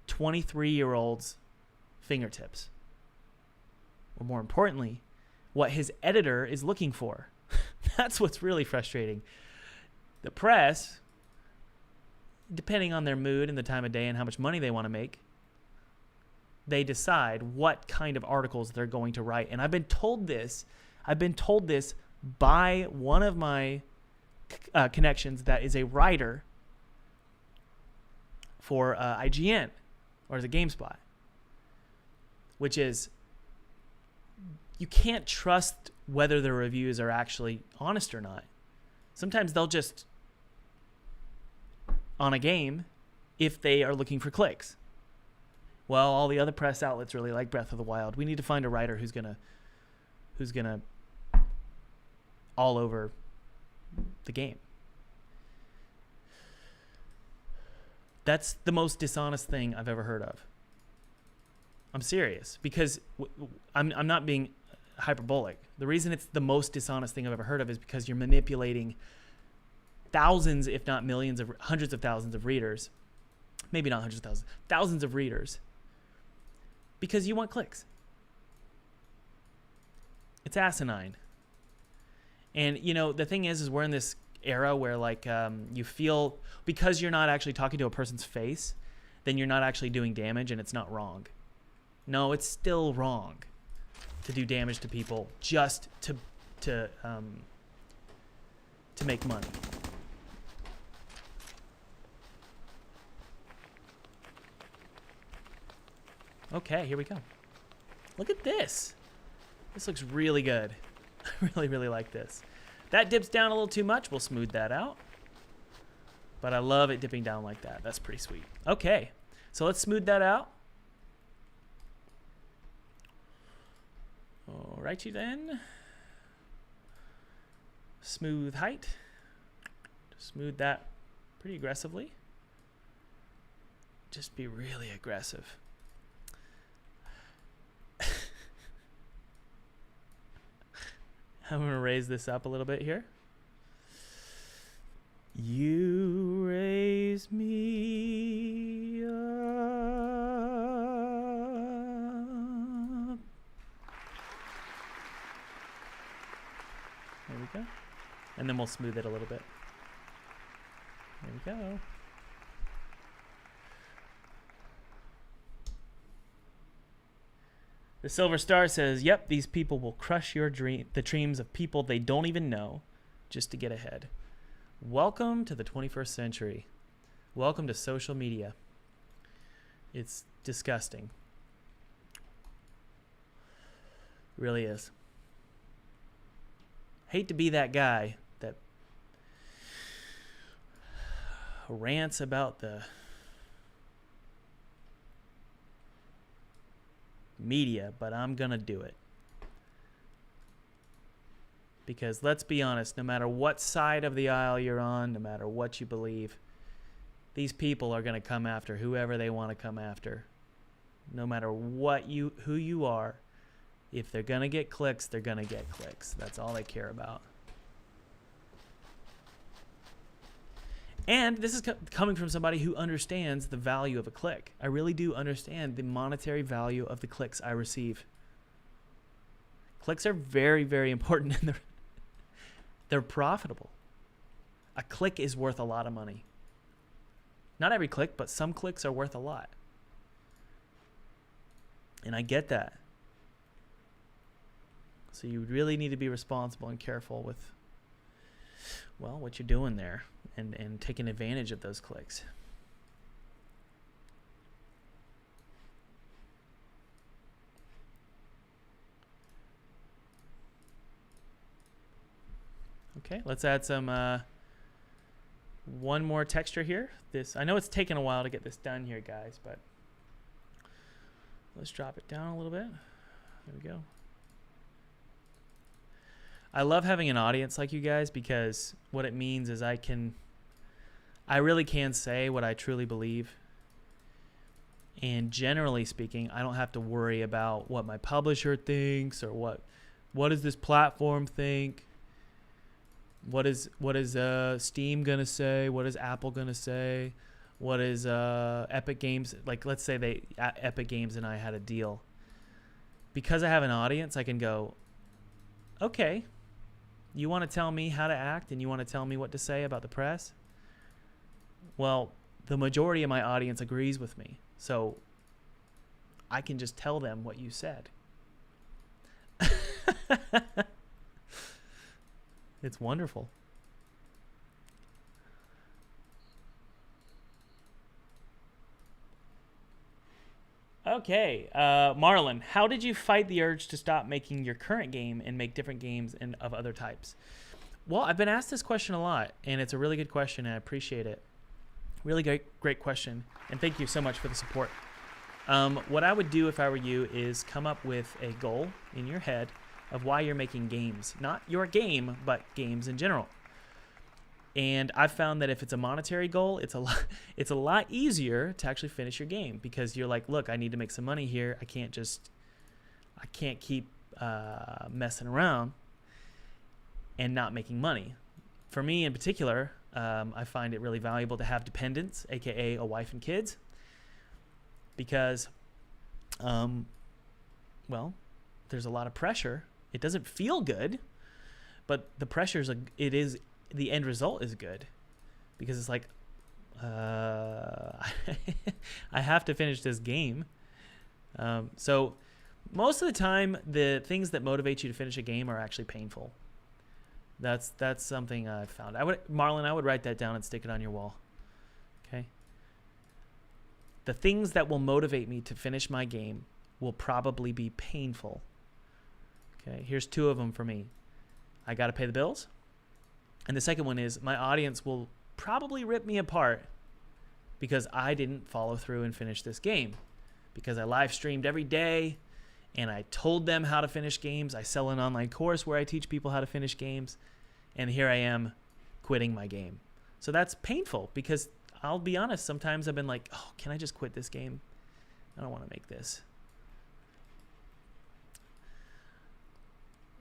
S1: 23-year-old's fingertips, or more importantly, what his editor is looking for. That's what's really frustrating. The press, depending on their mood and the time of day and how much money they want to make, they decide what kind of articles they're going to write. And I've been told this by one of my connections that is a writer for IGN or the GameSpot, which is you can't trust whether the reviews are actually honest or not. Sometimes they'll just on a game if they are looking for clicks. Well, all the other press outlets really like Breath of the Wild. We need to find a writer who's gonna all over the game. That's the most dishonest thing I've ever heard of. I'm serious, because I'm not being hyperbolic. The reason it's the most dishonest thing I've ever heard of is because you're manipulating thousands, if not millions, of hundreds of thousands of readers. Maybe not hundreds of thousands, thousands of readers, because you want clicks. It's asinine. And the thing is we're in this era where you feel, because you're not actually talking to a person's face, then you're not actually doing damage, and it's not wrong. No, it's still wrong to do damage to people just to make money. Okay, here we go. Look at this. This looks really good. I really, really like this. That dips down a little too much. We'll smooth that out. But I love it dipping down like that. That's pretty sweet. Okay, so let's smooth that out. Alrighty then. Smooth height. Smooth that pretty aggressively. Just be really aggressive. I'm going to raise this up a little bit here. You raise me up. There we go. And then we'll smooth it a little bit. There we go. The Silver Star says, yep, these people will crush the dreams of people they don't even know just to get ahead. Welcome to the 21st century. Welcome to social media. It's disgusting. It really is. Hate to be that guy that rants about the media, but I'm gonna do it. Because let's be honest, no matter what side of the aisle you're on, no matter what you believe, these people are gonna come after whoever they want to come after. No matter who you are, if they're gonna get clicks, they're gonna get clicks. That's all they care about. And this is coming from somebody who understands the value of a click. I really do understand the monetary value of the clicks I receive. Clicks are very, very important, and they're profitable. A click is worth a lot of money. Not every click, but some clicks are worth a lot. And I get that. So you really need to be responsible and careful with, well, what you're doing there and taking advantage of those clicks. Okay, let's add some one more texture here. I know it's taken a while to get this done here, guys, but let's drop it down a little bit. There we go. I love having an audience like you guys, because what it means is I really can say what I truly believe. And generally speaking, I don't have to worry about what my publisher thinks or what does this platform think. What is Steam gonna say? What is Apple gonna say? What is Epic Games? Like, let's say Epic Games and I had a deal. Because I have an audience, I can go, okay, You want to tell me how to act and you want to tell me what to say about the press? Well, the majority of my audience agrees with me. So I can just tell them what you said. It's wonderful. Okay, Marlon, how did you fight the urge to stop making your current game and make different games and of other types? Well, I've been asked this question a lot, and it's a really good question, and I appreciate it. Really great question, and thank you so much for the support. What I would do if I were you is come up with a goal in your head of why you're making games. Not your game, but games in general. And I've found that if it's a monetary goal, it's a lot easier to actually finish your game because you're like, look, I need to make some money here. I can't keep messing around and not making money. For me in particular, I find it really valuable to have dependents, aka a wife and kids, because, well, there's a lot of pressure. It doesn't feel good, but the the end result is good because it's like, I have to finish this game. So most of the time, the things that motivate you to finish a game are actually painful. That's something I've found. Marlon, I would write that down and stick it on your wall. Okay. The things that will motivate me to finish my game will probably be painful. Okay. Here's 2 of them for me. I got to pay the bills. And the second one is my audience will probably rip me apart because I didn't follow through and finish this game. Because I live streamed every day and I told them how to finish games. I sell an online course where I teach people how to finish games. And here I am quitting my game. So that's painful because I'll be honest, sometimes I've been like, oh, can I just quit this game? I don't want to make this.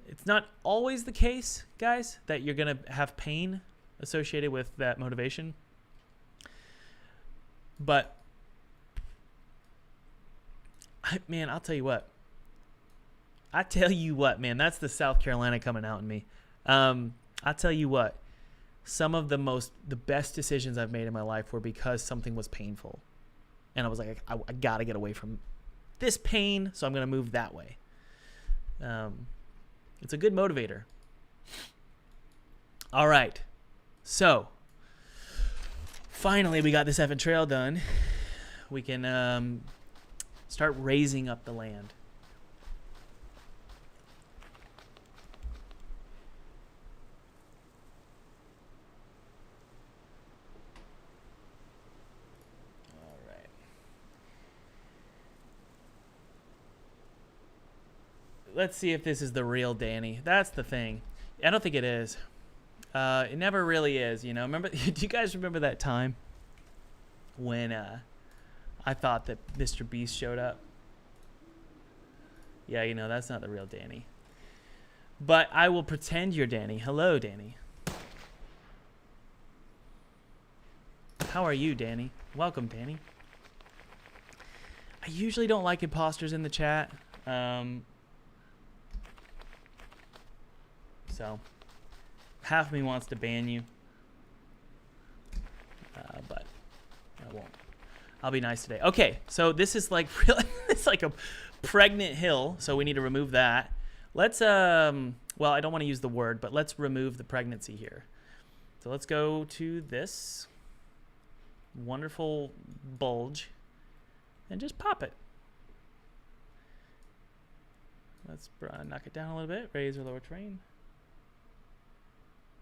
S1: It's not always the case, guys, that you're going to have pain associated with that motivation. But, I'll tell you what. Man, that's the South Carolina coming out in me. I'll tell you what. Some of the best decisions I've made in my life were because something was painful. And I was like, I got to get away from this pain, so I'm going to move that way. It's a good motivator. All right. So, finally, we got this effing trail done. We can start raising up the land. All right. Let's see if this is the real Danny. That's the thing. I don't think it is. It never really is, Remember? Do you guys remember that time when I thought that Mr. Beast showed up? Yeah, that's not the real Danny. But I will pretend you're Danny. Hello, Danny. How are you, Danny? Welcome, Danny. I usually don't like imposters in the chat. So, half of me wants to ban you, but I won't. I'll be nice today. Okay, so this is like really, it's like a pregnant hill, so we need to remove that. Let's, well, I don't want to use the word, but let's remove the pregnancy here. So let's go to this wonderful bulge and just pop it. Let's knock it down a little bit, raise or lower terrain.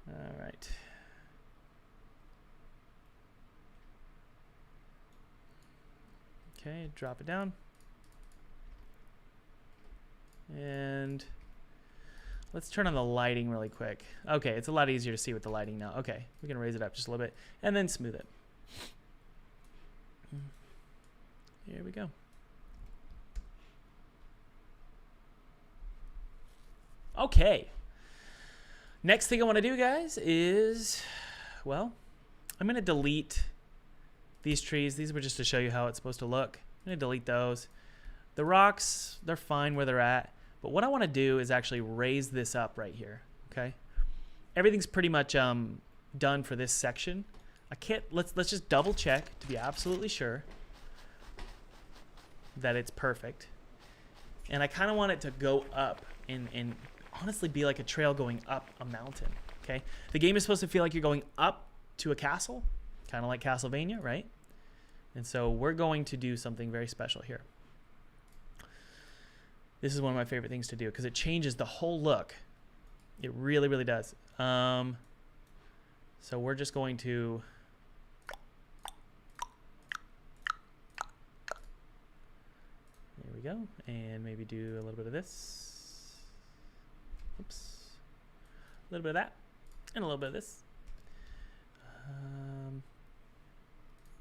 S1: All right. Okay, drop it down. And let's turn on the lighting really quick. Okay, it's a lot easier to see with the lighting now. Okay, we can raise it up just a little bit and then smooth it. Here we go. Okay. Next thing I want to do, guys, is, well, I'm going to delete these trees. These were just to show you how it's supposed to look. I'm going to delete those. The rocks, they're fine where they're at. But what I want to do is actually raise this up right here, okay? everything's pretty much done for this section. I can't. Let's just double check to be absolutely sure that it's perfect. And I kind of want it to go up and honestly be like a trail going up a mountain. Okay, the game is supposed to feel like you're going up to a castle, kind of like Castlevania, right? And so we're going to do something very special here. This is one of my favorite things to do because it changes the whole look. It really, really does. So we're just going to there we go, and maybe do a little bit of this. Oops. A little bit of that, and a little bit of this.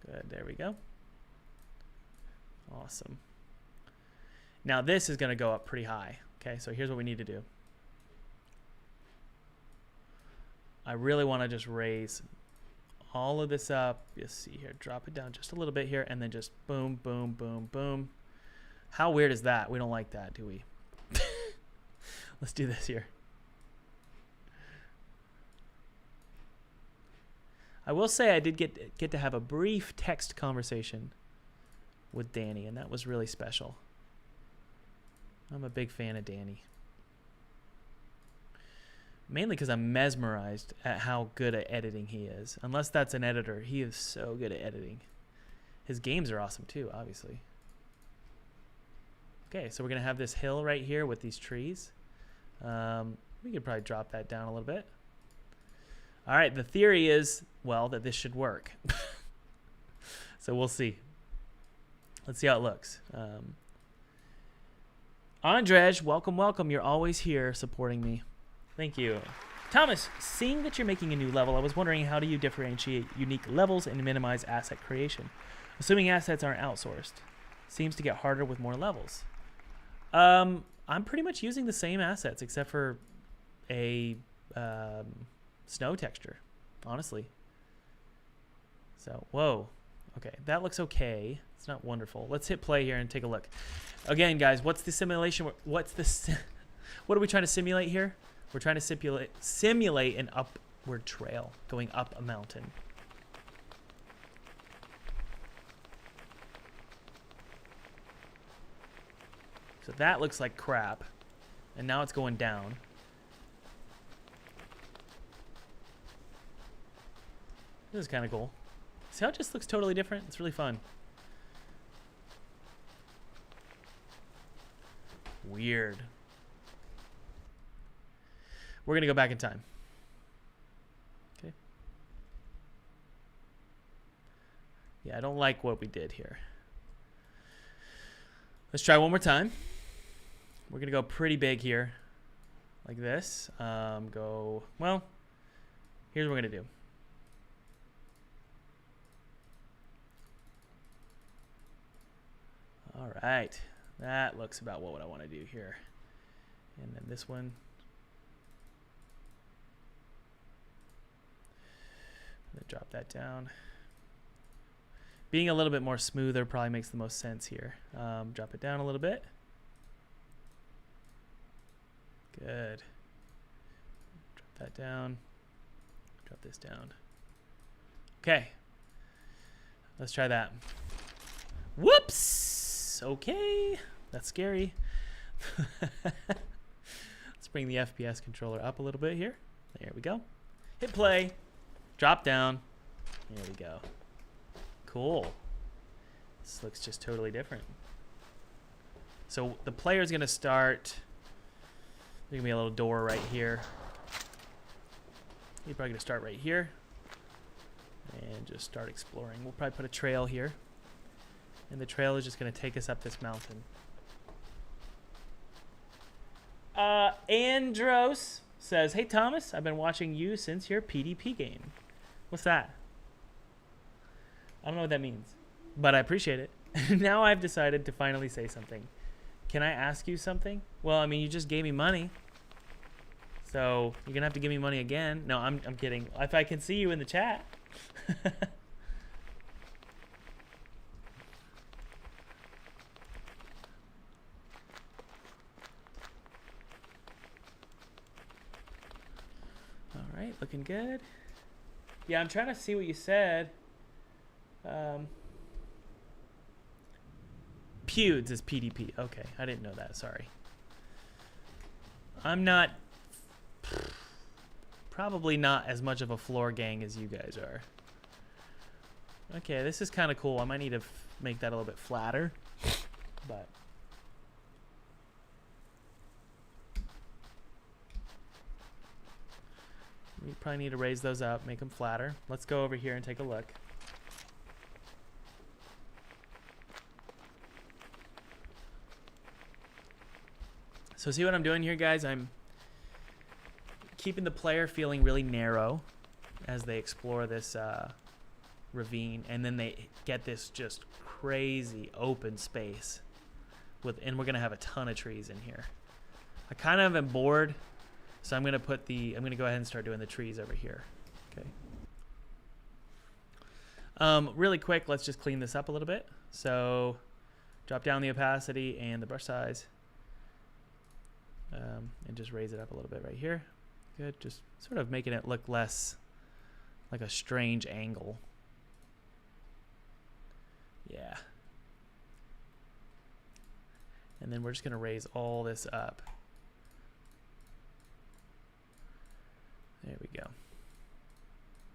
S1: Good, there we go. Awesome. Now this is going to go up pretty high. Okay, so here's what we need to do. I really want to just raise all of this up. Let's see here, drop it down just a little bit here, and then just boom, boom, boom, boom. How weird is that? We don't like that, do we? Let's do this here. I will say I did get to have a brief text conversation with Danny, and that was really special. I'm a big fan of Danny. Mainly because I'm mesmerized at how good at editing he is. Unless that's an editor, he is so good at editing. His games are awesome too, obviously. Okay, so we're going to have this hill right here with these trees. We could probably drop that down a little bit. All right, the theory is, well, that this should work. So we'll see. Let's see how it looks. Andrej, welcome, welcome. You're always here supporting me. Thank you. Thomas, seeing that you're making a new level, I was wondering how do you differentiate unique levels and minimize asset creation? Assuming assets aren't outsourced. Seems to get harder with more levels. I'm pretty much using the same assets except for a snow texture, honestly. So, whoa. Okay, that looks okay. It's not wonderful. Let's hit play here and take a look. Again, guys, what's the simulation? What are we trying to simulate here? We're trying to simulate an upward trail going up a mountain. So that looks like crap. And now it's going down. This is kind of cool. See how it just looks totally different? It's really fun. Weird. We're going to go back in time. Okay. Yeah, I don't like what we did here. Let's try one more time. We're going to go pretty big here. Like this. Well, here's what we're going to do. All right. That looks about what I want to do here. And then this one. Drop that down. Being a little bit more smoother probably makes the most sense here. Drop it down a little bit. Good. Drop that down. Drop this down. Okay. Let's try that. Whoops! Okay. That's scary. Let's bring the FPS controller up a little bit here. There we go. Hit play. Drop down. There we go. Cool. This looks just totally different. So the player's going to start. There's going to be a little door right here. You're probably going to start right here. And just start exploring. We'll probably put a trail here. And the trail is just going to take us up this mountain. Andros says, "Hey Thomas, I've been watching you since your PDP game." What's that? I don't know what that means, but I appreciate it. Now I've decided to finally say something. Can I ask you something? Well, I mean, you just gave me money. So you're going to have to give me money again. No, I'm kidding. If I can see you in the chat. All All right, looking good. Yeah, I'm trying to see what you said. Pewds is PDP. Okay, I didn't know that. Sorry. I'm not... Probably not as much of a floor gang as you guys are. Okay, this is kind of cool. I might need to make that a little bit flatter. But... we probably need to raise those up, make them flatter. Let's go over here and take a look. So see what I'm doing here, guys? I'm keeping the player feeling really narrow as they explore this ravine, and then they get this just crazy open space and we're gonna have a ton of trees in here. I kind of am bored, so I'm gonna go ahead and start doing the trees over here. Okay. Really quick, let's just clean this up a little bit. So drop down the opacity and the brush size. And just raise it up a little bit right here. Good, just sort of making it look less like a strange angle. Yeah. And then we're just gonna raise all this up. There we go.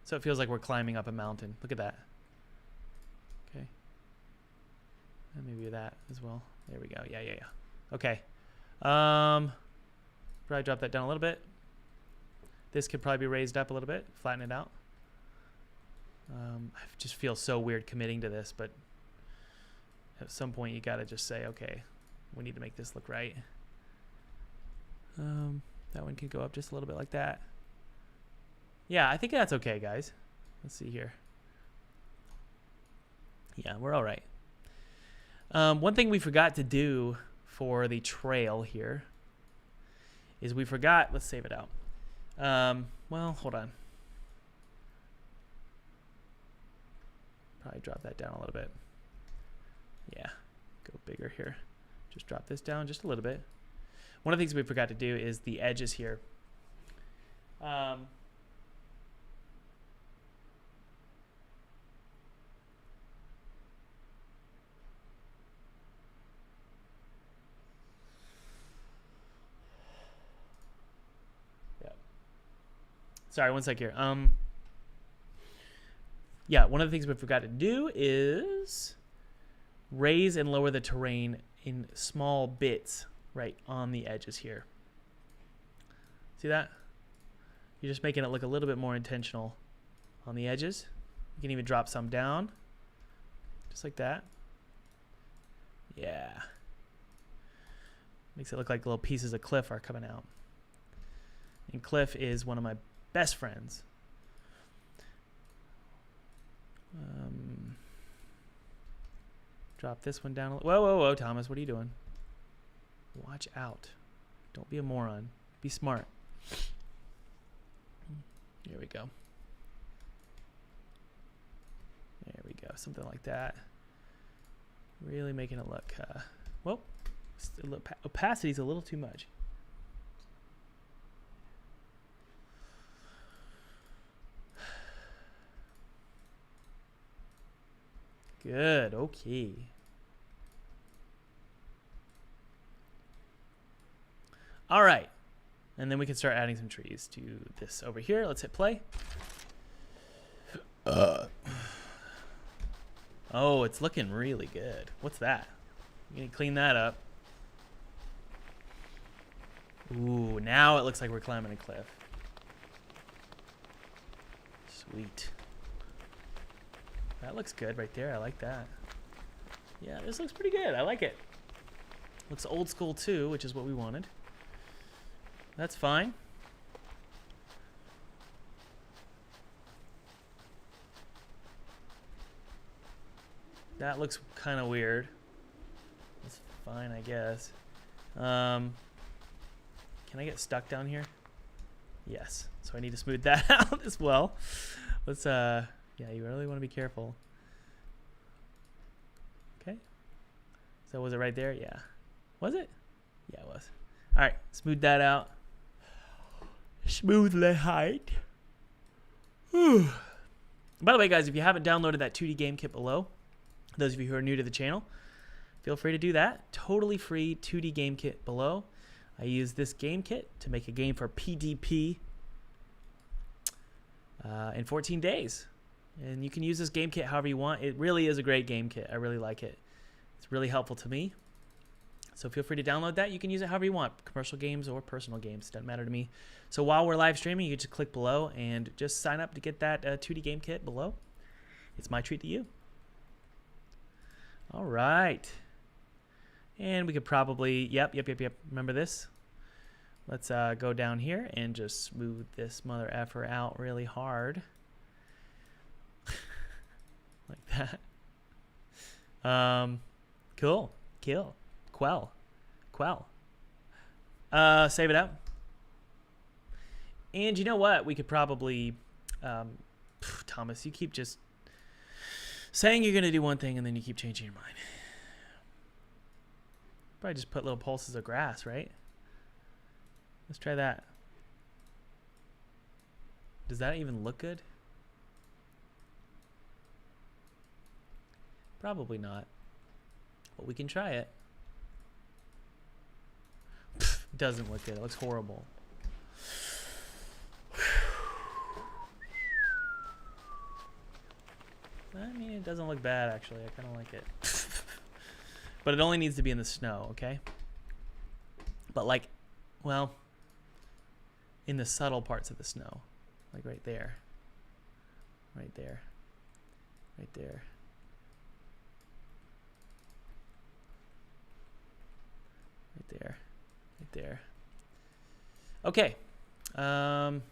S1: So it feels like we're climbing up a mountain. Look at that. Okay. And maybe that as well. There we go. Yeah. Okay. Probably drop that down a little bit. This could probably be raised up a little bit, flatten it out. I just feel so weird committing to this, but at some point you gotta just say, okay, we need to make this look right. That one can go up just a little bit like that. Yeah, I think that's okay, guys. Let's see here. Yeah, we're all right. One thing we forgot to do for the trail here is let's save it out. Well, hold on. Probably drop that down a little bit. Yeah, go bigger here. Just drop this down just a little bit. One of the things we forgot to do is the edges here. Sorry, one sec here. Yeah, one of the things we forgot to do is raise and lower the terrain in small bits right on the edges here. See that? You're just making it look a little bit more intentional on the edges. You can even drop some down, just like that. Yeah. Makes it look like little pieces of Cliff are coming out. And Cliff is one of my best friends. Drop this one down. Whoa, Thomas, what are you doing? Watch out. Don't be a moron. Be smart. Here we go. There we go. Something like that. Really making it look, well, opacity's a little too much. Good, okay. All right, and then we can start adding some trees to this over here. Let's hit play. Oh, it's looking really good. What's that? You gonna clean that up. Ooh, now it looks like we're climbing a cliff. Sweet. That looks good right there. I like that. Yeah, this looks pretty good. I like it. Looks old school too, which is what we wanted. That's fine. That looks kind of weird. That's fine, I guess. Can I get stuck down here? Yes. So I need to smooth that out as well. Let's, yeah, you really want to be careful. Okay. So was it right there? Yeah. Was it? Yeah, it was. All right. Smooth that out. Smoothly height. By the way, guys, if you haven't downloaded that 2D game kit below, those of you who are new to the channel, feel free to do that. Totally free 2D game kit below. I use this game kit to make a game for PDP in 14 days. And you can use this game kit however you want. It really is a great game kit. I really like it. It's really helpful to me. So feel free to download that. You can use it however you want, commercial games or personal games. Doesn't matter to me. So while we're live streaming, you can just click below and just sign up to get that 2D game kit below. It's my treat to you. All right. And we could probably, yep. Remember this? Let's go down here and just smooth this mother effer out really hard. Like that. Cool. Kill. Quell. Save it out. And you know what? We could probably, Thomas, you keep just saying you're going to do one thing and then you keep changing your mind. Probably just put little pulses of grass, right? Let's try that. Does that even look good? Probably not. But we can try it. It doesn't look good. It looks horrible. I mean, it doesn't look bad, actually. I kind of like it. But it only needs to be in the snow, okay? But like, well, in the subtle parts of the snow. Like right there. Right there. Right there. Right there. Right there. Okay. And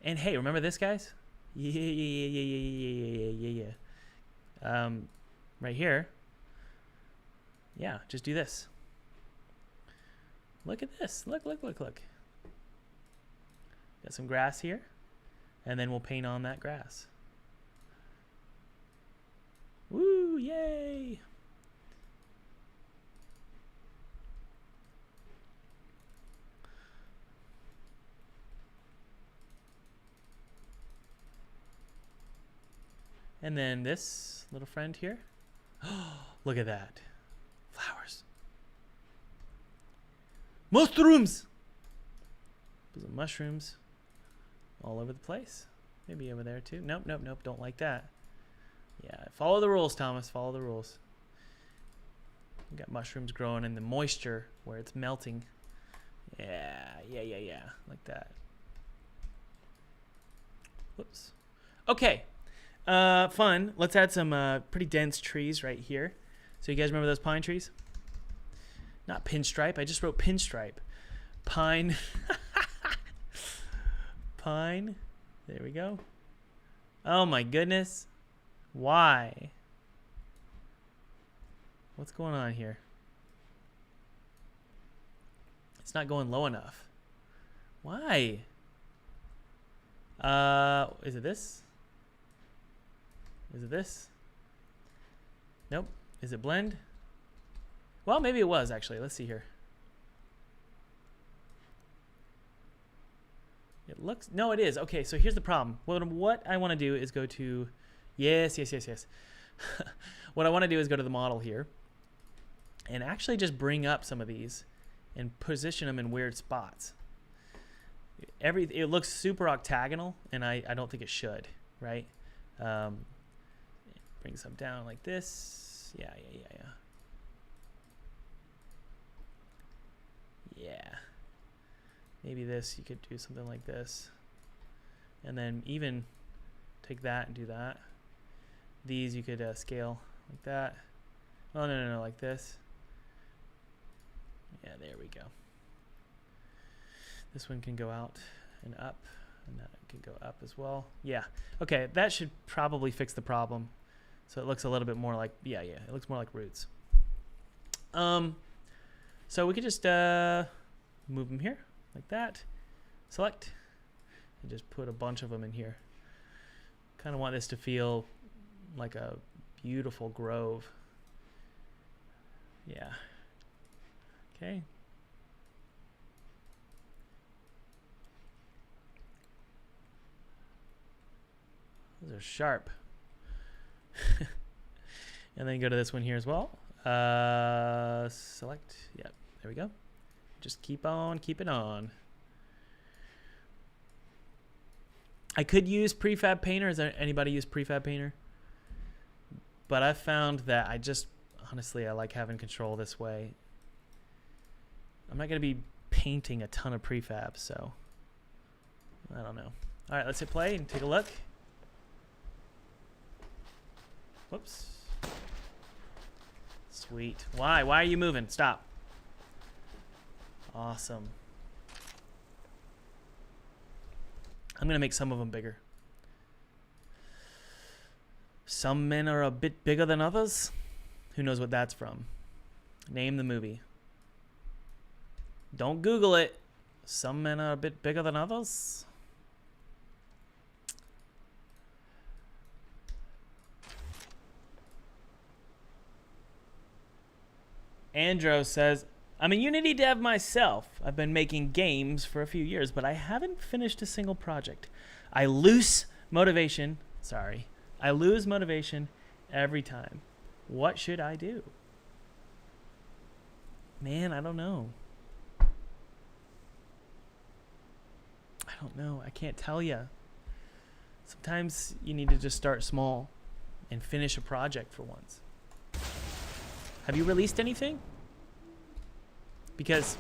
S1: hey, remember this, guys? Yeah. Right here. Yeah, just do this. Look at this. Look. Got some grass here. And then we'll paint on that grass. Woo, yay! And then this little friend here. Look at that. Flowers. Mushrooms! There's mushrooms all over the place. Maybe over there too. Nope. Don't like that. Yeah, follow the rules, Thomas. Follow the rules. We got mushrooms growing in the moisture where it's melting. Yeah. Like that. Whoops. Okay. Fun. Let's add some pretty dense trees right here. So you guys remember those pine trees? Not pinstripe. I just wrote pinstripe. Pine. Pine. There we go. Oh my goodness. Why? What's going on here? It's not going low enough. Why? Is it this? Is it this? Nope. Is it blend? Well, maybe it was actually. Let's see here. It looks, no, it is. Okay, so here's the problem. What I want to do is go to, yes. What I want to do is go to the model here and actually just bring up some of these and position them in weird spots. It looks super octagonal, and I don't think it should, right? Bring some down like this. Yeah. Maybe this, you could do something like this. And then even take that and do that. These you could scale like that. Oh, no, like this. Yeah, there we go. This one can go out and up, and that can go up as well. Yeah, okay, that should probably fix the problem. So it looks a little bit more like, yeah, it looks more like roots. So we could just move them here like that. Select and just put a bunch of them in here. Kind of want this to feel like a beautiful grove. Yeah. Okay. are sharp. And then go to this one here as well. Select. Yep. There we go. Just keep on keeping on. I could use Prefab Painter. Is there anybody use Prefab Painter? But I found that honestly, I like having control this way. I'm not going to be painting a ton of prefab, so I don't know. All right, let's hit play and take a look. Whoops. Sweet. Why? Why are you moving? Stop. Awesome. I'm going to make some of them bigger. Some men are a bit bigger than others. Who knows what that's from? Name the movie. Don't Google it. Some men are a bit bigger than others. Andro says, I'm a Unity dev myself. I've been making games for a few years, but I haven't finished a single project. I lose motivation every time. What should I do? Man, I don't know. I can't tell you. Sometimes you need to just start small and finish a project for once. Have you released anything? Because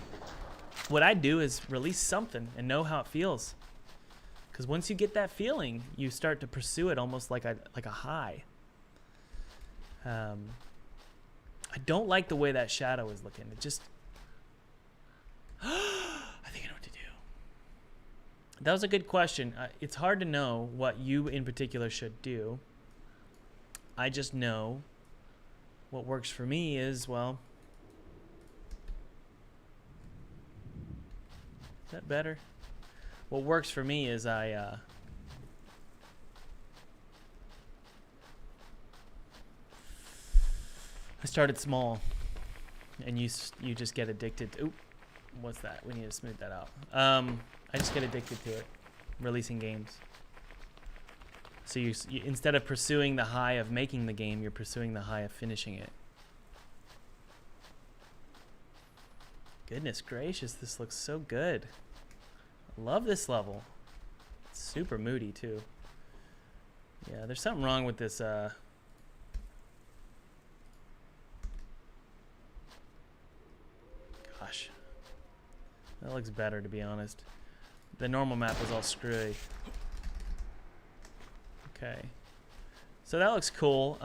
S1: what I do is release something and know how it feels. Because once you get that feeling, you start to pursue it almost like a high. I don't like the way that shadow is looking. It just... I think I know what to do. That was a good question. It's hard to know what you in particular should do. I just know what works for me is, well... Is that better? What works for me is I started small, and you just get addicted to, oop, what's that? We need to smooth that out. I just get addicted to it, releasing games. So you instead of pursuing the high of making the game, you're pursuing the high of finishing it. Goodness gracious, this looks so good. I love this level. It's super moody too. Yeah, there's something wrong with this gosh. That looks better, to be honest. The normal map is all screwy. Okay. So that looks cool.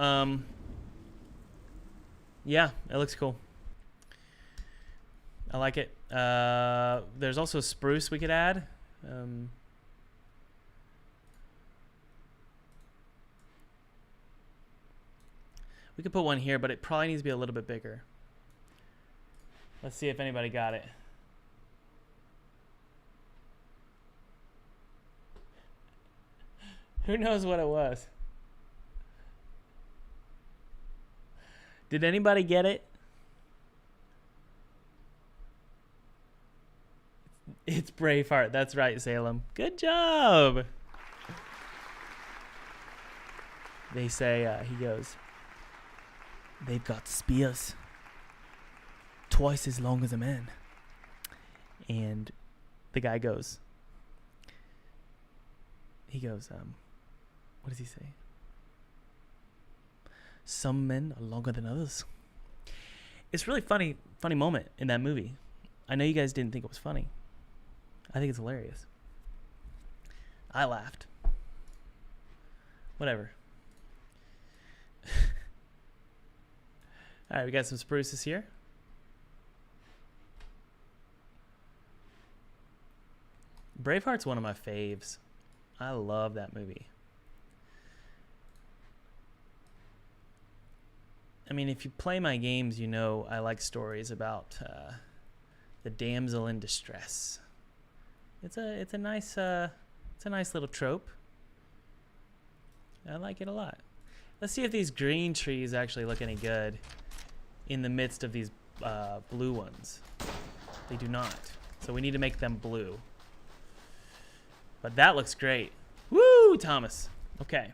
S1: Yeah, it looks cool. I like it. There's also spruce we could add. We could put one here, but it probably needs to be a little bit bigger. Let's see if anybody got it. Who knows what it was? Did anybody get it? It's Braveheart. That's right, Salem. Good job. They say, he goes, they've got spears twice as long as a man. And the guy goes, what does he say? Some men are longer than others. It's really funny moment in that movie. I know you guys didn't think it was funny. I think it's hilarious. I laughed. Whatever. All right, we got some spruces here. Braveheart's one of my faves. I love that movie. I mean, if you play my games, you know I like stories about the damsel in distress. It's a nice little trope. I like it a lot. Let's see if these green trees actually look any good in the midst of these blue ones. They do not. So we need to make them blue. But that looks great. Woo, Thomas. Okay.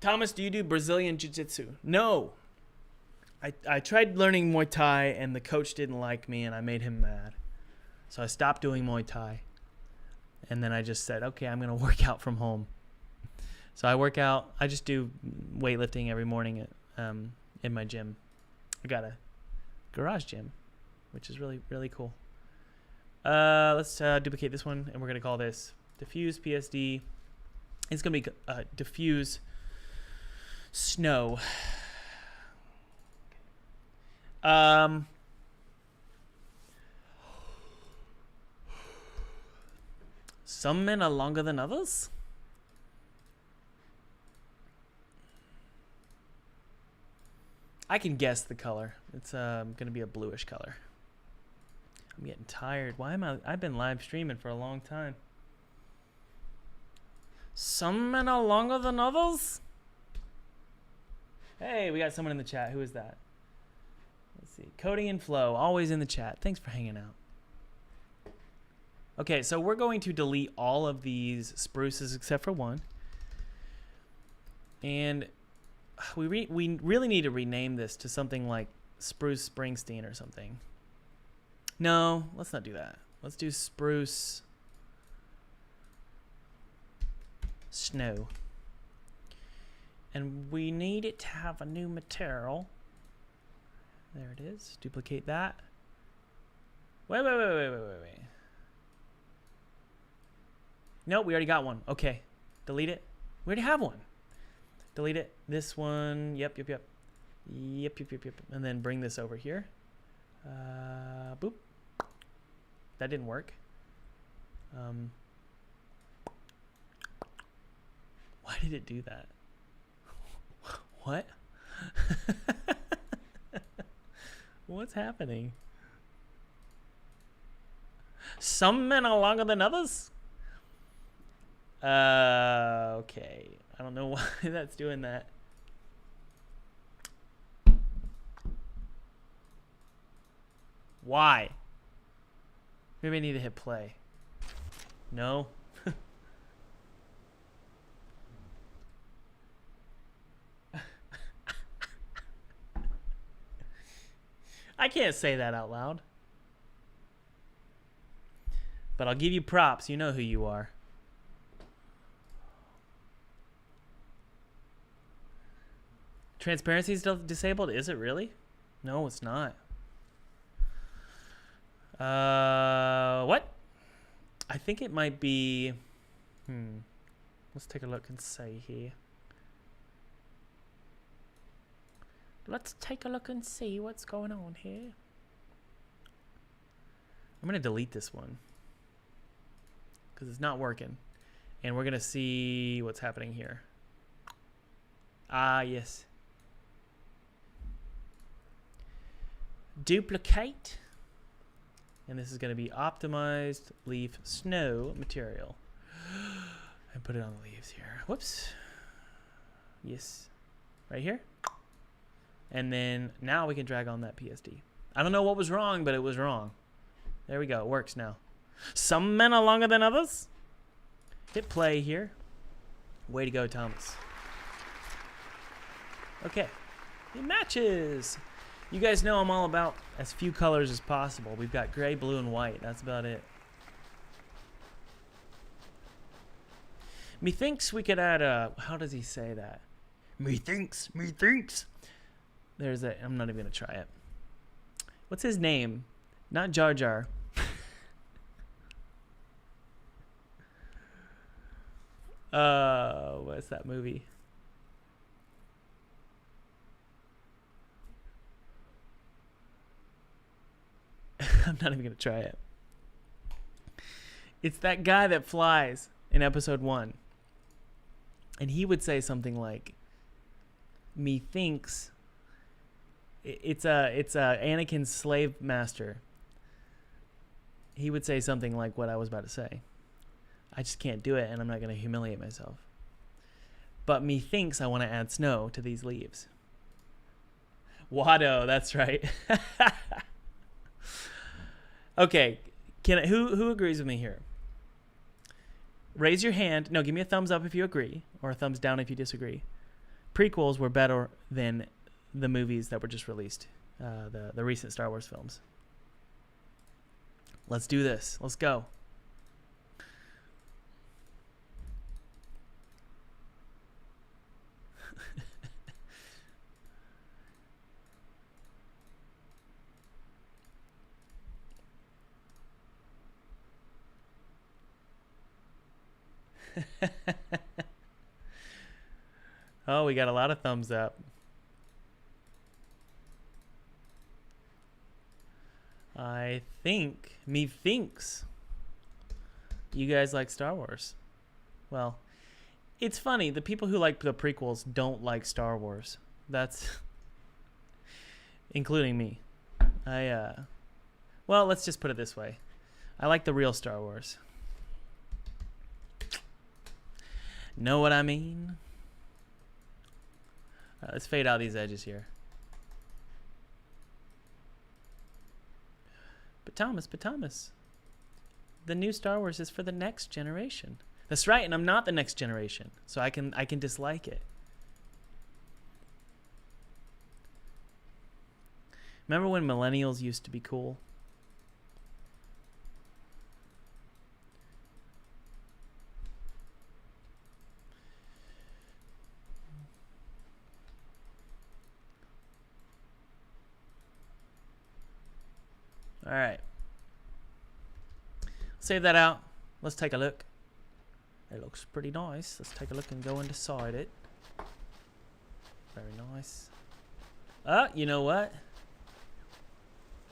S1: Thomas, do you do Brazilian Jiu-Jitsu? No. I tried learning Muay Thai, and the coach didn't like me, and I made him mad. So I stopped doing Muay Thai. And then I just said, okay, I'm going to work out from home. So I work out. I just do weightlifting every morning in my gym. I got a garage gym, which is really, really cool. Let's duplicate this one, and we're going to call this Diffuse PSD. It's going to be Diffuse Snow. Some men are longer than others? I can guess the color. It's going to be a bluish color. I'm getting tired. Why am I've been live streaming for a long time. Some men are longer than others? Hey, we got someone in the chat. Who is that? Let's see. Coding and Flow, always in the chat. Thanks for hanging out. Okay, so we're going to delete all of these spruces except for one. And we really need to rename this to something like Spruce Springsteen or something. No, let's not do that. Let's do Spruce Snow. And we need it to have a new material. There it is. Duplicate that. Wait. Nope, we already got one. Okay. Delete it. We already have one. Delete it. This one. Yep. And then bring this over here. Boop. That didn't work. Why did it do that? What? What's happening? Some men are longer than others? Okay. I don't know why that's doing that. Why? Maybe I need to hit play. No? I can't say that out loud. But I'll give you props. You know who you are. Transparency is still disabled? Is it really? No, it's not. What? I think it might be... Let's take a look and see here. Let's take a look and see what's going on here. I'm going to delete this one because it's not working. And we're going to see what's happening here. Ah, yes. Duplicate. And this is going to be optimized leaf snow material. And put it on the leaves here. Whoops. Yes. Right here. And then now we can drag on that PSD. I don't know what was wrong, but it was wrong. There we go. It works now. Some men are longer than others. Hit play here. Way to go, Thomas. Okay. It matches. You guys know I'm all about as few colors as possible. We've got gray, blue, and white. That's about it. Methinks we could add a... How does he say that? Methinks. There's a... I'm not even going to try it. What's his name? Not Jar Jar. What's that movie? I'm not even going to try it. It's that guy that flies in episode 1. And he would say something like, methinks... It's a Anakin's slave master. He would say something like what I was about to say. I just can't do it, and I'm not going to humiliate myself. But methinks I want to add snow to these leaves. Watto, that's right. Okay, who agrees with me here? Raise your hand. No, give me a thumbs up if you agree, or a thumbs down if you disagree. prequels were better than the movies that were just released, the recent Star Wars films. Let's do this. Let's go. Oh, we got a lot of thumbs up. I think, methinks, you guys like Star Wars. Well, it's funny. The people who like the prequels don't like Star Wars. That's including me. Well, let's just put it this way. I like the real Star Wars. Know what I mean? Let's fade out these edges here. But Thomas, the new Star Wars is for the next generation. That's right, and I'm not the next generation, so I can dislike it. Remember when millennials used to be cool? All right. Save that out. Let's take a look. It looks pretty nice. Let's take a look and go inside it. Very nice. You know what?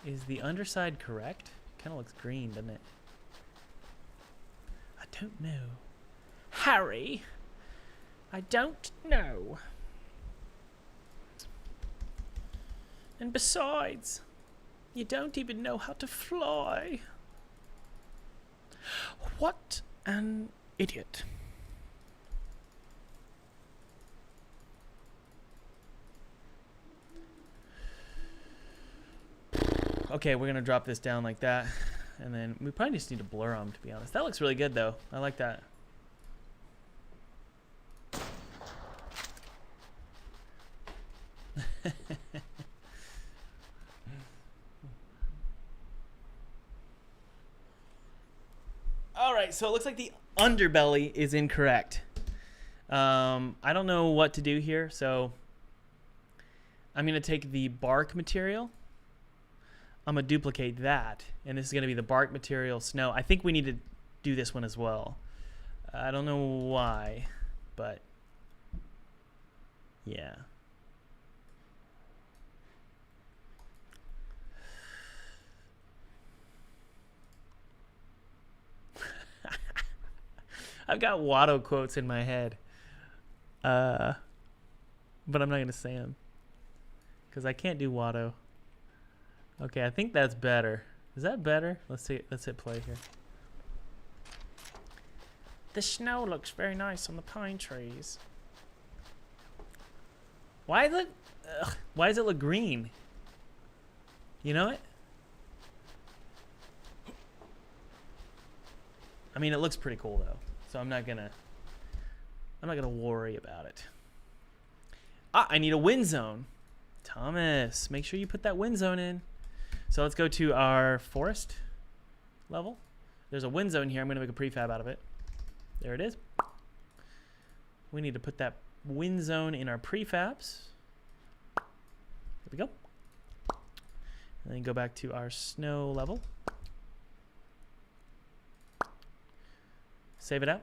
S1: Is the underside correct? Kind of looks green, doesn't it? I don't know. Harry, I don't know. And besides, you don't even know how to fly. What an idiot. Okay, we're going to drop this down like that. And then we probably just need to blur them, to be honest. That looks really good, though. I like that. All right, so it looks like the underbelly is incorrect. I don't know what to do here, so I'm going to take the bark material. I'm going to duplicate that, and this is going to be the bark material snow. I think we need to do this one as well. I don't know why, but yeah. I've got Watto quotes in my head, but I'm not going to say them because I can't do Watto. Okay, I think that's better. Is that better? Let's see. Let's hit play here. The snow looks very nice on the pine trees. Why does it look green? You know it? I mean, it looks pretty cool though, so I'm not gonna worry about it. I need a wind zone. Thomas, make sure you put that wind zone in. So let's go to our forest level. There's a wind zone here. I'm going to make a prefab out of it. There it is. We need to put that wind zone in our prefabs. There we go. And then go back to our snow level. Save it out.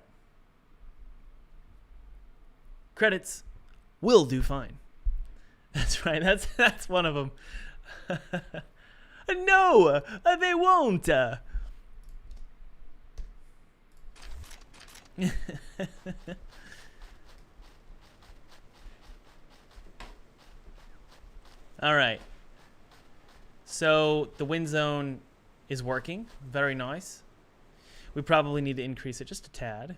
S1: Credits will do fine. That's right. That's one of them. No, they won't. All right. So the wind zone is working. Very nice. We probably need to increase it just a tad.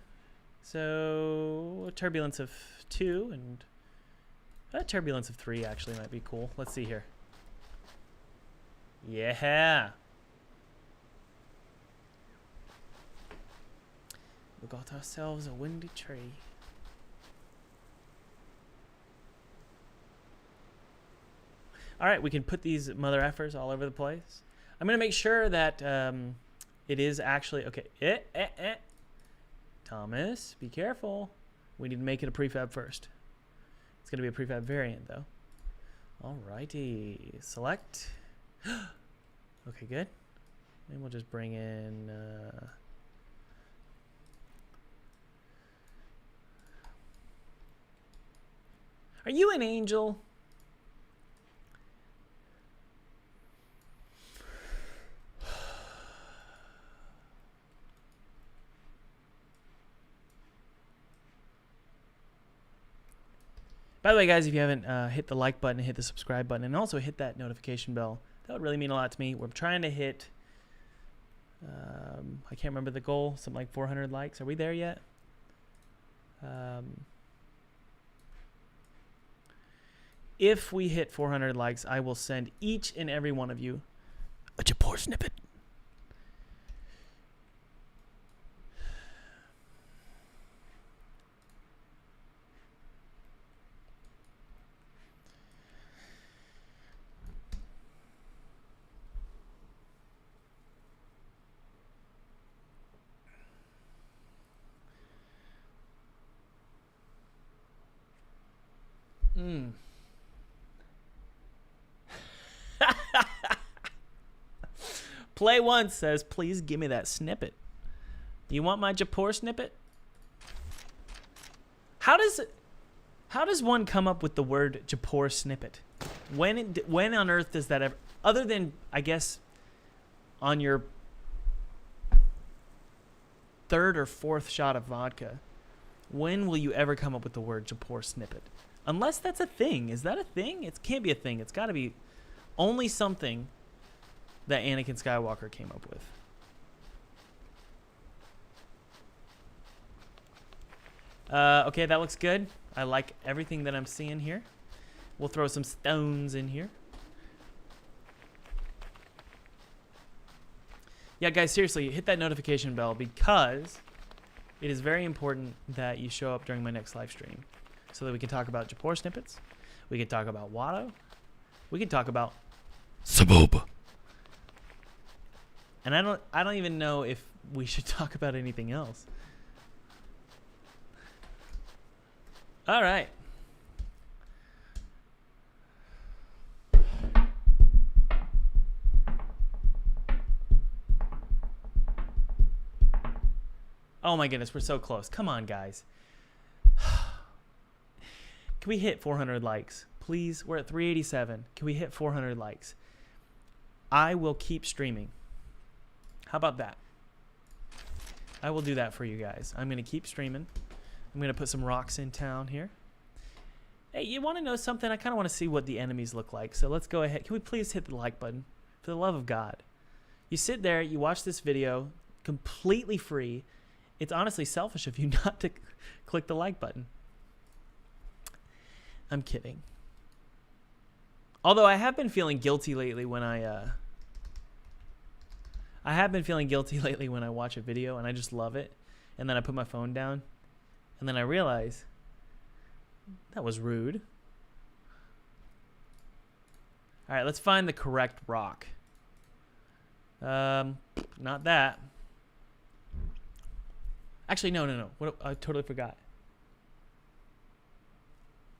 S1: So a turbulence of 2 and a turbulence of 3 actually might be cool. Let's see here. Yeah. We got ourselves a windy tree. All right, we can put these mother effers all over the place. I'm going to make sure that it is actually... Okay. Thomas, be careful. We need to make it a prefab first. It's going to be a prefab variant, though. All righty. Select. Okay, good. And we'll just bring in... Are you an angel? By the way, guys, if you haven't hit the like button, hit the subscribe button, and also hit that notification bell, that would really mean a lot to me. We're trying to hit, I can't remember the goal, something like 400 likes. Are we there yet? If we hit 400 likes, I will send each and every one of you a Japor snippet. Play Once says, please give me that snippet. You want my Japor snippet? How does one come up with the word Japor snippet? When on earth does that ever, other than, I guess, on your third or fourth shot of vodka, when will you ever come up with the word Japor snippet? Unless that's a thing. Is that a thing? It can't be a thing. It's got to be only something that Anakin Skywalker came up with. Okay, that looks good. I like everything that I'm seeing here. We'll throw some stones in here. Yeah, guys, seriously, hit that notification bell because it is very important that you show up during my next live stream so that we can talk about Japor snippets. We can talk about Watto. We can talk about
S2: Saboba.
S1: And I don't even know if we should talk about anything else. All right. Oh my goodness, we're so close. Come on, guys. Can we hit 400 likes? Please, we're at 387. Can we hit 400 likes? I will keep streaming. How about that? I will do that for you guys. I'm going to keep streaming. I'm going to put some rocks in town here. Hey, you want to know something? I kind of want to see what the enemies look like. So let's go ahead. Can we please hit the like button? For the love of God. You sit there, you watch this video completely free. It's honestly selfish of you not to click the like button. I'm kidding. Although I have been feeling guilty lately when I have been feeling guilty lately when I watch a video and I just love it. And then I put my phone down. And then I realize that was rude. All right, let's find the correct rock. Not that. Actually, no. What, I totally forgot.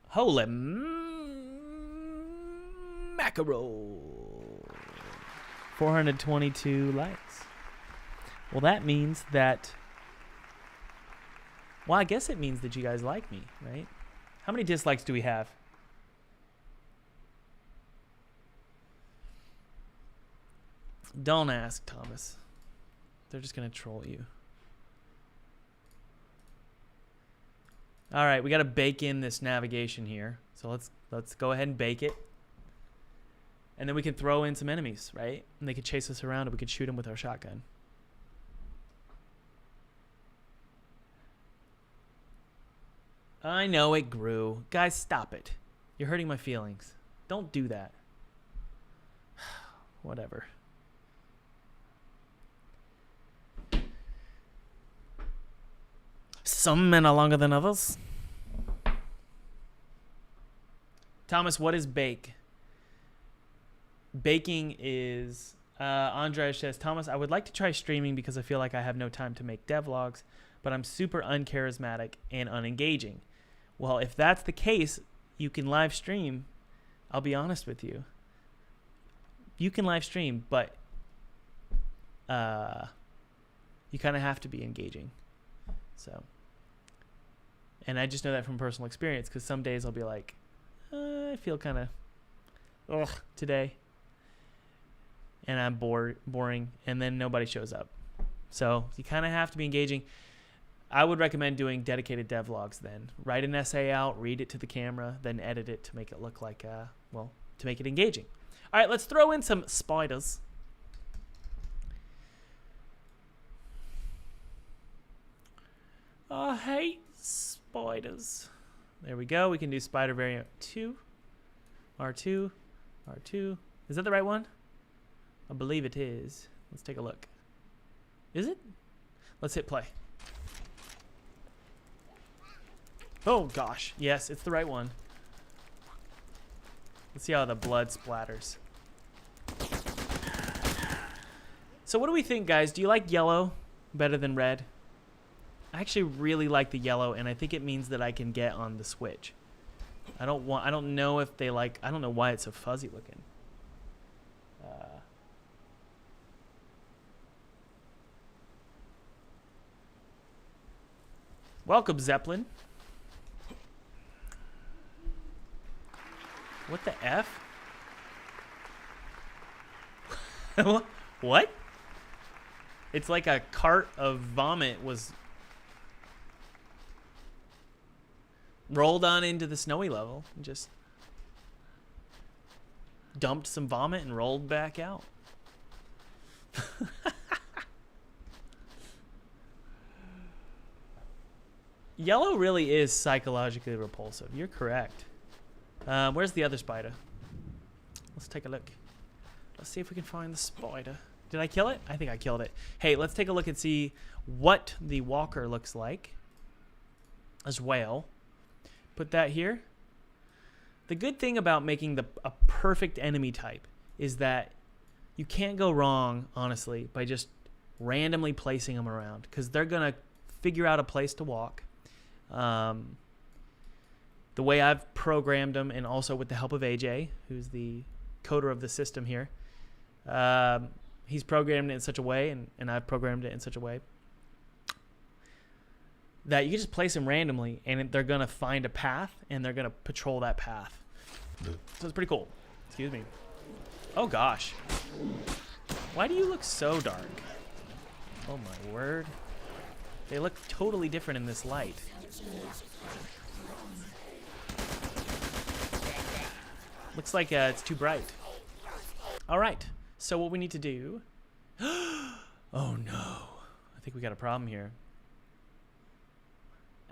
S1: Holy mackerel. 422 likes. Well, that means that... Well, I guess it means that you guys like me, right? How many dislikes do we have? Don't ask, Thomas. They're just going to troll you. All right, we got to bake in this navigation here. So let's go ahead and bake it. And then we can throw in some enemies, right? And they could chase us around and we could shoot them with our shotgun. I know it grew. Guys, stop it. You're hurting my feelings. Don't do that. Whatever. Some men are longer than others. Thomas, what is bake? Baking is Andrej says, Thomas, I would like to try streaming because I feel like I have no time to make devlogs, but I'm super uncharismatic and unengaging. Well, if that's the case, you can live stream. I'll be honest with you. You can live stream, but you kind of have to be engaging. So, and I just know that from personal experience because some days I'll be like, I feel kind of today, and I'm boring, and then nobody shows up. So you kind of have to be engaging. I would recommend doing dedicated devlogs then. Write an essay out, read it to the camera, then edit it to make it look like, to make it engaging. All right, let's throw in some spiders. I hate spiders. There we go. We can do spider variant 2. R2. R2. Is that the right one? I believe it is. Let's take a look. Is it? Let's hit play. Oh, gosh. Yes, it's the right one. Let's see how the blood splatters. So what do we think, guys? Do you like yellow better than red? I actually really like the yellow, and I think it means that I can get on the Switch. I don't know if they like, I don't know why it's so fuzzy looking. Welcome, Zeppelin. What the F? What? It's like a cart of vomit was rolled on into the snowy level and just dumped some vomit and rolled back out. Yellow really is psychologically repulsive. You're correct. Where's the other spider? Let's take a look. Let's see if we can find the spider. Did I kill it? I think I killed it. Hey, let's take a look and see what the walker looks like as well. Put that here. The good thing about making a perfect enemy type is that you can't go wrong, honestly, by just randomly placing them around because they're going to figure out a place to walk. The way I've programmed them, and also with the help of AJ, who's the coder of the system here, he's programmed it in such a way, and I've programmed it in such a way, that you can just place them randomly, and they're going to find a path, and they're going to patrol that path. So it's pretty cool. Excuse me. Oh, gosh. Why do you look so dark? Oh, my word. They look totally different in this light. Looks like it's too bright. All right. So what we need to do... Oh, no. I think we got a problem here.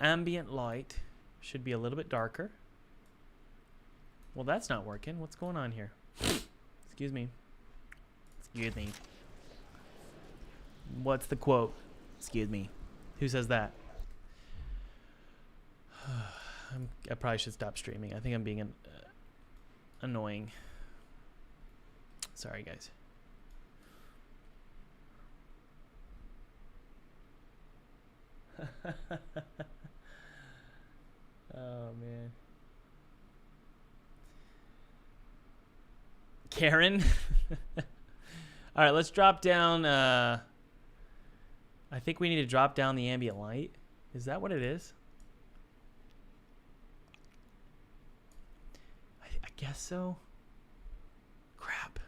S1: Ambient light should be a little bit darker. Well, that's not working. What's going on here? Excuse me. Excuse me. What's the quote? Excuse me. Who says that? I probably should stop streaming. I think I'm being annoying. Sorry, guys. Oh, man. Karen? All right, let's drop down. I think we need to drop down the ambient light. Is that what it is? I guess so. Crap.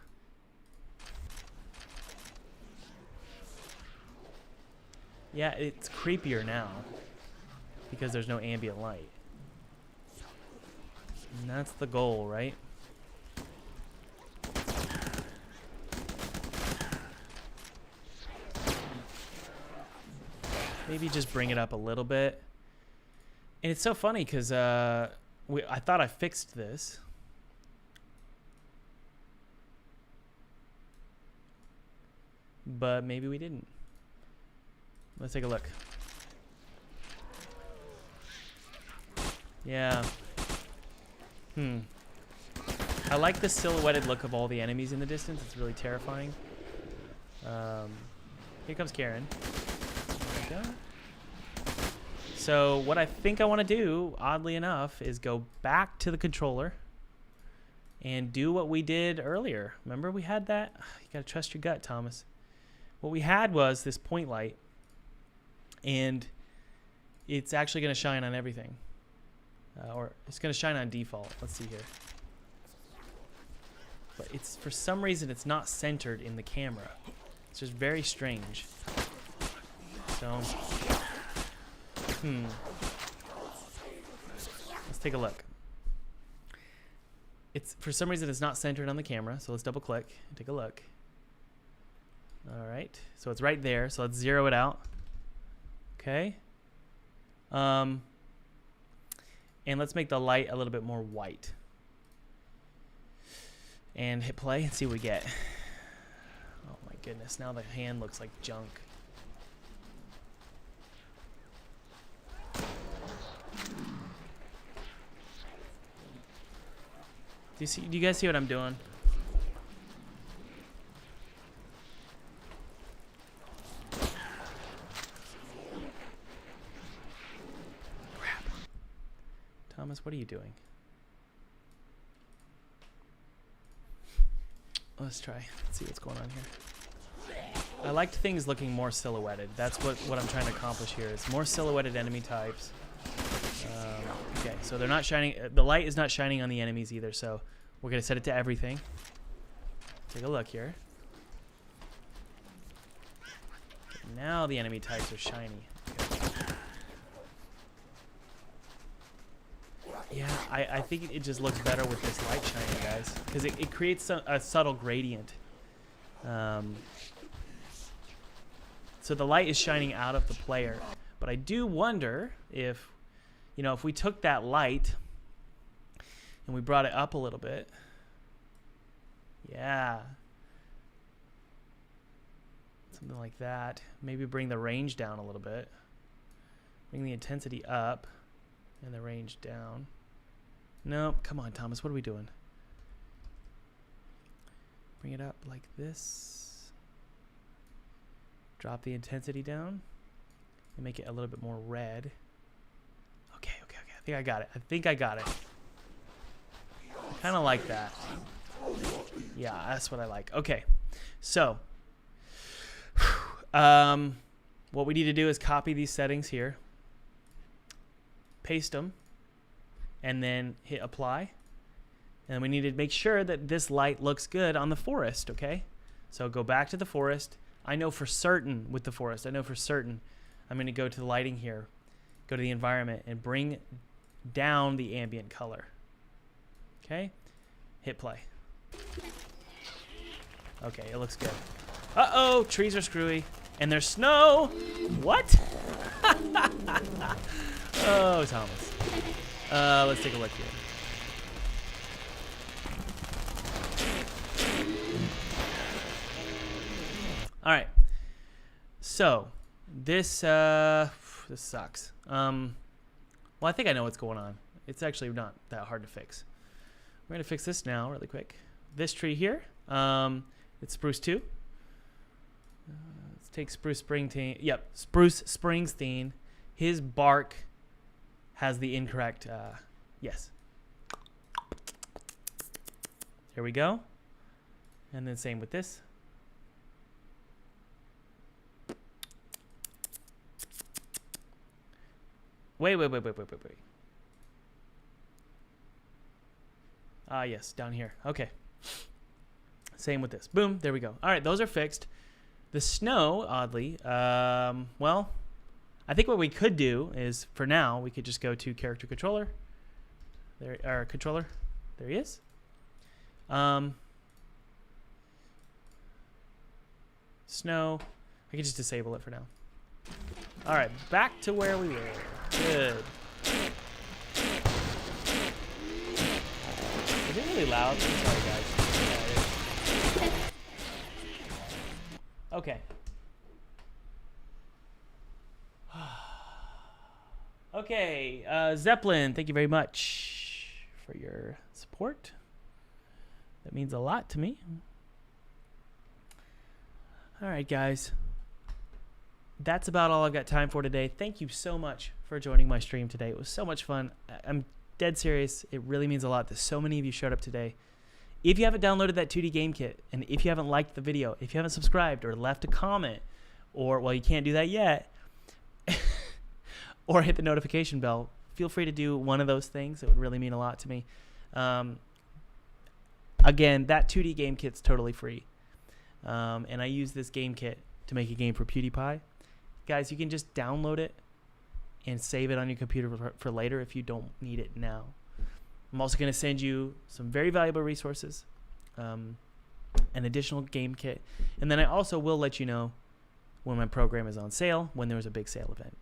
S1: Yeah, it's creepier now because there's no ambient light. And that's the goal, right? Maybe just bring it up a little bit. And it's so funny because I thought I fixed this. But maybe we didn't. Let's take a look. Yeah. I I like the silhouetted look of all the enemies in the distance. It's really terrifying. Here comes Karen. There we go. So what I think I want to do, oddly enough, is go back to the controller and do what we did earlier. Remember we had that? You got to trust your gut, Thomas. What we had was this point light, and it's actually going to shine on everything. Or it's going to shine on default. Let's see here. But it's, for some reason, it's not centered in the camera. It's just very strange. So, let's take a look. It's, for some reason, it's not centered on the camera. So let's double click and take a look. All right. So it's right there. So let's zero it out. Okay. And let's make the light a little bit more white. And hit play and see what we get. Oh my goodness, now the hand looks like junk. Do you guys see what I'm doing? Crap. Thomas, what are you doing? Let's try. Let's see what's going on here. I liked things looking more silhouetted. That's what I'm trying to accomplish here. Is more silhouetted enemy types. Okay, so they're not shining. The light is not shining on the enemies either. So we're gonna set it to everything. Take a look here. Now the enemy types are shiny. Yeah, I think it just looks better with this light shining, guys, because it creates a subtle gradient. So the light is shining out of the player. But I do wonder if, if we took that light and we brought it up a little bit. Yeah. Something like that. Maybe bring the range down a little bit. Bring the intensity up and the range down. Nope. Come on, Thomas. What are we doing? Bring it up like this. Drop the intensity down. And make it a little bit more red. Okay. I think I got it. I kind of like that. Yeah, that's what I like. Okay. So, what we need to do is copy these settings here. Paste them. And then hit apply. And we need to make sure that this light looks good on the forest, okay? So go back to the forest. I know for certain with the forest, I'm going to go to the lighting here, go to the environment, and bring down the ambient color. Okay? Hit play. Okay, it looks good. Uh-oh, trees are screwy. And there's snow. What? Oh, Thomas. Let's take a look here. All right. So this sucks. Well, I think I know what's going on. It's actually not that hard to fix. We're gonna fix this now, really quick. This tree here. It's Spruce 2. Let's take Spruce Springsteen. Yep, Spruce Springsteen. His bark has the incorrect. Yes. There we go. And then same with this. Wait. Yes, down here. Okay. Same with this. Boom, there we go. All right, those are fixed. The snow, oddly, well, I think what we could do is, for now, we could just go to character controller. There, our controller. There he is. Snow. I could just disable it for now. All right, back to where we were. Good. Is it really loud? I'm sorry, guys. Yeah, it is. Okay. Okay, Zeppelin, thank you very much for your support. That means a lot to me. All right, guys. That's about all I've got time for today. Thank you so much for joining my stream today. It was so much fun. I'm dead serious. It really means a lot that so many of you showed up today. If you haven't downloaded that 2D game kit, and if you haven't liked the video, if you haven't subscribed or left a comment, or, well, you can't do that yet, or hit the notification bell, feel free to do one of those things. It would really mean a lot to me. Again, that 2D game kit's totally free. And I use this game kit to make a game for PewDiePie. Guys, you can just download it and save it on your computer for later if you don't need it now. I'm also going to send you some very valuable resources, an additional game kit, and then I also will let you know when my program is on sale, when there was a big sale event.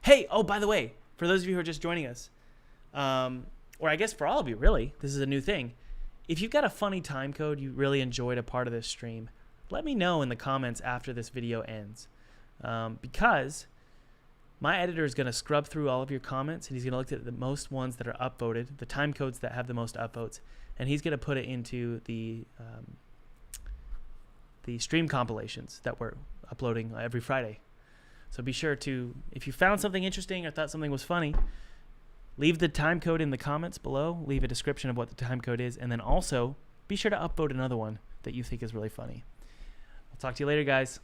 S1: Hey, oh, by the way, for those of you who are just joining us, or I guess for all of you, really, this is a new thing. If you've got a funny time code you really enjoyed a part of this stream, let me know in the comments after this video ends. Because my editor is going to scrub through all of your comments, and he's going to look at the most ones that are upvoted, the time codes that have the most upvotes, and he's going to put it into the stream compilations that we're uploading every Friday. So be sure to, if you found something interesting or thought something was funny, leave the time code in the comments below, leave a description of what the time code is, and then also be sure to upvote another one that you think is really funny. I'll talk to you later, guys.